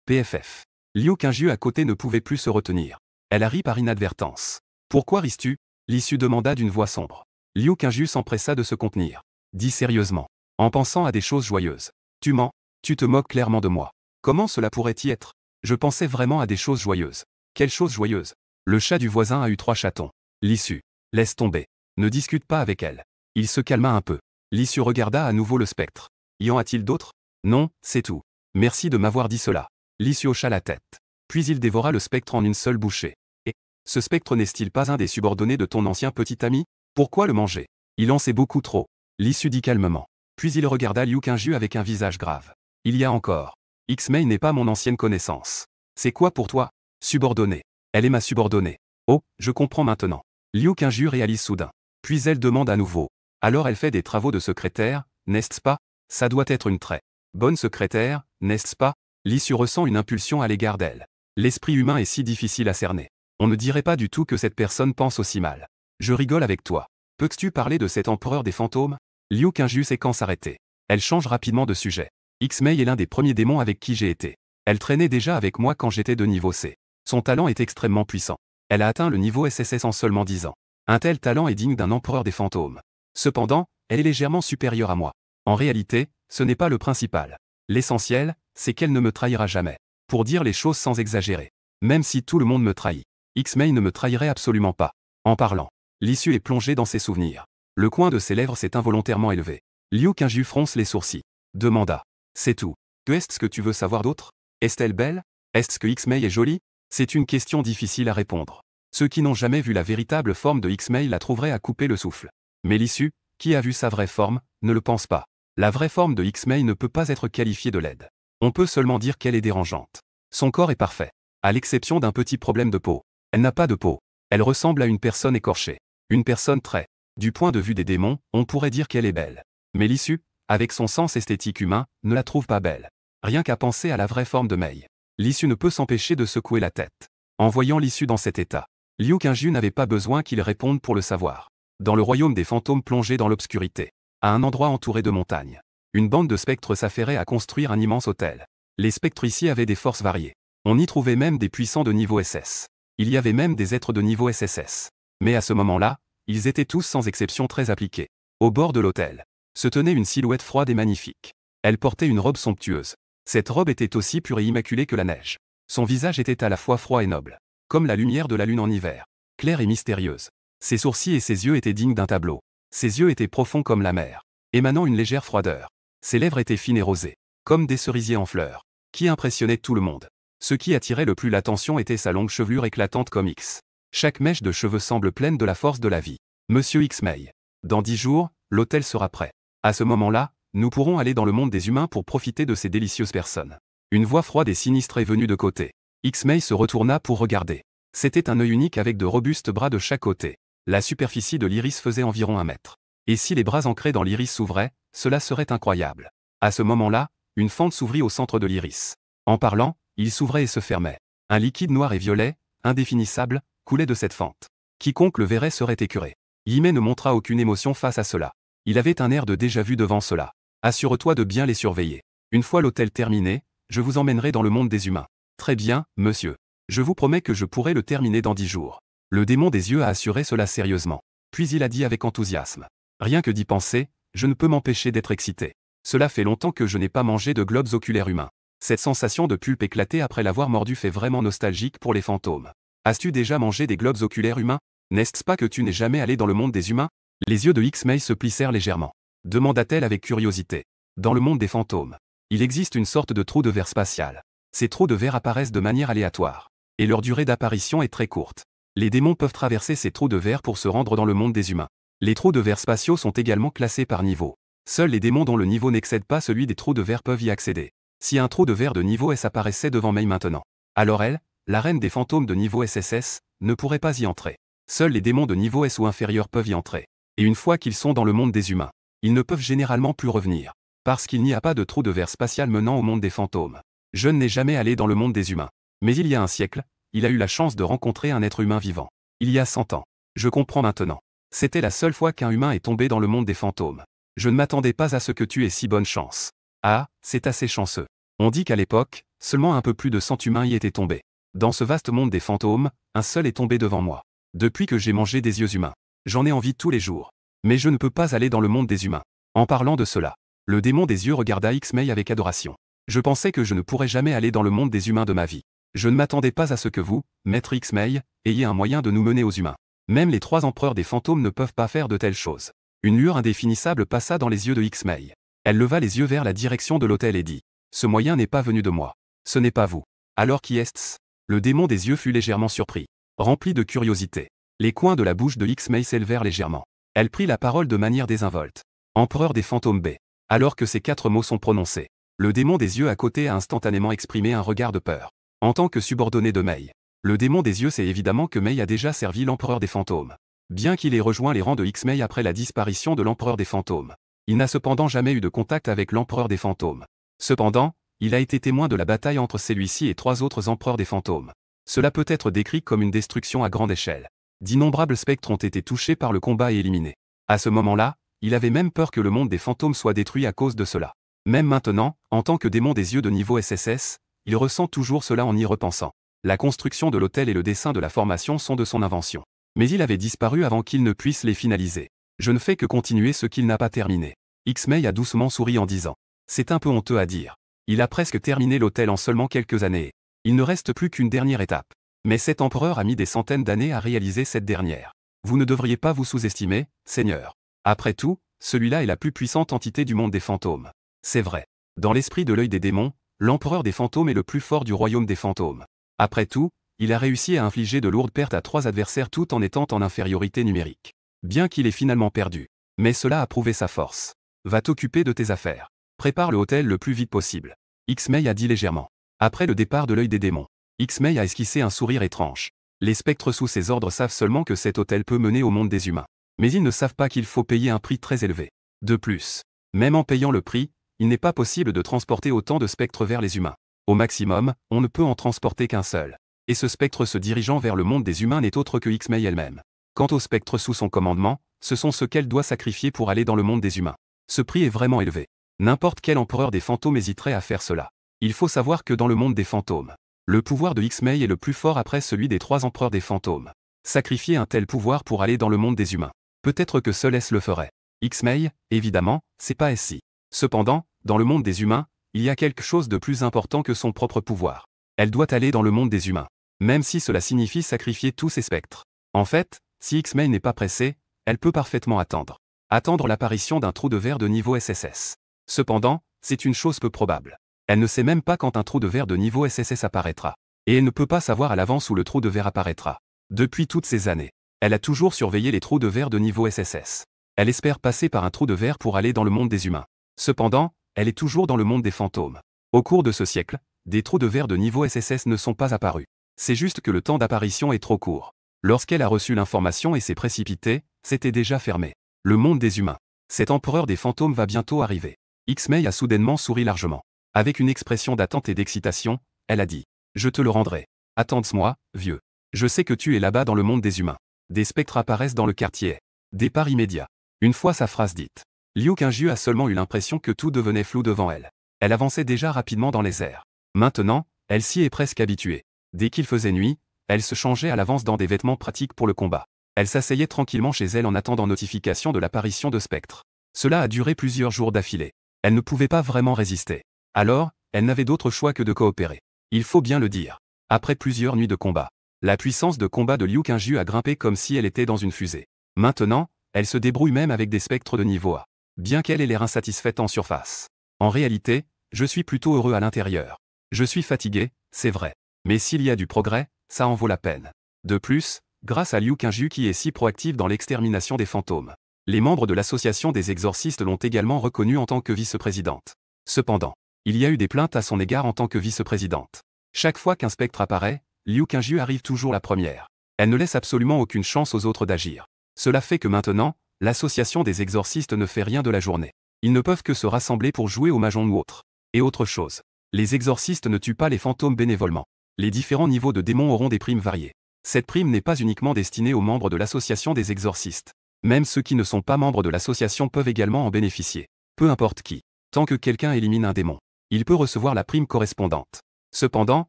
A: PFF. Liu Qingyu à côté ne pouvait plus se retenir. Elle a ri par inadvertance. Pourquoi ris-tu? Lissu demanda d'une voix sombre. Liu Qingyu s'empressa de se contenir. Dit sérieusement. En pensant à des choses joyeuses. Tu mens? Tu te moques clairement de moi. Comment cela pourrait-y être? Je pensais vraiment à des choses joyeuses. Quelles choses joyeuses? Le chat du voisin a eu 3 chatons. Lissu. Laisse tomber. Ne discute pas avec elle. Il se calma un peu. Lissu regarda à nouveau le spectre. Y en a-t-il d'autres? Non, c'est tout. Merci de m'avoir dit cela. Lissu hocha la tête. Puis il dévora le spectre en une seule bouchée. Et, ce spectre n'est-il pas un des subordonnés de ton ancien petit ami? Pourquoi le manger? Il en sait beaucoup trop. Lissu dit calmement. Puis il regarda Liu Qingyu avec un visage grave. Il y a encore. X-Mei n'est pas mon ancienne connaissance. C'est quoi pour toi? Subordonnée. Elle est ma subordonnée. Oh, je comprends maintenant. Liu Qingyu réalise soudain. Puis elle demande à nouveau. Alors elle fait des travaux de secrétaire, n'est-ce pas? Ça doit être une très bonne secrétaire, n'est-ce pas? Lissu ressent une impulsion à l'égard d'elle. L'esprit humain est si difficile à cerner. On ne dirait pas du tout que cette personne pense aussi mal. Je rigole avec toi. Peux-tu parler de cet empereur des fantômes? Liu Qingyu sait quand s'arrêter. Elle change rapidement de sujet. X-Mei est l'un des premiers démons avec qui j'ai été. Elle traînait déjà avec moi quand j'étais de niveau C. Son talent est extrêmement puissant. Elle a atteint le niveau SSS en seulement 10 ans. Un tel talent est digne d'un empereur des fantômes. Cependant, elle est légèrement supérieure à moi. En réalité, ce n'est pas le principal. L'essentiel, c'est qu'elle ne me trahira jamais. Pour dire les choses sans exagérer. Même si tout le monde me trahit. X-Mei ne me trahirait absolument pas. En parlant, Lissu est plongé dans ses souvenirs. Le coin de ses lèvres s'est involontairement élevé. Liu Qingyu fronce les sourcils. Demanda. C'est tout. Que est-ce que tu veux savoir d'autre? Est-elle belle? Est-ce que X-Mei est jolie? C'est une question difficile à répondre. Ceux qui n'ont jamais vu la véritable forme de X-Mei la trouveraient à couper le souffle. Mais Lissu, qui a vu sa vraie forme, ne le pense pas. La vraie forme de X-Mei ne peut pas être qualifiée de laide. On peut seulement dire qu'elle est dérangeante. Son corps est parfait. À l'exception d'un petit problème de peau. Elle n'a pas de peau. Elle ressemble à une personne écorchée. Une personne très. Du point de vue des démons, on pourrait dire qu'elle est belle. Mais Lissu, avec son sens esthétique humain, ne la trouve pas belle. Rien qu'à penser à la vraie forme de Mei. L'issue ne peut s'empêcher de secouer la tête. En voyant l'issue dans cet état, Liu Qingju n'avait pas besoin qu'il réponde pour le savoir. Dans le royaume des fantômes plongé dans l'obscurité, à un endroit entouré de montagnes, une bande de spectres s'affairait à construire un immense hôtel. Les spectres ici avaient des forces variées. On y trouvait même des puissants de niveau SS. Il y avait même des êtres de niveau SSS. Mais à ce moment-là, ils étaient tous sans exception très appliqués. Au bord de l'hôtel, se tenait une silhouette froide et magnifique. Elle portait une robe somptueuse. Cette robe était aussi pure et immaculée que la neige. Son visage était à la fois froid et noble, comme la lumière de la lune en hiver, claire et mystérieuse. Ses sourcils et ses yeux étaient dignes d'un tableau. Ses yeux étaient profonds comme la mer, émanant une légère froideur. Ses lèvres étaient fines et rosées, comme des cerisiers en fleurs, qui impressionnaient tout le monde. Ce qui attirait le plus l'attention était sa longue chevelure éclatante comme X. Chaque mèche de cheveux semble pleine de la force de la vie. Monsieur X-May. Dans 10 jours, l'hôtel sera prêt. À ce moment-là, nous pourrons aller dans le monde des humains pour profiter de ces délicieuses personnes. Une voix froide et sinistre est venue de côté. X-May se retourna pour regarder. C'était un œil unique avec de robustes bras de chaque côté. La superficie de l'iris faisait environ 1 mètre. Et si les bras ancrés dans l'iris s'ouvraient, cela serait incroyable. À ce moment-là, une fente s'ouvrit au centre de l'iris. En parlant, il s'ouvrait et se fermait. Un liquide noir et violet, indéfinissable, coulait de cette fente. Quiconque le verrait serait écœuré. Yimei ne montra aucune émotion face à cela. Il avait un air de déjà-vu devant cela. Assure-toi de bien les surveiller. Une fois l'hôtel terminé, je vous emmènerai dans le monde des humains. Très bien, monsieur. Je vous promets que je pourrai le terminer dans 10 jours. Le démon des yeux a assuré cela sérieusement. Puis il a dit avec enthousiasme. Rien que d'y penser, je ne peux m'empêcher d'être excité. Cela fait longtemps que je n'ai pas mangé de globes oculaires humains. Cette sensation de pulpe éclatée après l'avoir mordu fait vraiment nostalgique pour les fantômes. As-tu déjà mangé des globes oculaires humains? N'est-ce pas que tu n'es jamais allé dans le monde des humains? Les yeux de X-May se plissèrent légèrement. Demanda-t-elle avec curiosité. Dans le monde des fantômes, il existe une sorte de trou de verre spatial. Ces trous de verre apparaissent de manière aléatoire. Et leur durée d'apparition est très courte. Les démons peuvent traverser ces trous de verre pour se rendre dans le monde des humains. Les trous de verre spatiaux sont également classés par niveau. Seuls les démons dont le niveau n'excède pas celui des trous de verre peuvent y accéder. Si un trou de verre de niveau S apparaissait devant May maintenant, alors elle, la reine des fantômes de niveau SSS, ne pourrait pas y entrer. Seuls les démons de niveau S ou inférieur peuvent y entrer. Et une fois qu'ils sont dans le monde des humains, ils ne peuvent généralement plus revenir. Parce qu'il n'y a pas de trou de verre spatial menant au monde des fantômes. Je n'ai jamais allé dans le monde des humains. Mais il y a un siècle, il a eu la chance de rencontrer un être humain vivant. Il y a 100 ans. Je comprends maintenant. C'était la seule fois qu'un humain est tombé dans le monde des fantômes. Je ne m'attendais pas à ce que tu aies si bonne chance. Ah, c'est assez chanceux. On dit qu'à l'époque, seulement un peu plus de 100 humains y étaient tombés. Dans ce vaste monde des fantômes, un seul est tombé devant moi. Depuis que j'ai mangé des yeux humains, j'en ai envie tous les jours. Mais je ne peux pas aller dans le monde des humains. En parlant de cela, le démon des yeux regarda X-May avec adoration. Je pensais que je ne pourrais jamais aller dans le monde des humains de ma vie. Je ne m'attendais pas à ce que vous, maître X-May, ayez un moyen de nous mener aux humains. Même les 3 empereurs des fantômes ne peuvent pas faire de telles choses. Une lueur indéfinissable passa dans les yeux de X-May. Elle leva les yeux vers la direction de l'hôtel et dit. Ce moyen n'est pas venu de moi. Ce n'est pas vous. Alors qui est-ce? Le démon des yeux fut légèrement surpris. Rempli de curiosité. Les coins de la bouche de X-May s'élevèrent légèrement. Elle prit la parole de manière désinvolte. Empereur des fantômes B. Alors que ces 4 mots sont prononcés, le démon des yeux à côté a instantanément exprimé un regard de peur. En tant que subordonné de May, le démon des yeux sait évidemment que May a déjà servi l'empereur des fantômes. Bien qu'il ait rejoint les rangs de X-May après la disparition de l'empereur des fantômes, il n'a cependant jamais eu de contact avec l'empereur des fantômes. Cependant, il a été témoin de la bataille entre celui-ci et 3 autres empereurs des fantômes. Cela peut être décrit comme une destruction à grande échelle. D'innombrables spectres ont été touchés par le combat et éliminés. À ce moment-là, il avait même peur que le monde des fantômes soit détruit à cause de cela. Même maintenant, en tant que démon des yeux de niveau SSS, il ressent toujours cela en y repensant. La construction de l'hôtel et le dessin de la formation sont de son invention. Mais il avait disparu avant qu'il ne puisse les finaliser. Je ne fais que continuer ce qu'il n'a pas terminé. X-May a doucement souri en disant. C'est un peu honteux à dire. Il a presque terminé l'hôtel en seulement quelques années. Il ne reste plus qu'une dernière étape. Mais cet empereur a mis des centaines d'années à réaliser cette dernière. Vous ne devriez pas vous sous-estimer, Seigneur. Après tout, celui-là est la plus puissante entité du monde des fantômes. C'est vrai. Dans l'esprit de l'œil des démons, l'empereur des fantômes est le plus fort du royaume des fantômes. Après tout, il a réussi à infliger de lourdes pertes à 3 adversaires tout en étant en infériorité numérique. Bien qu'il ait finalement perdu. Mais cela a prouvé sa force. Va t'occuper de tes affaires. Prépare le hôtel le plus vite possible. X-May a dit légèrement. Après le départ de l'œil des démons, X-May a esquissé un sourire étrange. Les spectres sous ses ordres savent seulement que cet hôtel peut mener au monde des humains. Mais ils ne savent pas qu'il faut payer un prix très élevé. De plus, même en payant le prix, il n'est pas possible de transporter autant de spectres vers les humains. Au maximum, on ne peut en transporter qu'un seul. Et ce spectre se dirigeant vers le monde des humains n'est autre que X-May elle-même. Quant au spectre sous son commandement, ce sont ceux qu'elle doit sacrifier pour aller dans le monde des humains. Ce prix est vraiment élevé. N'importe quel empereur des fantômes hésiterait à faire cela. Il faut savoir que dans le monde des fantômes, le pouvoir de X-May est le plus fort après celui des 3 empereurs des fantômes. Sacrifier un tel pouvoir pour aller dans le monde des humains. Peut-être que seul S le ferait. X-May, évidemment, c'est pas SI. Cependant, dans le monde des humains, il y a quelque chose de plus important que son propre pouvoir. Elle doit aller dans le monde des humains. Même si cela signifie sacrifier tous ses spectres. En fait, si X-May n'est pas pressée, elle peut parfaitement attendre. Attendre l'apparition d'un trou de verre de niveau SSS. Cependant, c'est une chose peu probable. Elle ne sait même pas quand un trou de verre de niveau SSS apparaîtra. Et elle ne peut pas savoir à l'avance où le trou de verre apparaîtra. Depuis toutes ces années, elle a toujours surveillé les trous de verre de niveau SSS. Elle espère passer par un trou de verre pour aller dans le monde des humains. Cependant, elle est toujours dans le monde des fantômes. Au cours de ce siècle, des trous de verre de niveau SSS ne sont pas apparus. C'est juste que le temps d'apparition est trop court. Lorsqu'elle a reçu l'information et s'est précipitée, c'était déjà fermé. Le monde des humains. Cet empereur des fantômes va bientôt arriver. X-May a soudainement souri largement. Avec une expression d'attente et d'excitation, elle a dit « Je te le rendrai. Attends-moi, vieux. Je sais que tu es là-bas dans le monde des humains. » Des spectres apparaissent dans le quartier. Départ immédiat. Une fois sa phrase dite, Liu Qingju a seulement eu l'impression que tout devenait flou devant elle. Elle avançait déjà rapidement dans les airs. Maintenant, elle s'y est presque habituée. Dès qu'il faisait nuit, elle se changeait à l'avance dans des vêtements pratiques pour le combat. Elle s'asseyait tranquillement chez elle en attendant notification de l'apparition de spectres. Cela a duré plusieurs jours d'affilée. Elle ne pouvait pas vraiment résister. Alors, elle n'avait d'autre choix que de coopérer. Il faut bien le dire. Après plusieurs nuits de combat, la puissance de combat de Liu Qingju a grimpé comme si elle était dans une fusée. Maintenant, elle se débrouille même avec des spectres de niveau A. Bien qu'elle ait l'air insatisfaite en surface. En réalité, je suis plutôt heureux à l'intérieur. Je suis fatigué, c'est vrai. Mais s'il y a du progrès, ça en vaut la peine. De plus, grâce à Liu Qingju qui est si proactive dans l'extermination des fantômes, les membres de l'association des exorcistes l'ont également reconnue en tant que vice-présidente. Cependant, il y a eu des plaintes à son égard en tant que vice-présidente. Chaque fois qu'un spectre apparaît, Liu Qingju arrive toujours la première. Elle ne laisse absolument aucune chance aux autres d'agir. Cela fait que maintenant, l'association des exorcistes ne fait rien de la journée. Ils ne peuvent que se rassembler pour jouer au mahjong ou autre. Et autre chose. Les exorcistes ne tuent pas les fantômes bénévolement. Les différents niveaux de démons auront des primes variées. Cette prime n'est pas uniquement destinée aux membres de l'association des exorcistes. Même ceux qui ne sont pas membres de l'association peuvent également en bénéficier. Peu importe qui. Tant que quelqu'un élimine un démon, il peut recevoir la prime correspondante. Cependant,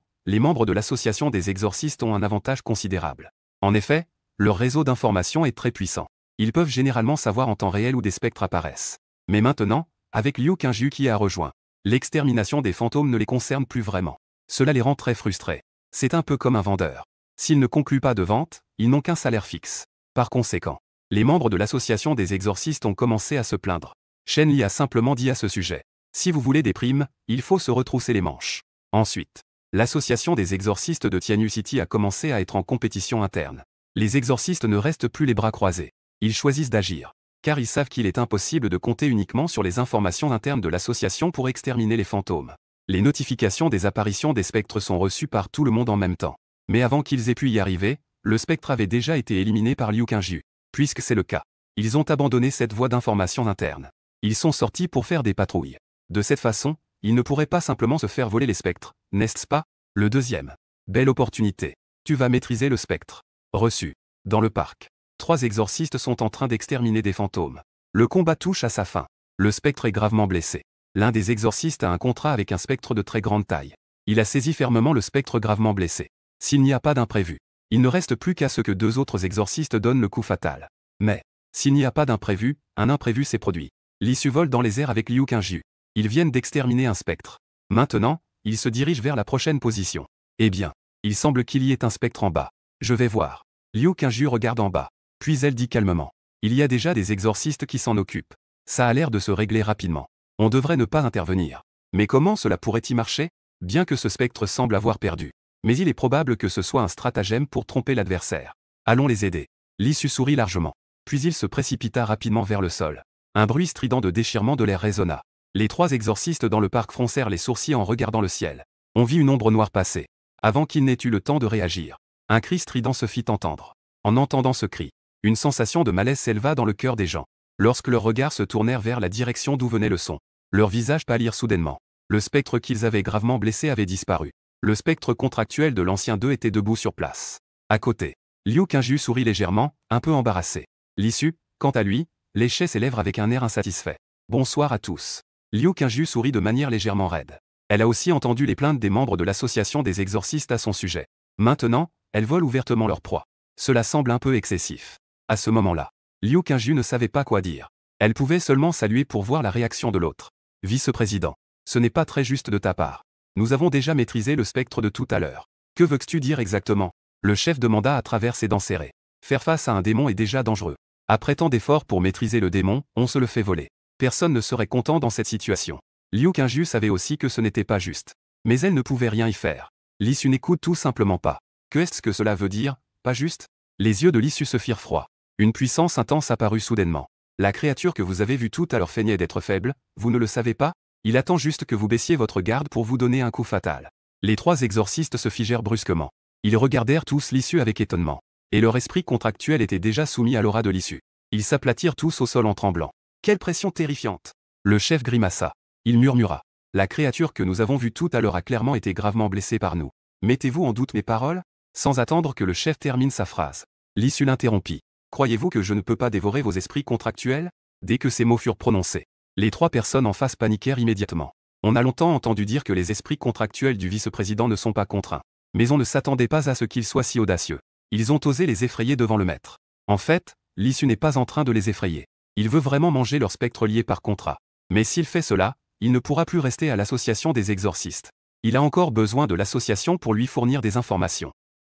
A: les membres de l'association des exorcistes ont un avantage considérable. En effet, leur réseau d'information est très puissant. Ils peuvent généralement savoir en temps réel où des spectres apparaissent. Mais maintenant, avec Liu Qingju qui a rejoint, l'extermination des fantômes ne les concerne plus vraiment. Cela les rend très frustrés. C'est un peu comme un vendeur. S'ils ne concluent pas de vente, ils n'ont qu'un salaire fixe. Par conséquent, les membres de l'association des exorcistes ont commencé à se plaindre. Shen Li a simplement dit à ce sujet. Si vous voulez des primes, il faut se retrousser les manches. Ensuite, l'association des exorcistes de Tianyu City a commencé à être en compétition interne. Les exorcistes ne restent plus les bras croisés. Ils choisissent d'agir. Car ils savent qu'il est impossible de compter uniquement sur les informations internes de l'association pour exterminer les fantômes. Les notifications des apparitions des spectres sont reçues par tout le monde en même temps. Mais avant qu'ils aient pu y arriver, le spectre avait déjà été éliminé par Liu Qingju. Puisque c'est le cas, ils ont abandonné cette voie d'information interne. Ils sont sortis pour faire des patrouilles. De cette façon, ils ne pourraient pas simplement se faire voler les spectres, n'est-ce pas? Le deuxième. Belle opportunité. Tu vas maîtriser le spectre. Reçu. Dans le parc. 3 exorcistes sont en train d'exterminer des fantômes. Le combat touche à sa fin. Le spectre est gravement blessé. L'un des exorcistes a un contrat avec un spectre de très grande taille. Il a saisi fermement le spectre gravement blessé. S'il n'y a pas d'imprévu, il ne reste plus qu'à ce que 2 autres exorcistes donnent le coup fatal. Mais, s'il n'y a pas d'imprévu, un imprévu s'est produit. L'issue vole dans les airs avec Liu Qingju. Ils viennent d'exterminer un spectre. Maintenant, ils se dirigent vers la prochaine position. Eh bien, il semble qu'il y ait un spectre en bas. Je vais voir. Liu Qingju regarde en bas. Puis elle dit calmement. Il y a déjà des exorcistes qui s'en occupent. Ça a l'air de se régler rapidement. On devrait ne pas intervenir. Mais comment cela pourrait-y marcher? Bien que ce spectre semble avoir perdu. Mais il est probable que ce soit un stratagème pour tromper l'adversaire. Allons les aider. L'issue sourit largement. Puis il se précipita rapidement vers le sol. Un bruit strident de déchirement de l'air résonna. Les 3 exorcistes dans le parc froncèrent les sourcils en regardant le ciel. On vit une ombre noire passer. Avant qu'ils n'aient eu le temps de réagir, un cri strident se fit entendre. En entendant ce cri, une sensation de malaise s'éleva dans le cœur des gens. Lorsque leurs regards se tournèrent vers la direction d'où venait le son, leurs visages pâlirent soudainement. Le spectre qu'ils avaient gravement blessé avait disparu. Le spectre contractuel de l'ancien 2 était debout sur place. À côté, Liu Qingju sourit légèrement, un peu embarrassé. L'issue, quant à lui, léchait ses lèvres avec un air insatisfait. Bonsoir à tous. Liu Qingju sourit de manière légèrement raide. Elle a aussi entendu les plaintes des membres de l'association des exorcistes à son sujet. Maintenant, elle vole ouvertement leur proie. Cela semble un peu excessif. À ce moment-là, Liu Qingju ne savait pas quoi dire. Elle pouvait seulement saluer pour voir la réaction de l'autre. Vice-président. Ce n'est pas très juste de ta part. Nous avons déjà maîtrisé le spectre de tout à l'heure. Que veux-tu dire exactement? Le chef demanda à travers ses dents serrées. Faire face à un démon est déjà dangereux. Après tant d'efforts pour maîtriser le démon, on se le fait voler. Personne ne serait content dans cette situation. Liu Qingju savait aussi que ce n'était pas juste. Mais elle ne pouvait rien y faire. L'issue n'écoute tout simplement pas. Qu'est-ce que cela veut dire, pas juste? Les yeux de l'issue se firent froids. Une puissance intense apparut soudainement. La créature que vous avez vue tout à l'heure feignait d'être faible, vous ne le savez pas? Il attend juste que vous baissiez votre garde pour vous donner un coup fatal. Les trois exorcistes se figèrent brusquement. Ils regardèrent tous l'issue avec étonnement. Et leur esprit contractuel était déjà soumis à l'aura de l'issue. Ils s'aplatirent tous au sol en tremblant. Quelle pression terrifiante! Le chef grimaça. Il murmura. La créature que nous avons vue tout à l'heure a clairement été gravement blessée par nous. Mettez-vous en doute mes paroles? Sans attendre que le chef termine sa phrase, l'issue l'interrompit. Croyez-vous que je ne peux pas dévorer vos esprits contractuels? Dès que ces mots furent prononcés, les trois personnes en face paniquèrent immédiatement. On a longtemps entendu dire que les esprits contractuels du vice-président ne sont pas contraints. Mais on ne s'attendait pas à ce qu'ils soient si audacieux. Ils ont osé les effrayer devant le maître. En fait, l'issue n'est pas en train de les effrayer. Il veut vraiment manger leur spectre lié par contrat. Mais s'il fait cela, il ne pourra plus rester à l'association des exorcistes. Il a encore besoin de l'association pour lui fournir des informations.